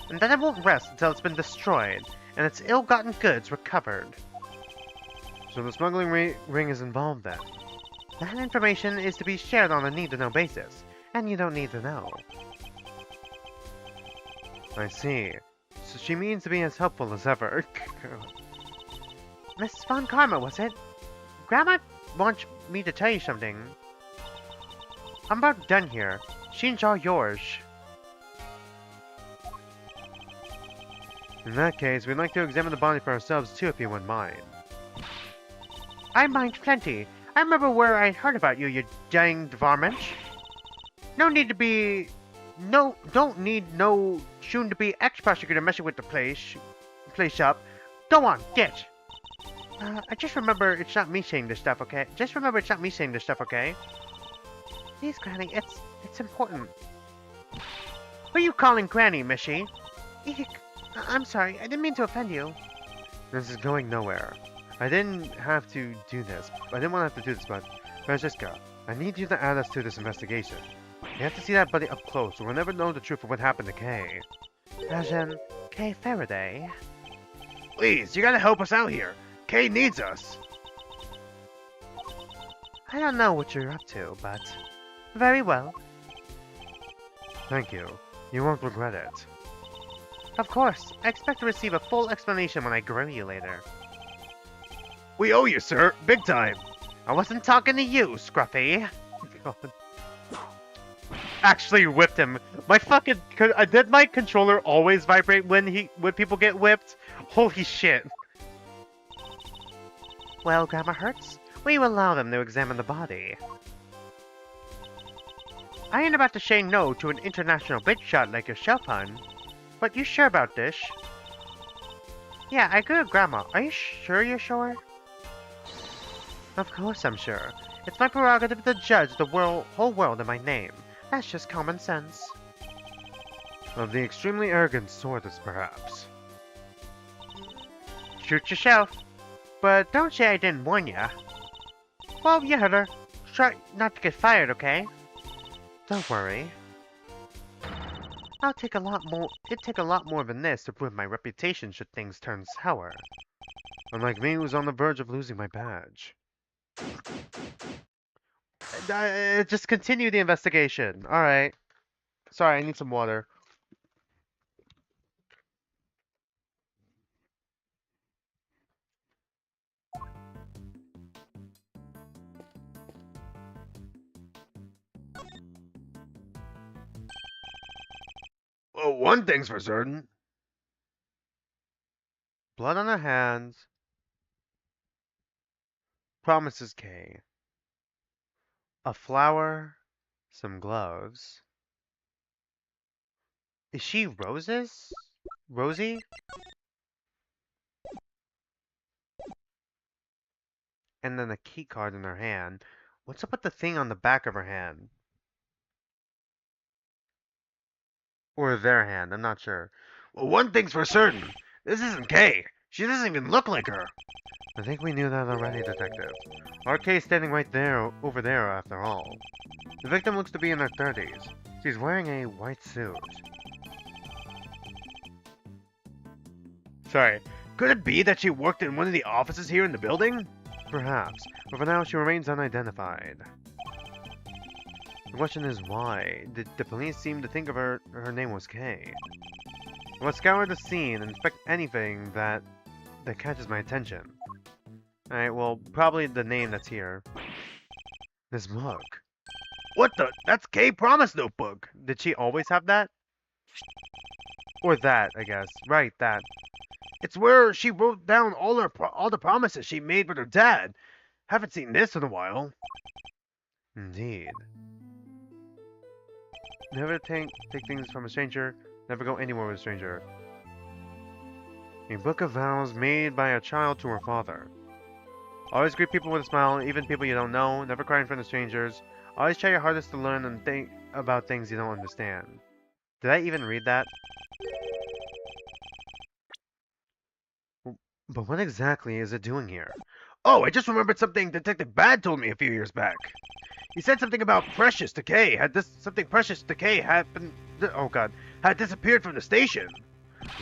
And that I won't rest until it's been destroyed, and its ill-gotten goods recovered. So the smuggling ring is involved then? That information is to be shared on a need-to-know basis, and you don't need to know. I see. So she means to be as helpful as ever. Miss Von Karma, was it? Grandma wants me to tell you something. I'm about done here. She's all yours. In that case, we'd like to examine the body for ourselves too, if you wouldn't mind. I mind plenty. I remember where I heard about you, you dang varmint. No need to be... don't need no soon-to-be ex-prosecutor messing with the place up. Go on, get! I just remember it's not me saying this stuff, okay? Just remember it's not me saying this stuff, okay? Please, Granny, it's important. Who are you calling Granny, Missy? Eek. I'm sorry, I didn't mean to offend you. This is going nowhere. I didn't have to do this. I didn't want to have to do this, but... Francisca, I need you to add us to this investigation. You have to see that buddy up close, or we'll never know the truth of what happened to Kay. As in, Kay Faraday? Please, you gotta help us out here. Kay needs us. I don't know what you're up to, but... Very well. Thank you. You won't regret it. Of course. I expect to receive a full explanation when I grill you later. We owe you, sir. Big time. I wasn't talking to you, Scruffy. God. Actually whipped him. My fucking... Did my controller always vibrate when people get whipped? Holy shit. Well, Grandma Hertz, we will allow them to examine the body. I ain't about to say no to an international big shot like yourself, hon. But you sure about this? Yeah, I agree with Grandma. Are you sure you're sure? Of course I'm sure. It's my prerogative to judge the whole world in my name. That's just common sense. Of the extremely arrogant sort, perhaps. Shoot yourself. But don't say I didn't warn ya. Well, you heard her. Try not to get fired, okay? Don't worry. It'd take a lot more than this to prove my reputation should things turn sour. Unlike me, who's on the verge of losing my badge. Just continue the investigation. Alright. Sorry, I need some water. Well, one thing's for certain. Blood on her hands. Promises K. A flower. Some gloves. Is she Rose's? Rosie? And then a key card in her hand. What's up with the thing on the back of her hand? Or their hand, I'm not sure. Well, one thing's for certain. This isn't Kay. She doesn't even look like her. I think we knew that already, Detective. Our case standing right there, over there, after all. The victim looks to be in her 30s. She's wearing a white suit. Sorry, could it be that she worked in one of the offices here in the building? Perhaps, but for now she remains unidentified. The question is why? Did the police seem to think of her name was Kay? I must scour the scene and inspect anything that catches my attention. Alright, well, probably the name that's here. This book. What the? That's Kay Promise Notebook. Did she always have that? Or that, I guess. Right, that. It's where she wrote down all the promises she made with her dad. Haven't seen this in a while. Indeed. Never take things from a stranger. Never go anywhere with a stranger. A book of vows made by a child to her father. Always greet people with a smile, even people you don't know. Never cry in front of strangers. Always try your hardest to learn and think about things you don't understand. Did I even read that? But what exactly is it doing here? Oh, I just remembered something Detective Bad told me a few years back. He said something about precious decay. Something precious decay happened? Oh god, had disappeared from the station.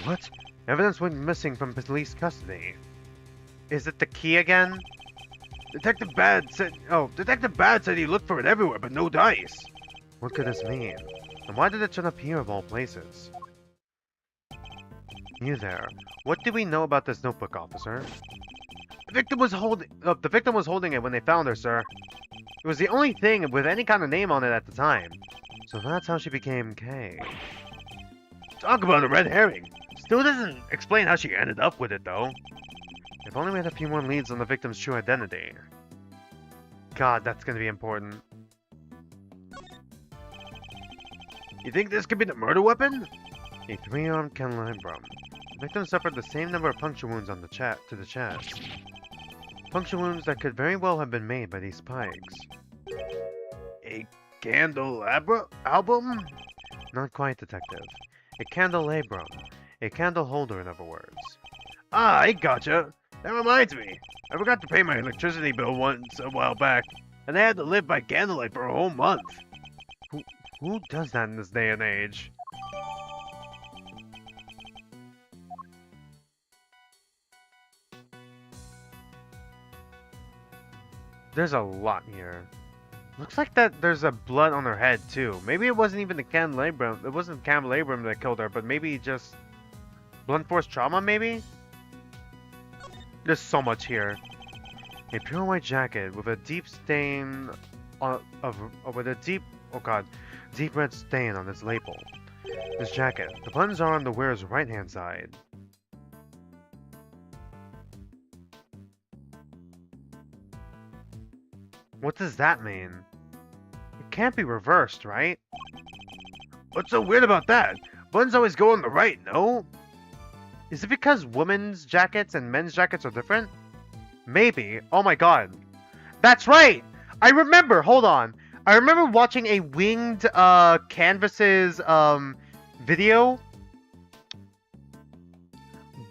What? Evidence went missing from police custody. Is it the key again? Detective Bad said he looked for it everywhere, but no dice. What could this mean? And why did it turn up here of all places? You there. What do we know about this notebook, officer? The victim was holding it when they found her, sir. It was the only thing with any kind of name on it at the time. So that's how she became K. Talk about a red herring. Still doesn't explain how she ended up with it, though. If only we had a few more leads on the victim's true identity. God, that's gonna be important. You think this could be the murder weapon? A 3-armed candelabrum. The victim suffered the same number of puncture wounds on the to the chest. Puncture wounds that could very well have been made by these spikes. A candelabra album? Not quite, detective. A candelabrum. A candle holder, in other words. Ah, I gotcha. That reminds me. I forgot to pay my electricity bill once a while back, and I had to live by candlelight for a whole month. Who does that in this day and age? There's a lot here. Looks like that there's a blood on her head too. Maybe it wasn't even the candelabrum. It wasn't the candelabrum that killed her, but maybe just blunt force trauma. Maybe. There's so much here. A pure white jacket with a deep stain deep red stain on its label. This jacket. The buttons are on the wearer's right-hand side. What does that mean? It can't be reversed, right? What's so weird about that? Buttons always go on the right, no? Is it because women's jackets and men's jackets are different? Maybe. Oh my god. That's right! I remember! Hold on. I remember watching a Winged Canvases video.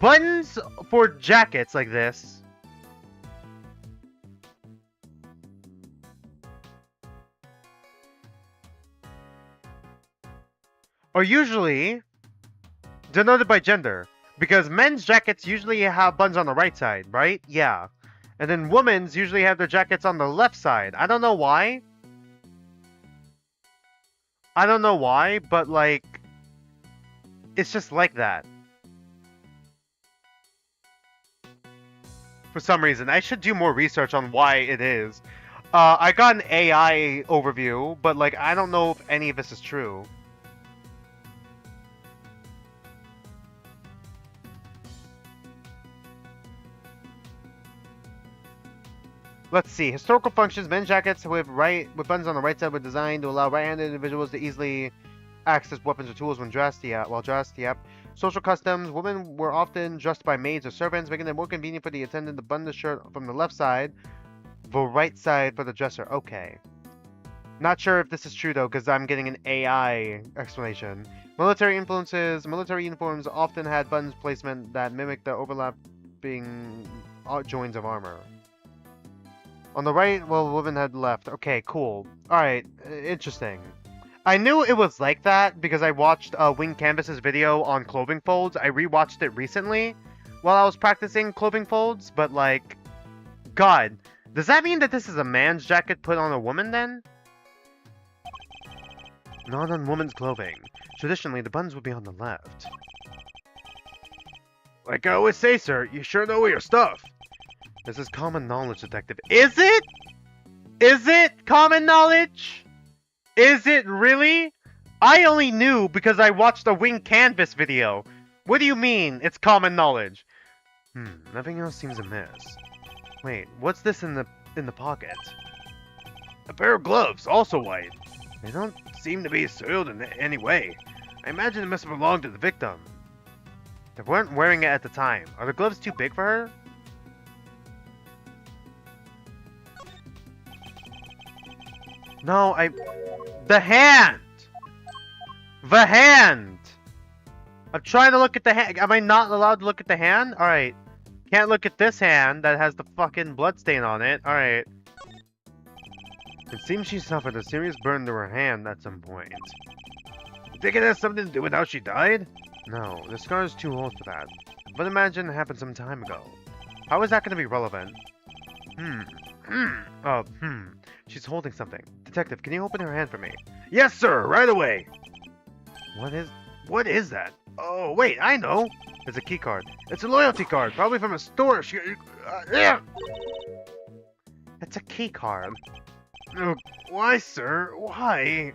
Buttons for jackets like this are usually denoted by gender. Because men's jackets usually have buttons on the right side, right? Yeah. And then women's usually have their jackets on the left side. I don't know why. I don't know why, but like, it's just like that. For some reason. I should do more research on why it is. I got an AI overview, but like, I don't know if any of this is true. Let's see. Historical functions. Men's jackets with buttons on the right side were designed to allow right-handed individuals to easily access weapons or tools when dressed. Yep. Social customs. Women were often dressed by maids or servants, making it more convenient for the attendant to button the shirt from the left side, the right side for the dresser. Okay. Not sure if this is true though, because I'm getting an AI explanation. Military influences. Military uniforms often had buttons placement that mimicked the overlapping joins of armor. On the right, well, women had left. Okay, cool. Alright, interesting. I knew it was like that because I watched Wing Canvas's video on clothing folds. I rewatched it recently while I was practicing clothing folds, but like, God, does that mean that this is a man's jacket put on a woman then? Not on woman's clothing. Traditionally, the buttons would be on the left. Like I always say, sir, you sure know your stuff. This is common knowledge, detective. Is it? Is it common knowledge? Is it really? I only knew because I watched a Wing Canvas video. What do you mean, it's common knowledge? Nothing else seems amiss. Wait, what's this in the pocket? A pair of gloves, also white. They don't seem to be soiled in any way. I imagine it must have belonged to the victim. They weren't wearing it at the time. Are the gloves too big for her? No, the hand! The hand! I'm trying to look at the hand. Am I not allowed to look at the hand? Alright. Can't look at this hand that has the fucking bloodstain on it. Alright. It seems she suffered a serious burn to her hand at some point. You think it has something to do with how she died? No, the scar is too old for that. But imagine it happened some time ago. How is that going to be relevant? She's holding something. Detective, can you open her hand for me? Yes, sir, right away. What is that? Oh, wait, I know. It's a key card. It's a loyalty card, probably from a store. Yeah. It's a key card. Why, sir? Why?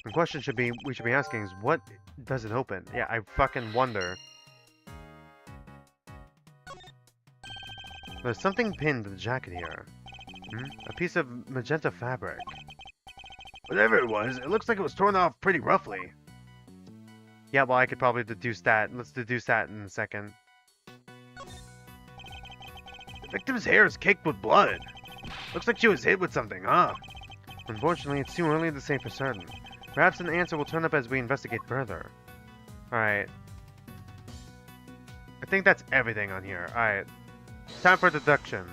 The question we should be asking is, what does it open? Yeah, I fucking wonder. There's something pinned to the jacket here. A piece of magenta fabric. Whatever it was, it looks like it was torn off pretty roughly. Yeah, well, I could probably deduce that. Let's deduce that in a second. The victim's hair is caked with blood. Looks like she was hit with something, huh? Unfortunately, it's too early to say for certain. Perhaps an answer will turn up as we investigate further. Alright. I think that's everything on here. Alright. Time for deduction.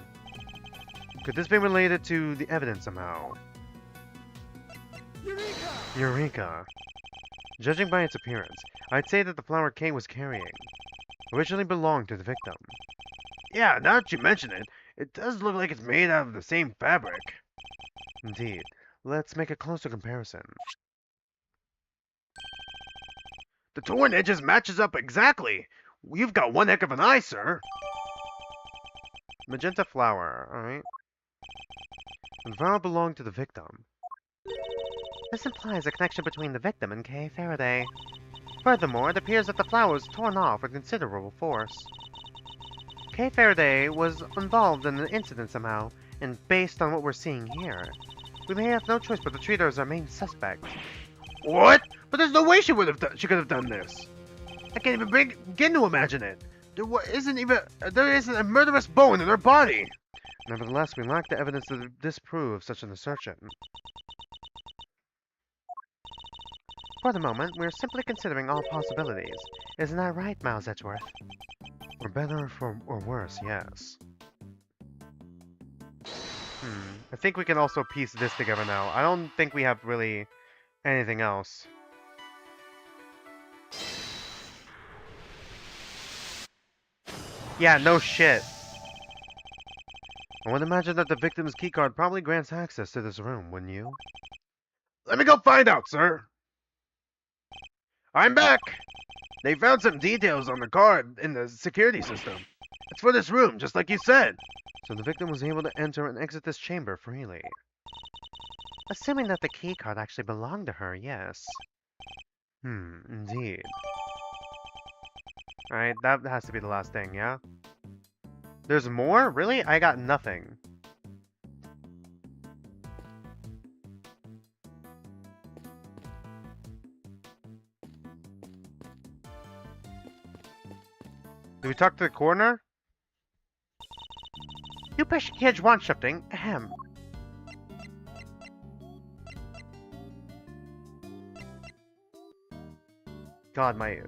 Could this be related to the evidence somehow? Eureka! Judging by its appearance, I'd say that the flower Kay was carrying originally belonged to the victim. Yeah, now that you mention it, it does look like it's made out of the same fabric. Indeed. Let's make a closer comparison. The torn edges matches up exactly. You've got one heck of an eye, sir. Magenta flower, alright. The flower belonged to the victim. This implies a connection between the victim and Kay Faraday. Furthermore, it appears that the flower was torn off with considerable force. Kay Faraday was involved in the incident somehow, and based on what we're seeing here, we may have no choice but to treat her as our main suspect. What? But there's no way she could have done this. I can't even begin to imagine it. There isn't a murderous bone in her body. Nevertheless, we lack the evidence to disprove such an assertion. For the moment, we're simply considering all possibilities. Isn't that right, Miles Edgeworth? For better or worse, yes. I think we can also piece this together now. I don't think we have really anything else. Yeah, no shit. I would imagine that the victim's keycard probably grants access to this room, wouldn't you? Let me go find out, sir. I'm back. They found some details on the card in the security system. It's for this room, just like you said. So the victim was able to enter and exit this chamber freely. Assuming that the keycard actually belonged to her, yes. Indeed. Alright, that has to be the last thing, yeah? There's more? Really? I got nothing. Did we talk to the coroner? You kids want something. Ahem. God, my...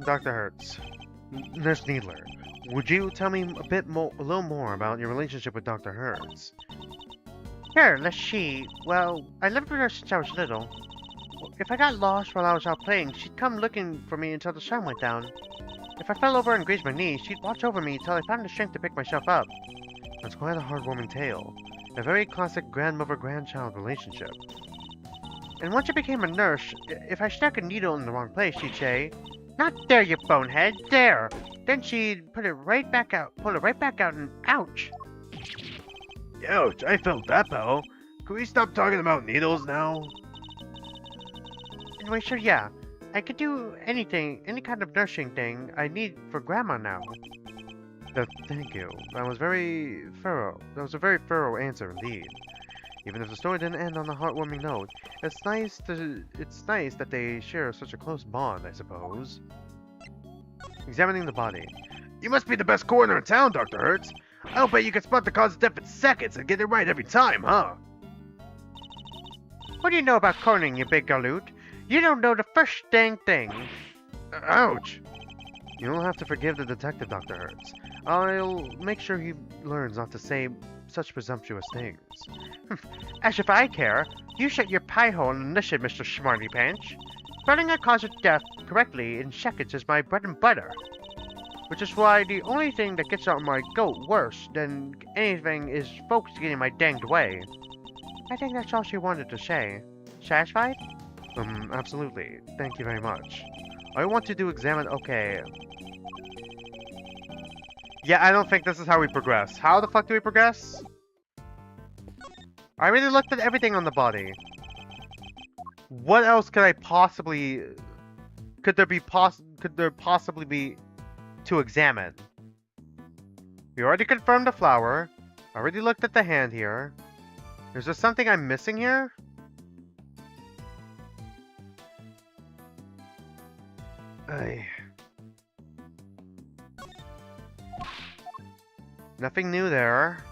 Dr. Hertz. Nurse Needler. Would you tell me a little more about your relationship with Dr. Hertz? Sure, well, I lived with her since I was little. If I got lost while I was out playing, she'd come looking for me until the sun went down. If I fell over and grazed my knee, she'd watch over me until I found the strength to pick myself up. That's quite a heartwarming tale. A very classic grandmother-grandchild relationship. And once I became a nurse, if I stuck a needle in the wrong place, she'd say, "Not there, you bonehead, there!" Then she'd pull it right back out, and ouch! Ouch, I felt that, pal. Can we stop talking about needles now? Anyway, sure, yeah. I could do anything, any kind of nursing thing I need for Grandma now. Thank you. That was very thorough. That was a very thorough answer indeed. Even if the story didn't end on a heartwarming note, it's nice that they share such a close bond, I suppose. Examining the body. You must be the best coroner in town, Dr. Hertz. I'll bet you can spot the cause of death in seconds and get it right every time, huh? What do you know about coroning, you big galoot? You don't know the first dang thing. Ouch! You'll have to forgive the detective, Dr. Hertz. I'll make sure he learns not to say such presumptuous things. As if I care. You shut your pie hole and listen, Mr. Smarty Pants. Spelling a cause of death correctly in seconds is my bread and butter. Which is why the only thing that gets on my goat worse than anything is folks getting my danged way. I think that's all she wanted to say. Satisfied? Absolutely. Thank you very much. I want to do examine... Okay. Yeah, I don't think this is how we progress. How the fuck do we progress? I already looked at everything on the body. What else could I possibly... Could there possibly be to examine? We already confirmed the flower. Already looked at the hand here. Is there something I'm missing here? Nothing new there.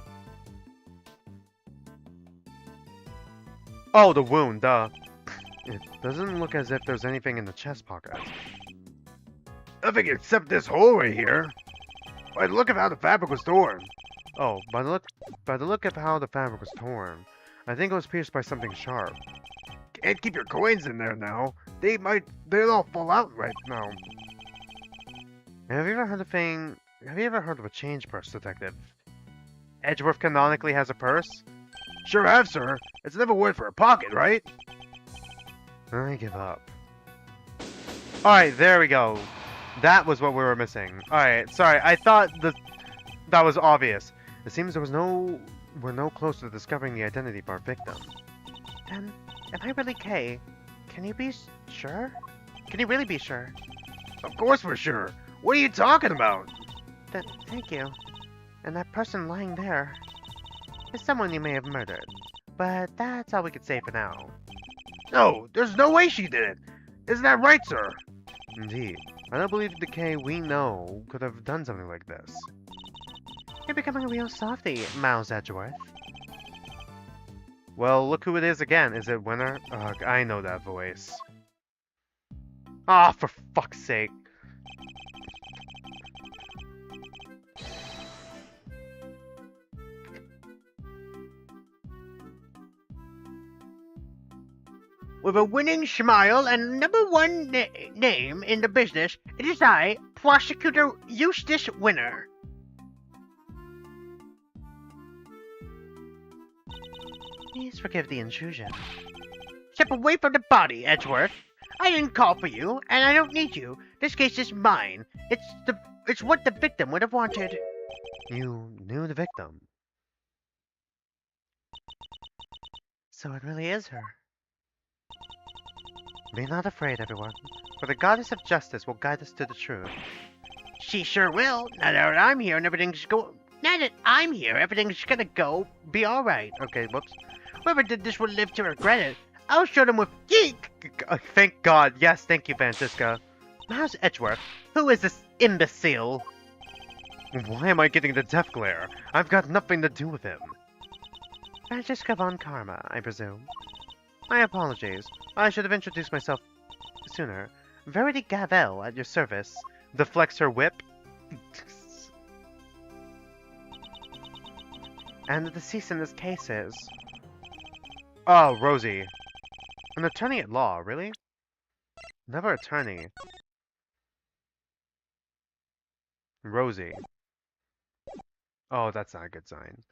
Oh, the wound, duh. It doesn't look as if there's anything in the chest pocket. Nothing except this hole right here. By the look of how the fabric was torn. Oh, by the look of how the fabric was torn, I think it was pierced by something sharp. Can't keep your coins in there now. They'll all fall out right now. Have you ever heard of a change purse, detective? Edgeworth canonically has a purse? Sure have, sir. It's another word for a pocket, right? I give up. Alright, there we go. That was what we were missing. Alright, sorry, I thought that was obvious. It seems we're no closer to discovering the identity of our victim. Am I really Kay? Can you be sure? Can you really be sure? Of course we're sure. What are you talking about? Thank you. And that person lying there is someone you may have murdered. But that's all we can say for now. No, there's no way she did it. Isn't that right, sir? Indeed. I don't believe the K we know could have done something like this. You're becoming a real softy, Mouse Edgeworth. Well, look who it is again. Is it Winner? Ugh, I know that voice. Ah, for fuck's sake. With a winning smile and #1 name in the business, it is I, Prosecutor Eustace Winner. Please forgive the intrusion. Step away from the body, Edgeworth. I didn't call for you, and I don't need you. This case is mine. It's what the victim would have wanted. You knew the victim. So it really is her. Be not afraid, everyone, for the goddess of justice will guide us to the truth. She sure will. Now that I'm here and everything's gonna be alright. Okay, whoops. Whoever did this will live to regret it. I'll show them with geek. Thank God. Yes, thank you, Francisca. How's Edgeworth? Who is this imbecile? Why am I getting the death glare? I've got nothing to do with him. Francisca von Karma, I presume. My apologies. I should have introduced myself sooner. Verity Gavel at your service. Deflects her whip. And the deceased in this case is... Oh, Rosie. An attorney at law, really? Never attorney. Rosie. Oh, that's not a good sign.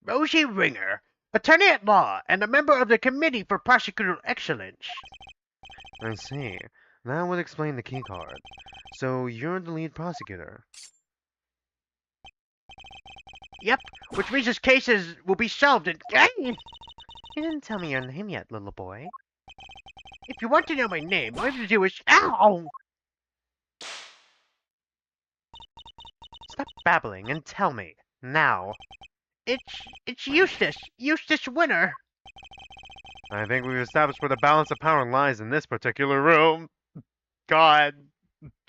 Rosie Ringer, attorney at law and a member of the Committee for Prosecutorial Excellence. I see. That would explain the keycard. So you're the lead prosecutor. Yep, which means this case will be solved in... You didn't tell me your name yet, little boy. If you want to know my name, all you have to do is... Ow! Stop babbling and tell me, now. It's Eustace. Eustace Winner. I think we've established where the balance of power lies in this particular room. God.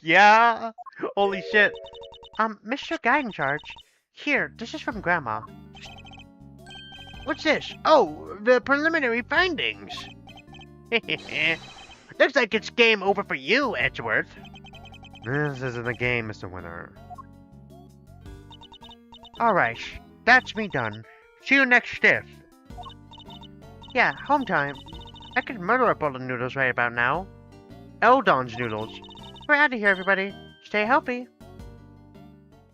Yeah? Holy shit. Mr. Guide in charge. Here, this is from Grandma. What's this? Oh, the preliminary findings. Looks like it's game over for you, Edgeworth. This isn't a game, Mr. Winner. Alright, that's me done. See you next shift. Yeah, home time. I could murder a bowl of noodles right about now. Eldon's noodles. We're out of here, everybody. Stay healthy.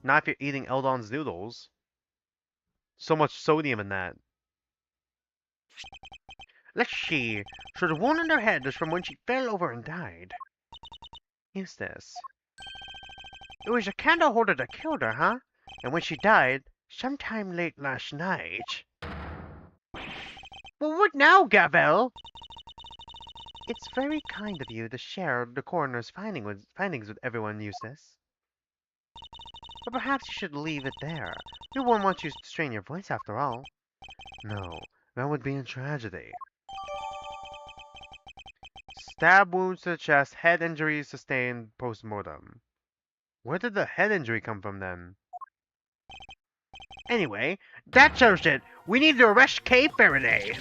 Not if you're eating Eldon's noodles. So much sodium in that. Let's see. So the wound on her head is from when she fell over and died. Eustace. It was a candle holder that killed her, huh? And when she died, sometime late last night. Well, what now, Gavel? It's very kind of you to share the coroner's findings with everyone, Eustace. But perhaps you should leave it there. We won't want you to strain your voice after all. No, that would be a tragedy. Stab wounds to the chest, head injuries sustained post-mortem. Where did the head injury come from then? Anyway, that shows it. We need to arrest Kay Faraday.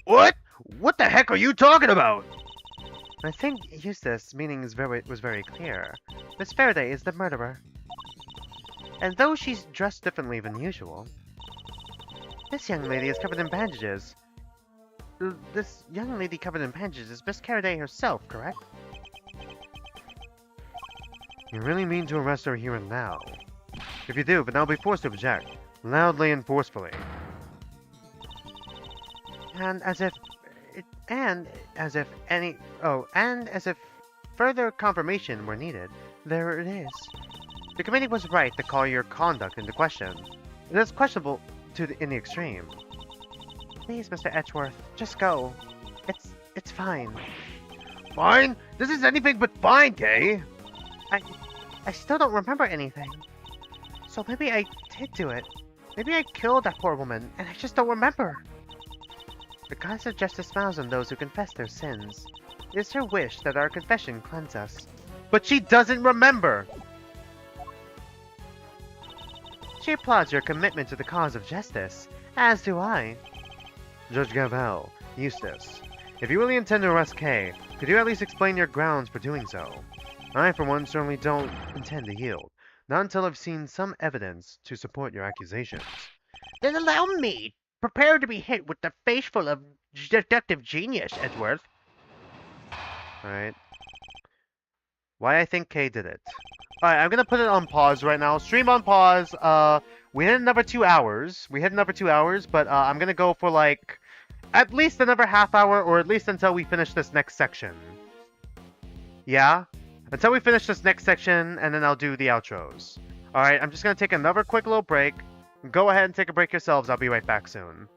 What? What the heck are you talking about? I think Eustace's meaning was very clear. Miss Faraday is the murderer. And though she's dressed differently than usual, this young lady is covered in bandages. This young lady covered in bandages is Miss Faraday herself, correct? You really mean to arrest her here and now? If you do, then I'll be forced to object, loudly and forcefully. And as if further confirmation were needed, there it is. The committee was right to call your conduct into question. It is questionable in the extreme. Please, Mr. Edgeworth, just go. It's fine. Fine? This is anything but fine, Kay. I still don't remember anything. So maybe I did do it. Maybe I killed that poor woman, and I just don't remember. The goddess of justice smiles on those who confess their sins. It is her wish that our confession cleanse us. But she doesn't remember! She applauds your commitment to the cause of justice, as do I. Judge Gavel, Eustace, if you really intend to arrest Kay, could you at least explain your grounds for doing so? I, for one, certainly don't intend to yield, not until I've seen some evidence to support your accusations. Then allow me. Prepare to be hit with the face full of deductive genius, Edgeworth. Alright. Why I think Kay did it. Alright, I'm gonna put it on pause right now. Stream on pause. We hit another 2 hours. But I'm gonna go for like at least another half hour, or at least until we finish this next section. Yeah? Until we finish this next section, and then I'll do the outros. Alright, I'm just gonna take another quick little break. Go ahead and take a break yourselves. I'll be right back soon.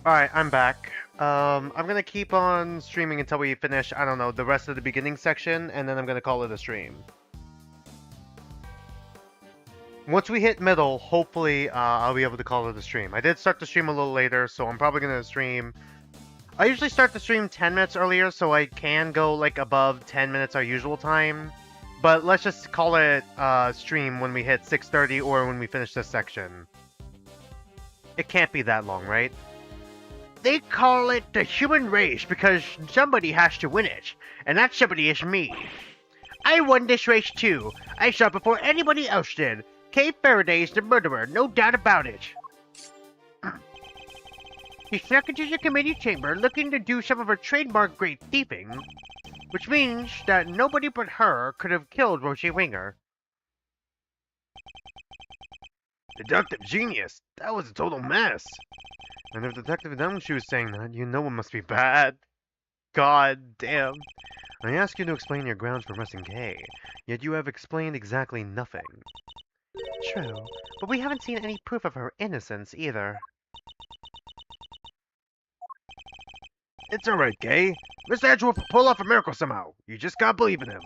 Alright, I'm back. I'm gonna keep on streaming until we finish, I don't know, the rest of the beginning section, and then I'm gonna call it a stream. Once we hit middle, hopefully, I'll be able to call it a stream. I did start the stream a little later, so I'm probably gonna stream... I usually start the stream 10 minutes earlier, so I can go, like, above 10 minutes our usual time. But let's just call it, stream when we hit 6:30 or when we finish this section. It can't be that long, right? They call it the human race because somebody has to win it, and that somebody is me. I won this race too. I saw it before anybody else did. Kay Faraday's the murderer, no doubt about it. He snuck into the committee chamber looking to do some of her trademark great thieving, which means that nobody but her could have killed Rosie Winger. Deductive genius. That was a total mess. And if Detective Dumshoe is saying that, you know it must be bad. God damn. I asked you to explain your grounds for arresting Kay, yet you have explained exactly nothing. True, but we haven't seen any proof of her innocence either. It's alright, Kay. Mr. Edgeworth will pull off a miracle somehow. You just gotta believe in him.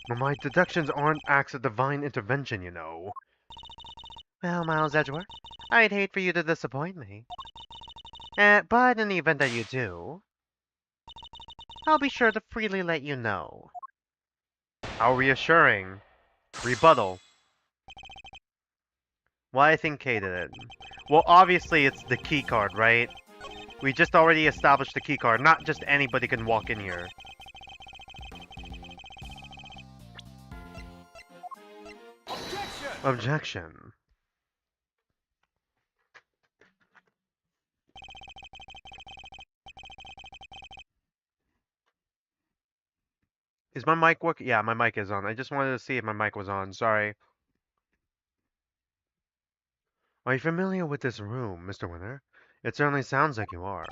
But my deductions aren't acts of divine intervention, you know. Well, Miles Edgeworth, I'd hate for you to disappoint me. But in the event that you do, I'll be sure to freely let you know. How reassuring. Rebuttal. Why I think Kay did it. Well, obviously it's the key card, right? We just already established the key card. Not just anybody can walk in here. Objection! Objection. Is my mic working? Yeah, my mic is on. I just wanted to see if my mic was on. Sorry. Are you familiar with this room, Mr. Winter? It certainly sounds like you are.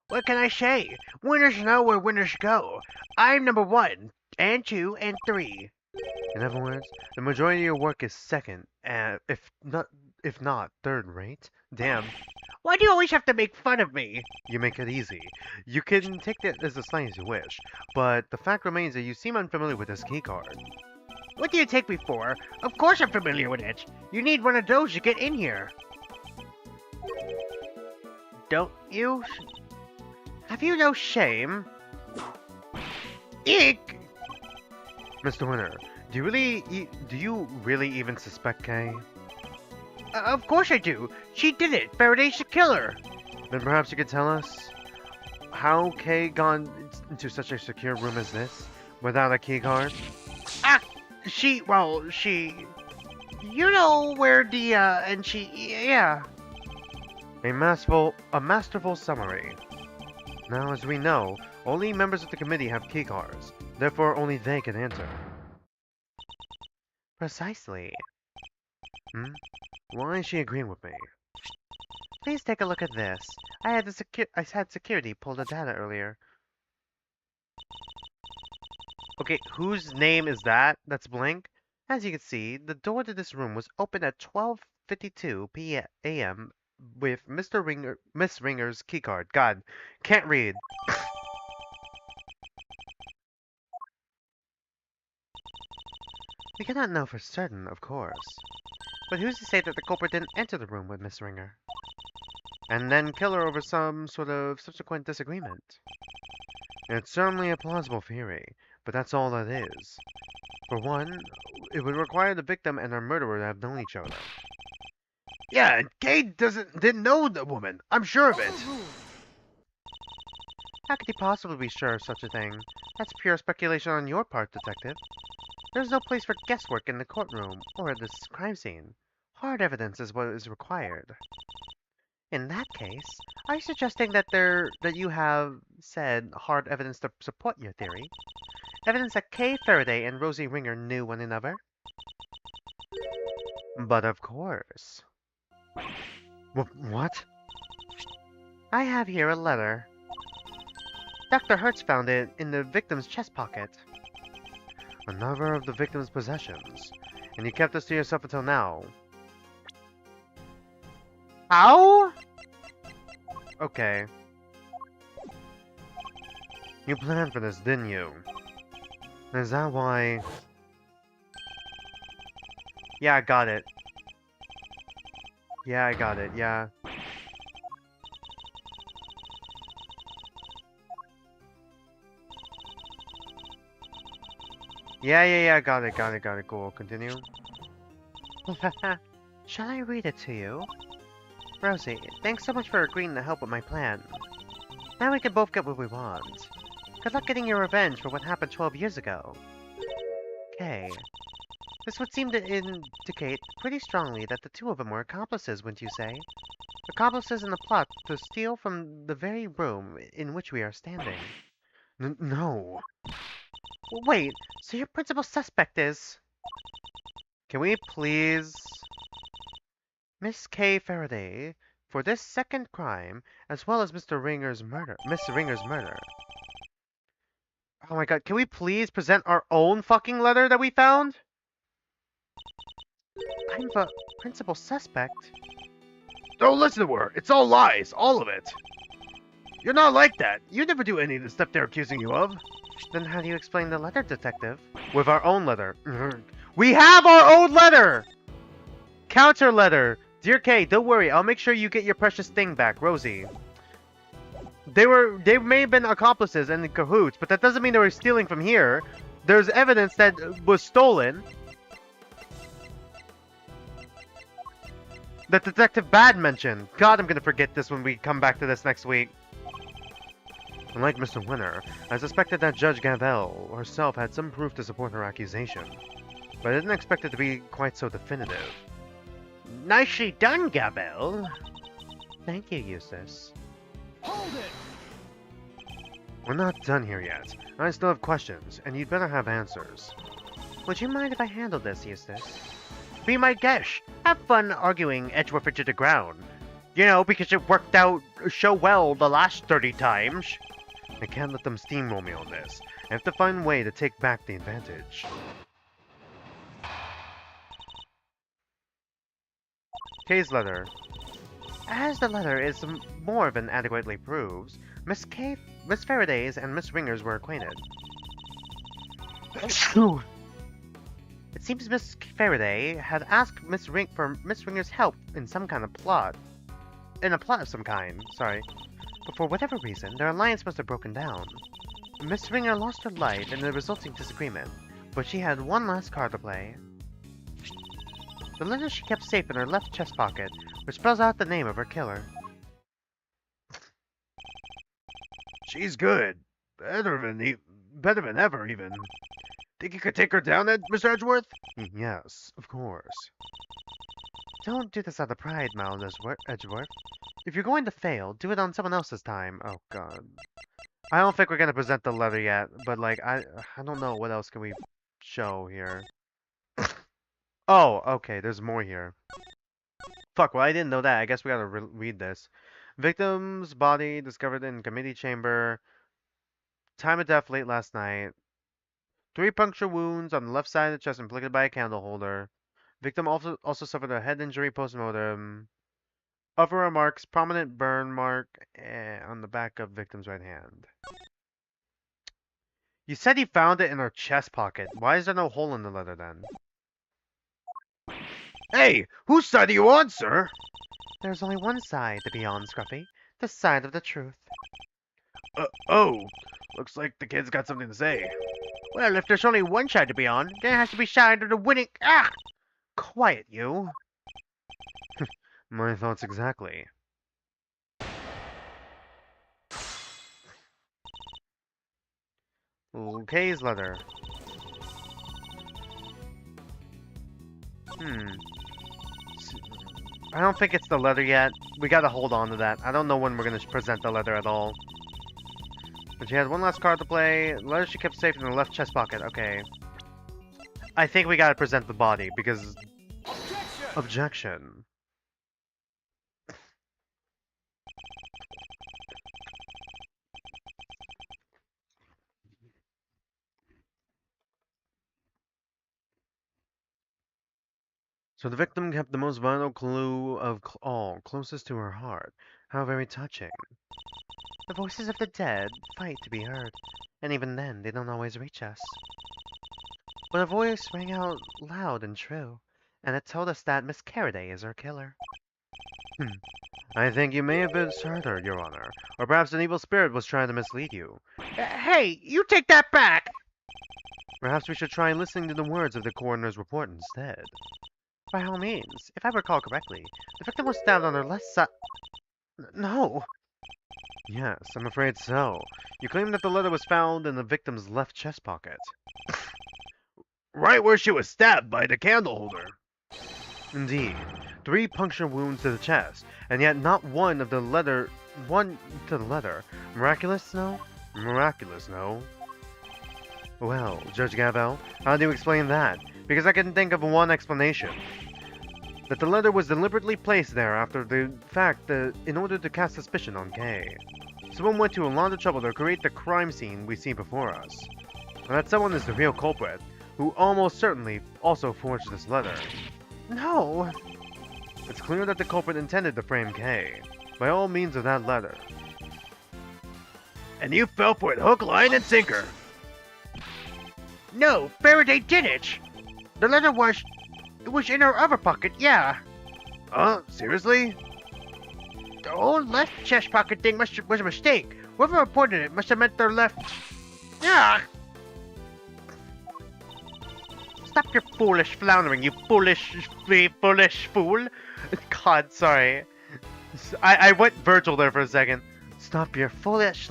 What can I say? Winners know where winners go. I'm number 1, and 2, and 3. In other words, the majority of your work is second, if not third rate. Damn, Why do you always have to make fun of me? you make it easy. You can take that as a slang as you wish, but the fact remains that you seem unfamiliar with this key card. What do you take me for? Of course I'm familiar with it. You need one of those to get in here. Don't you? Have you no shame? Eek! Mr. Winter, do you really even suspect Kay? Of course I do. She did it. Faraday's the killer. Then perhaps you could tell us how Kay got into such a secure room as this without a key card? She... You know where the, and she... Yeah. A masterful summary. Now, as we know, only members of the committee have key cards. Therefore, only they can enter. Precisely. Why is she agreeing with me? Please take a look at this. I had security pull the data earlier. Okay, whose name is that? That's blank. As you can see, the door to this room was open at 12:52 p.m. with Miss Ringer's keycard. God, can't read. We cannot know for certain, of course. But who's to say that the culprit didn't enter the room with Miss Ringer? And then kill her over some sort of subsequent disagreement? It's certainly a plausible theory, but that's all that is. For one, it would require the victim and her murderer to have known each other. Yeah, and Kay didn't know the woman. I'm sure of it. How could he possibly be sure of such a thing? That's pure speculation on your part, detective. There's no place for guesswork in the courtroom or at this crime scene. Hard evidence is what is required. In that case, are you suggesting that you have said hard evidence to support your theory? Evidence that Kay Faraday and Rosie Ringer knew one another? But of course. What? I have here a letter. Dr. Hertz found it in the victim's chest pocket. Another of the victim's possessions. And you kept this to yourself until now. How? Okay. You planned for this, didn't you? Is that why... Yeah, I got it. Yeah, I got it, yeah. Yeah, got it, cool, continue. Shall I read it to you? Rosie, thanks so much for agreeing to help with my plan. Now we can both get what we want. Good luck getting your revenge for what happened 12 years ago. Okay. This would seem to indicate pretty strongly that the two of them were accomplices, wouldn't you say? Accomplices in the plot to steal from the very room in which we are standing. No. Wait, so your principal suspect is... Can we please... Miss Kay Faraday for this second crime, as well as Mr. Ringer's murder. Miss Ringer's murder. Oh my god, can we please present our own fucking letter that we found? I'm the principal suspect. Don't listen to her. It's all lies. All of it. You're not like that. You never do any of the stuff they're accusing you of. Then how do you explain the letter, detective? With our own letter. We have our own letter! Counter letter. Dear Kay, don't worry. I'll make sure you get your precious thing back, Rosie. They may have been accomplices and in cahoots, but that doesn't mean they were stealing from here. There's evidence that was stolen. That Detective Bad mentioned. God, I'm gonna forget this when we come back to this next week. Unlike Mr. Winner, I suspected that Judge Gambit herself had some proof to support her accusation. But I didn't expect it to be quite so definitive. Nicely done, Gambit. Thank you, Eustace. Hold it! We're not done here yet. I still have questions, and you'd better have answers. Would you mind if I handle this, Eustace? Be my guest. Have fun arguing Edgeworth into the ground. You know, because it worked out so well the last 30 times. I can't let them steamroll me on this. I have to find a way to take back the advantage. Kay's letter. As the letter is more than adequately proves, Miss Faraday's and Miss Ringer's were acquainted. It seems Miss Faraday had asked for Miss Ringer's help in some kind of plot. In a plot of some kind, sorry. But for whatever reason, their alliance must have broken down. Miss Ringer lost her life in the resulting disagreement, but she had one last card to play. The letter she kept safe in her left chest pocket, which spells out the name of her killer. She's good. Better than ever, even. Think you could take her down, Mr. Edgeworth? Yes, of course. Don't do this out of pride, Edgeworth. If you're going to fail, do it on someone else's time. Oh god. I don't think we're gonna present the letter yet, but like, I don't know what else can we show here. Oh, okay, there's more here. Fuck, well I didn't know that. I guess we gotta read this. Victim's body discovered in committee chamber. Time of death late last night. 3 puncture wounds on the left side of the chest inflicted by a candle holder. Victim also suffered a head injury post-mortem. Other remarks, prominent burn mark on the back of victim's right hand. You said he found it in her chest pocket. Why is there no hole in the letter then? Hey, whose side are you on, sir? There's only one side to be on, Scruffy. The side of the truth. Oh. Looks like the kid's got something to say. Well, if there's only one side to be on, there has to be side of the winning... Ah! Quiet, you. My thoughts exactly. Kay's letter. I don't think it's the letter yet. We gotta hold on to that. I don't know when we're gonna present the letter at all. But she had one last card to play. Letter she kept safe in her left chest pocket. Okay. I think we gotta present the body because... Objection. So the victim kept the most vital clue of all. all, closest to her heart. How very touching. The voices of the dead fight to be heard, and even then they don't always reach us. But a voice rang out loud and true, and it told us that Miss Carraday is our killer. I think you may have misheard her, Your Honor, or perhaps an evil spirit was trying to mislead you. Hey, you take that back! Perhaps we should try listening to the words of the coroner's report instead. By all means, if I recall correctly, the victim was stabbed on her left side. No! Yes, I'm afraid so. You claim that the letter was found in the victim's left chest pocket. Right where she was stabbed by the candle holder. Indeed. 3 puncture wounds to the chest, and yet not one to the letter. Miraculous, no? Miraculous, no? Well, Judge Gavel, how do you explain that? Because I can think of one explanation. That the letter was deliberately placed there after the fact that in order to cast suspicion on Kay. Someone went to a lot of trouble to create the crime scene we see before us. And that someone is the real culprit, who almost certainly also forged this letter. No! It's clear that the culprit intended to frame Kay, by all means of that letter. And you fell for it hook, line, and sinker. No, Faraday did it! The letter was in her other pocket, yeah. Seriously? The old left chest pocket thing was a mistake. Whoever reported it must have meant their left... Yeah! Stop your foolish floundering, you foolish fool. God, sorry. I went Virgil there for a second. Stop your foolish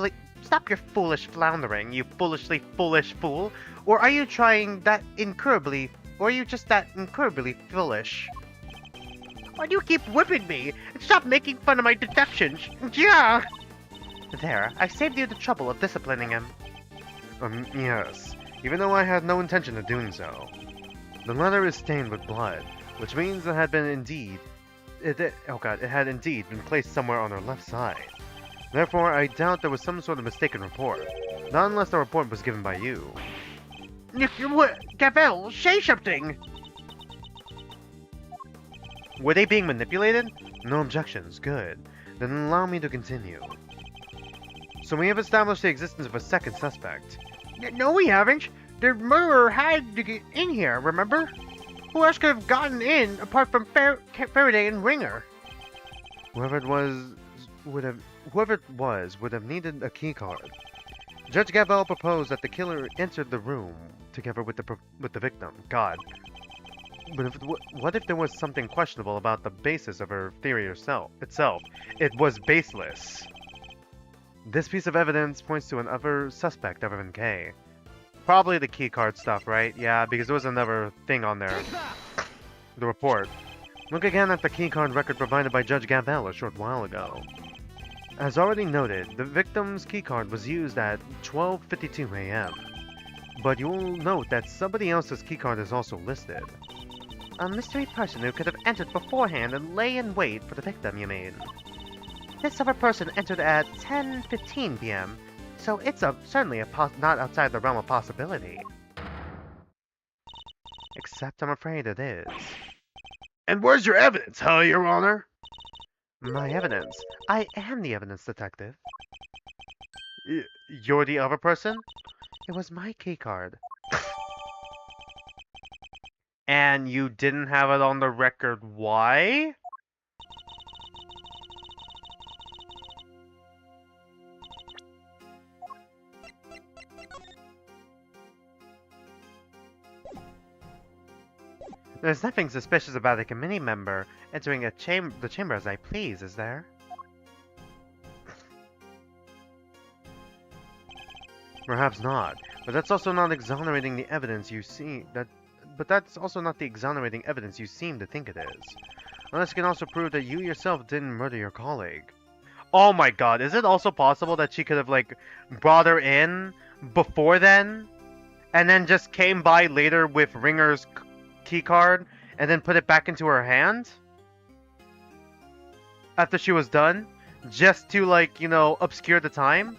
floundering, you foolishly foolish fool. Or are you trying that incurably, or are you just that incurably foolish? Why do you keep whipping me? And stop making fun of my deductions. Yeah! There, I saved you the trouble of disciplining him. Yes, even though I had no intention of doing so. The letter is stained with blood, which means it had indeed been placed somewhere on her left side. Therefore, I doubt there was some sort of mistaken report, not unless the report was given by you. Gavel, say something! Were they being manipulated? No objections, good. Then allow me to continue. So we have established the existence of a second suspect. No, we haven't. The murderer had to get in here, remember? Who else could have gotten in apart from Faraday and Ringer? Whoever it was would have needed a keycard. Judge Gavel proposed that the killer entered the room together with the victim. God. But what if there was something questionable about the basis of her theory itself? It was baseless. This piece of evidence points to another suspect other than Kay. Probably the keycard stuff, right? Yeah, because there was another thing on there. The report. Look again at the keycard record provided by Judge Gavel a short while ago. As already noted, the victim's keycard was used at 12:52 a.m. But you will note that somebody else's keycard is also listed. A mystery person who could have entered beforehand and lay in wait for the victim, you mean? This other person entered at 10:15 p.m., so it's certainly not outside the realm of possibility. Except I'm afraid it is. And where's your evidence, huh, Your Honor? My evidence? I am the evidence detective. You're the other person? It was my keycard. And you didn't have it on the record. Why? There's nothing suspicious about a committee member entering the chamber as I please, is there? Perhaps not, but that's also not exonerating the evidence you see. But that's also not the exonerating evidence you seem to think it is. Unless it can also prove that you yourself didn't murder your colleague. Oh my god, is it also possible that she could have, like, brought her in before then? And then just came by later with Ringer's keycard and then put it back into her hand? After she was done? Just to, like, you know, obscure the time?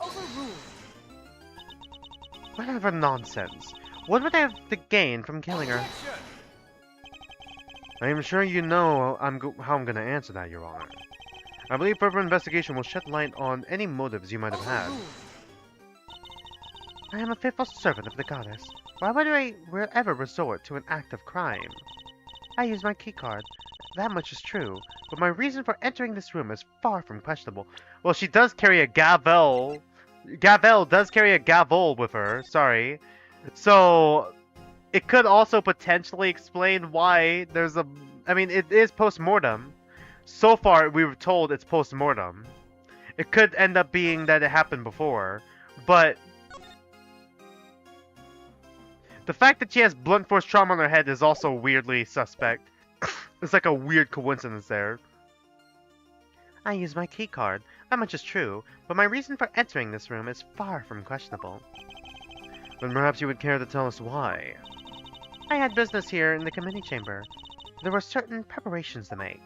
Overruled. Whatever nonsense. What would I have to gain from killing her? Objection. I am sure you know how I'm gonna answer that, Your Honor. I believe further investigation will shed light on any motives you might have had. I am a faithful servant of the goddess. Why would I ever resort to an act of crime? I use my keycard. That much is true, but my reason for entering this room is far from questionable. Well, she does carry a gavel. Gavel does carry a gavel with her, sorry. So, it could also potentially explain why there's a... I mean, it is post-mortem. So far, we were told it's post-mortem. It could end up being that it happened before, but... the fact that she has blunt force trauma on her head is also weirdly suspect. It's like a weird coincidence there. I use my keycard. That much is true, but my reason for entering this room is far from questionable. Then perhaps you would care to tell us why. I had business here in the committee chamber. There were certain preparations to make.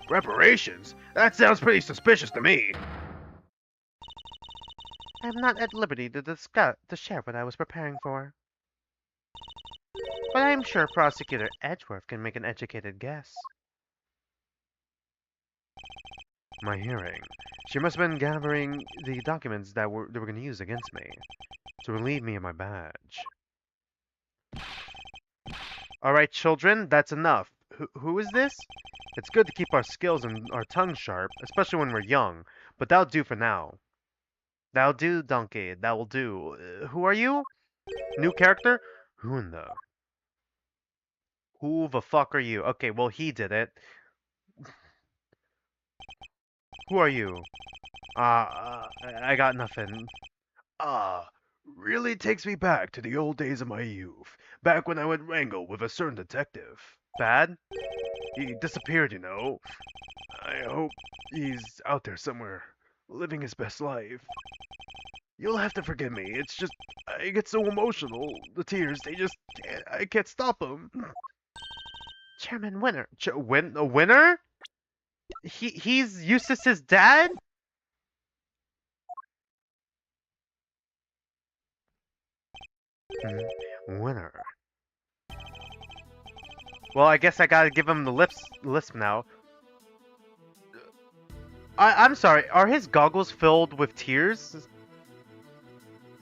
Preparations? That sounds pretty suspicious to me. I am not at liberty to share what I was preparing for. But I am sure Prosecutor Edgeworth can make an educated guess. My hearing. She must have been gathering the documents they were going to use against me to relieve me of my badge. Alright, children, that's enough. Who is this? It's good to keep our skills and our tongues sharp, especially when we're young, but that'll do for now. That'll do, donkey. That will do. Who are you? New character? Who in the... Who the fuck are you? Okay, well, he did it. Who are you? I got nothing. Really takes me back to the old days of my youth, back when I would wrangle with a certain detective. Bad? He disappeared, you know. I hope he's out there somewhere, living his best life. You'll have to forgive me, it's just, I get so emotional. The tears, I can't stop them. Chairman Winner. A winner? He's Eustace's dad? Winner. Well, I guess I gotta give him the lisp now. I'm sorry, are his goggles filled with tears?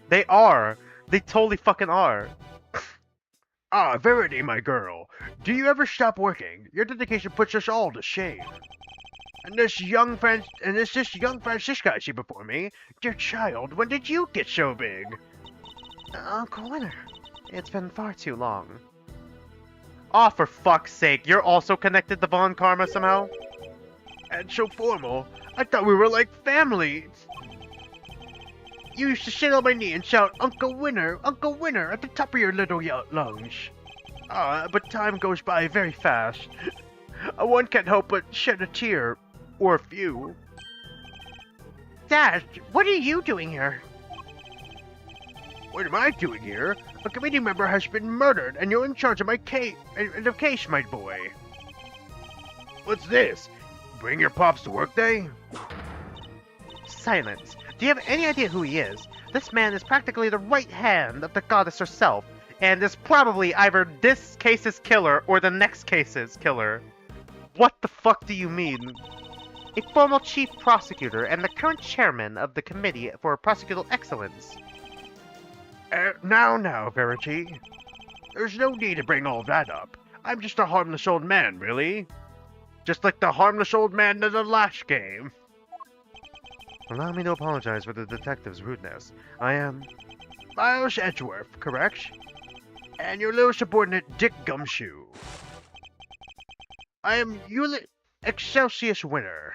They are. They totally fucking are. Ah, Verity, my girl. Do you ever stop working? Your dedication puts us all to shame. And this young Francisca I see before me. Dear child, when did you get so big? Uncle Winner, it's been far too long. Aw, for fuck's sake, you're also connected to Von Karma somehow? And so formal. I thought we were like family. You used to sit on my knee and shout, Uncle Winner, at the top of your little lungs. But time goes by very fast. One can't help but shed a tear, or a few. Dad, what are you doing here? What am I doing here? A committee member has been murdered, and you're in charge of my case, my boy. What's this? Bring your pops to work day? Silence. Do you have any idea who he is? This man is practically the right hand of the goddess herself, and is probably either this case's killer or the next case's killer. What the fuck do you mean? A former chief prosecutor and the current chairman of the Committee for Prosecutorial Excellence. Now, Verity. There's no need to bring all that up. I'm just a harmless old man, really. Just like the harmless old man in the last game. Allow me to apologize for the detective's rudeness. I am... Miles Edgeworth, correct? And your little subordinate, Dick Gumshoe. I am Excelsius Winner.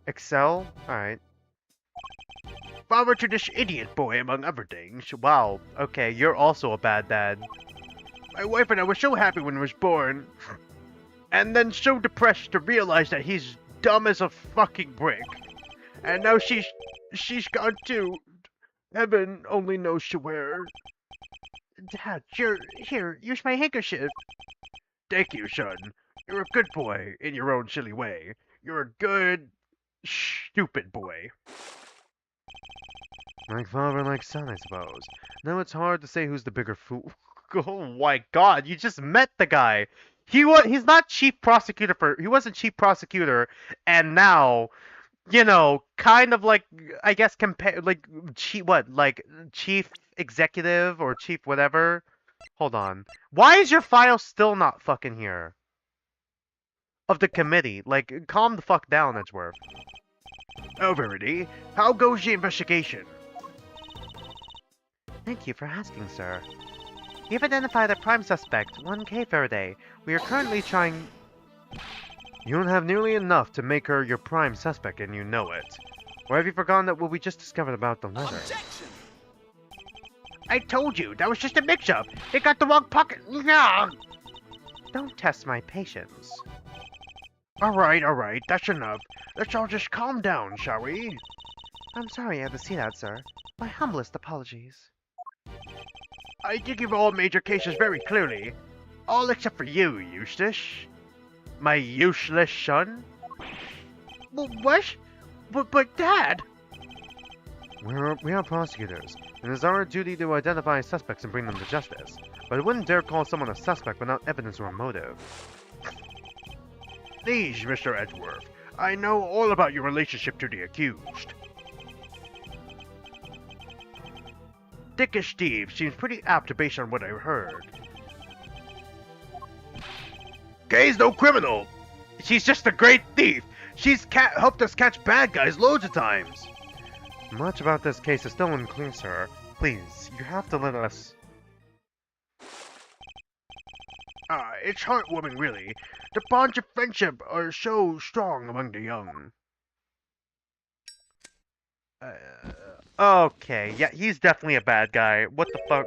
Excel? Alright. Father to this idiot boy, among other things. Wow, okay, you're also a bad dad. My wife and I were so happy when he was born. And then so depressed to realize that he's dumb as a fucking brick. And now she's gone too. Heaven only knows to where. Dad, here, use my handkerchief. Thank you, son. You're a good boy in your own silly way. You're a good, stupid boy. Like father, like son, I suppose. Now it's hard to say who's the bigger fool. Oh my god, you just met the guy! He's not chief prosecutor he wasn't chief prosecutor, and now, kind of like, I guess, compare, like, chief executive or chief whatever. Hold on. Why is your file still not fucking here? Of the committee. Like, calm the fuck down, Edgeworth. Oh, Verity, how goes the investigation? Thank you for asking, sir. You've identified a prime suspect, 1K Faraday. We are currently trying... You don't have nearly enough to make her your prime suspect, and you know it. Or have you forgotten that what we just discovered about the letter? Objection! I told you, that was just a mix-up. It got the wrong pocket. Yeah. Don't test my patience. Alright, that's enough. Let's all just calm down, shall we? I'm sorry I had to see that, sir. My humblest apologies. I think you've all made your cases very clearly. All except for you, Eustace. My useless son? What? But Dad! We are prosecutors, and it is our duty to identify suspects and bring them to justice. But I wouldn't dare call someone a suspect without evidence or a motive. Please, Mr. Edgeworth, I know all about your relationship to the accused. Dickish Steve seems pretty apt based on what I've heard. Kay's no criminal. She's just a great thief. She's helped us catch bad guys loads of times. Much about this case is still unclear, sir. Please, you have to let us... It's heartwarming, really. The bonds of friendship are so strong among the young. Okay, yeah, he's definitely a bad guy. What the fuck?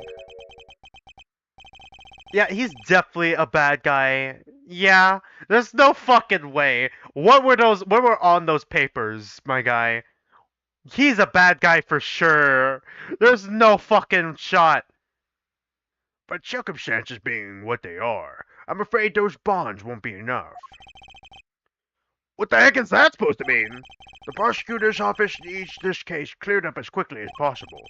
Yeah, he's definitely a bad guy. Yeah, there's no fucking way. What were on those papers, my guy? He's a bad guy for sure. There's no fucking shot. But circumstances being what they are, I'm afraid those bonds won't be enough. What the heck is that supposed to mean? The prosecutor's office needs this case cleared up as quickly as possible.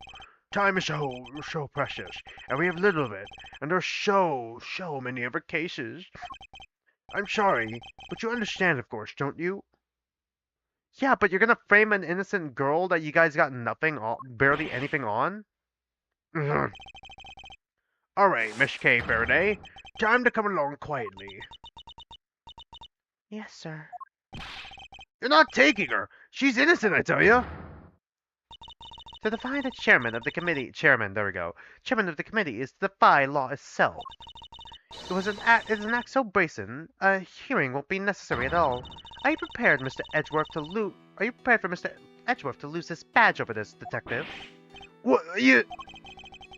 Time is so precious, and we have little of it, and there's so many other cases. I'm sorry, but you understand, of course, don't you? Yeah, but you're gonna frame an innocent girl that you guys got nothing on, barely anything on? Alright, Miss K. Faraday, time to come along quietly. Yes, sir. You're not taking her. She's innocent, I tell you. To defy the chairman of the committee... Chairman, there we go. Chairman of the committee is to defy law itself. It is an act so brazen, a hearing won't be necessary at all. Are you prepared, Mr. Edgeworth, Are you prepared for Mr. Edgeworth to lose his badge over this, detective? What, you...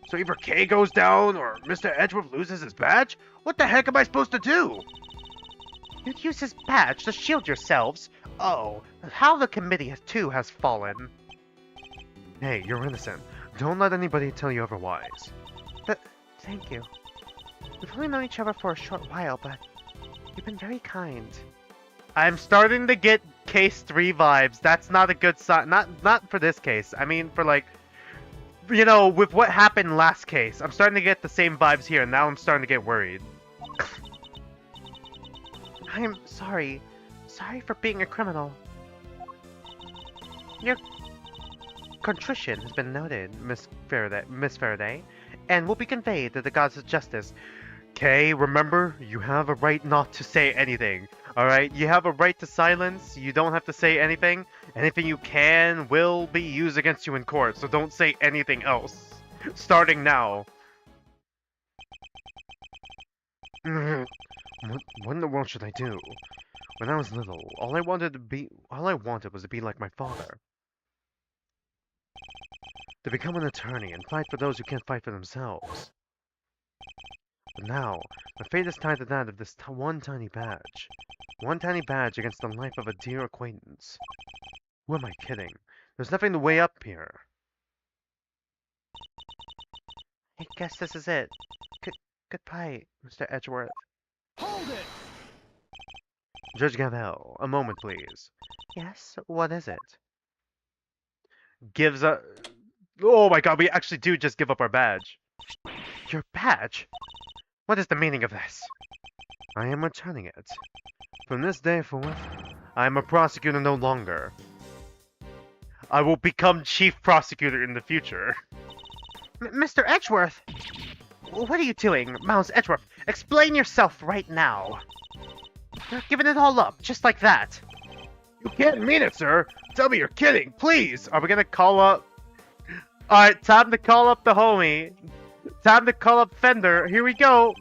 So either K goes down, or Mr. Edgeworth loses his badge? What the heck am I supposed to do? You'd use his badge to shield yourselves. Oh, how the committee too has fallen. Hey, you're innocent. Don't let anybody tell you otherwise. Thank you. We've only known each other for a short while, but you've been very kind. I'm starting to get case 3 vibes. That's not a good sign. Not for this case. I mean, for like, with what happened last case. I'm starting to get the same vibes here, and now I'm starting to get worried. I'm sorry. Sorry for being a criminal. Your contrition has been noted, Miss Faraday, and will be conveyed to the gods of justice. Okay, remember, you have a right not to say anything. Alright, you have a right to silence. You don't have to say anything. Anything you can will be used against you in court, so don't say anything else. Starting now. What in the world should I do? When I was little, all I wanted was to be like my father. To become an attorney and fight for those who can't fight for themselves. But now, my fate is tied to that of this one tiny badge. One tiny badge against the life of a dear acquaintance. Who am I kidding? There's nothing to weigh up here. I guess this is it. Goodbye, Mr. Edgeworth. Hold it! Judge Gavel, a moment please. Yes, what is it? Gives a... Oh my god, we actually do just give up our badge. Your badge? What is the meaning of this? I am returning it. From this day forth, I am a prosecutor no longer. I will become chief prosecutor in the future. Mr. Edgeworth! What are you doing, Mouse Edgeworth? Explain yourself right now. You're giving it all up, just like that. You can't mean it, sir. Tell me you're kidding, please. Are we gonna call up... Alright, time to call up the homie. Time to call up Fender. Here we go.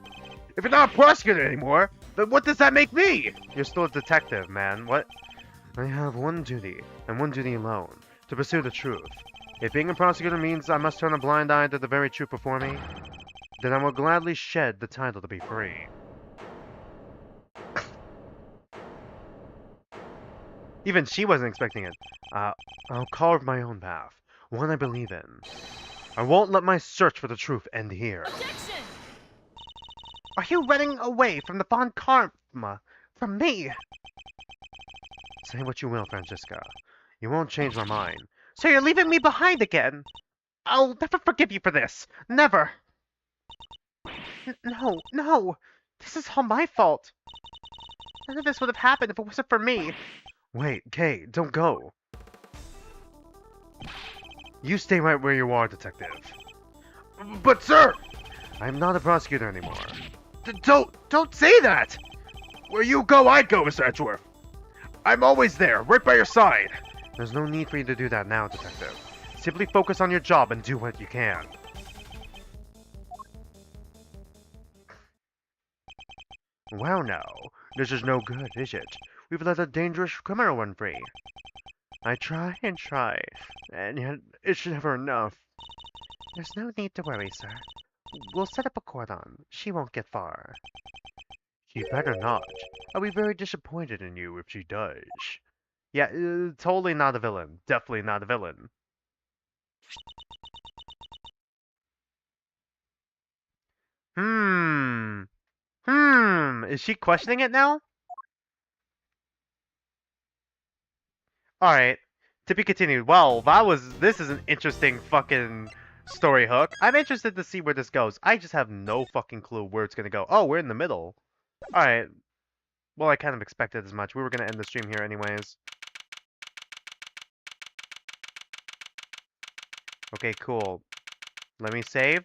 If you're not a prosecutor anymore, then what does that make me? You're still a detective, man. What? I have one duty, and one duty alone. To pursue the truth. If being a prosecutor means I must turn a blind eye to the very truth before me, then I will gladly shed the title to be free. Even she wasn't expecting it. I'll carve my own path, one I believe in. I won't let my search for the truth end here. Objection! Are you running away from the Von Karma? From me? Say what you will, Francisca. You won't change my mind. So you're leaving me behind again? I'll never forgive you for this. Never. No, no. This is all my fault. None of this would have happened if it wasn't for me. Wait, Kay, don't go. You stay right where you are, detective. But, sir, I'm not a prosecutor anymore. don't say that. Where you go, I go, Mr. Edgeworth. I'm always there, right by your side. There's no need for you to do that now, detective. Simply focus on your job and do what you can. Well now, this is no good, is it? We've let a dangerous criminal run free. I try and try, and yet it's never enough. There's no need to worry, sir. We'll set up a cordon. She won't get far. She better not. I'll be very disappointed in you if she does. Yeah, totally not a villain. Definitely not a villain. Is she questioning it now? Alright. To be continued. Well, this is an interesting fucking story hook. I'm interested to see where this goes. I just have no fucking clue where it's gonna go. Oh, we're in the middle. Alright. Well, I kind of expected as much. We were gonna end the stream here anyways. Okay, cool. Let me save.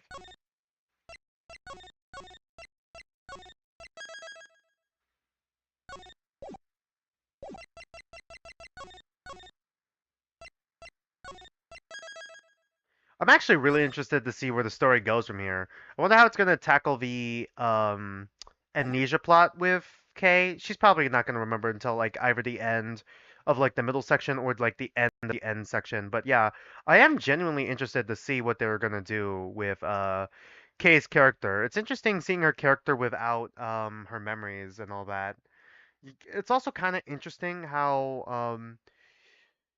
I'm actually really interested to see where the story goes from here. I wonder how it's gonna tackle the amnesia plot with Kay. She's probably not gonna remember until like either the end of like the middle section or like the end section. But yeah, I am genuinely interested to see what they're gonna do with Kay's character. It's interesting seeing her character without her memories and all that. It's also kind of interesting how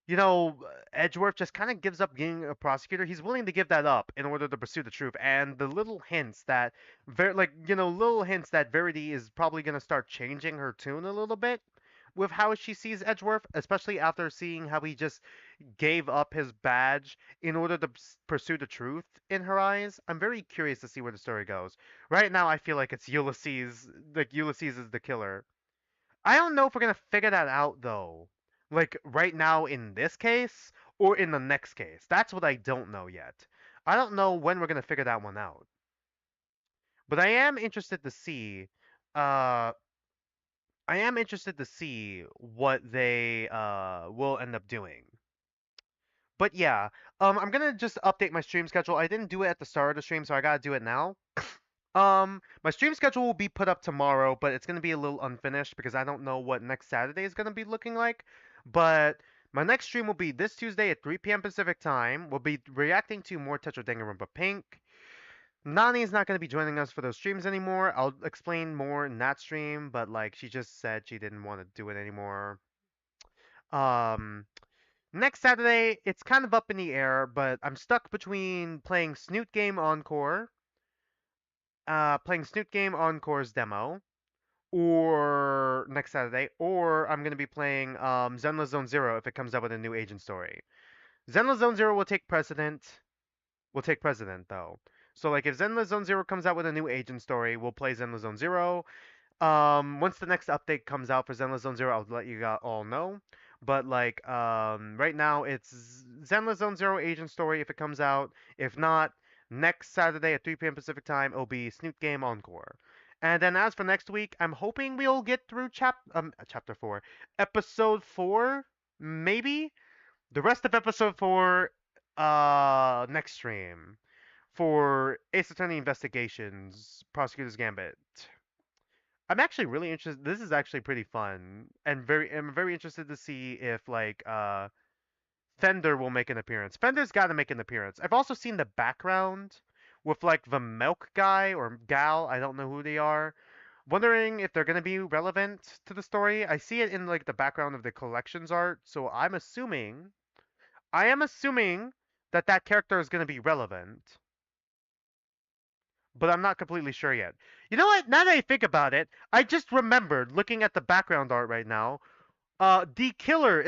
you know, Edgeworth just kind of gives up being a prosecutor. He's willing to give that up in order to pursue the truth. And the little hints that, little hints that Verity is probably going to start changing her tune a little bit with how she sees Edgeworth, especially after seeing how he just gave up his badge in order to pursue the truth in her eyes. I'm very curious to see where the story goes. Right now, I feel like it's Ulysses, like Ulysses is the killer. I don't know if we're gonna figure that out though. Like right now in this case or in the next case. That's what I don't know yet. I don't know when we're gonna figure that one out. But uh I am interested to see what they will end up doing. But yeah, I'm gonna just update my stream schedule. I didn't do it at the start of the stream, so I gotta do it now. My stream schedule will be put up tomorrow, but it's gonna be a little unfinished because I don't know what next Saturday is gonna be looking like. But my next stream will be this Tuesday at 3 p.m. Pacific time. We'll be reacting to more Tetra Danganronpa Pink. Nani is not gonna be joining us for those streams anymore. I'll explain more in that stream, but like she just said she didn't want to do it anymore. Um, Next Saturday, it's kind of up in the air, but I'm stuck between playing Snoot Game Encore's demo, or next Saturday, or I'm gonna be playing Zenless Zone Zero if it comes up with a new agent story. Zenless Zone Zero will take precedent. Will take precedent though. So like if Zenless Zone Zero comes out with a new agent story, we'll play Zenless Zone Zero. Once the next update comes out for Zenless Zone Zero, I'll let you all know. But like, right now it's Zenless Zone Zero Agent Story if it comes out. If not, next Saturday at 3 p.m. Pacific time, it'll be Snoot Game Encore. And then as for next week, I'm hoping we'll get through chapter 4, episode 4, maybe the rest of episode 4, next stream for Ace Attorney Investigations, Prosecutor's Gambit. I'm actually really interested. This is actually pretty fun, and I'm very interested to see if like Fender will make an appearance. Fender's got to make an appearance. I've also seen the background with like the milk guy or gal. I don't know who they are. Wondering if they're gonna be relevant to the story. I see it in like the background of the collections art, so I am assuming that that character is gonna be relevant, but I'm not completely sure yet. You know what? Now that I think about it, I just remembered looking at the background art right now. Is D Killer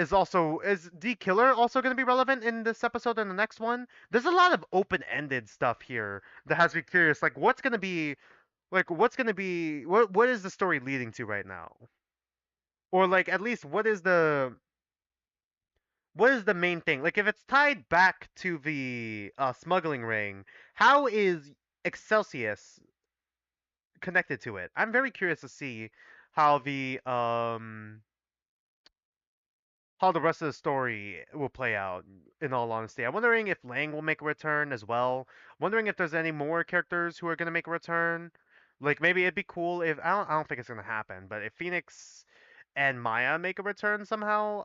also going to be relevant in this episode and the next one? There's a lot of open-ended stuff here that has me curious. Like, what is the story leading to right now? Or like, at least what is the main thing? Like, if it's tied back to the smuggling ring, how is Excelsius connected to it? I'm very curious to see how the rest of the story will play out, in all honesty. I'm wondering if Lang will make a return as well. Wondering if there's any more characters who are going to make a return. Like, maybe it'd be cool if, I don't think it's going to happen, but if Phoenix and Maya make a return somehow,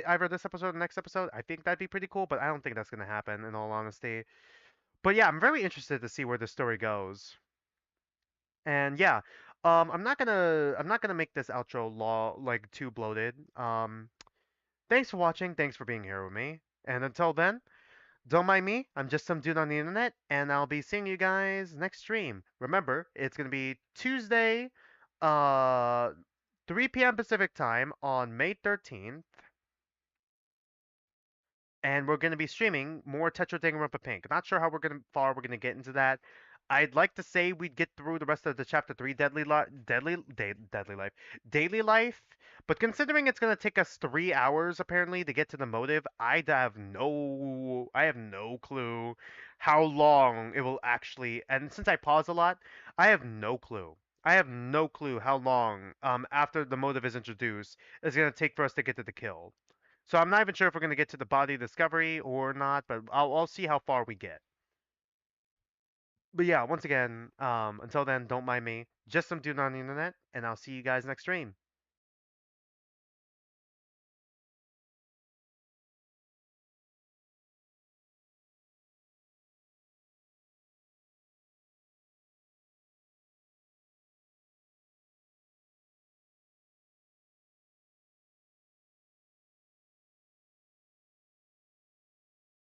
either this episode or the next episode, I think that'd be pretty cool, but I don't think that's going to happen, in all honesty. But yeah, I'm very interested to see where the story goes. And yeah, I'm not gonna make this outro like too bloated. Thanks for watching. Thanks for being here with me. And until then, don't mind me. I'm just some dude on the internet, and I'll be seeing you guys next stream. Remember, it's gonna be Tuesday, uh, 3 p.m. Pacific time on May 13th, and we're going to be streaming more Tetra Danganronpa Pink. Not sure how far we're gonna get into that. I'd like to say we'd get through the rest of the chapter 3 deadly life daily life, but considering it's gonna take us 3 hours apparently to get to the motive, I have no clue how long it will actually. And since I pause a lot, I have no clue. I have no clue how long after the motive is introduced it's gonna take for us to get to the kill. So I'm not even sure if we're gonna get to the body discovery or not, but I'll see how far we get. But yeah, once again, until then, don't mind me. Just some dude on the internet, and I'll see you guys next stream.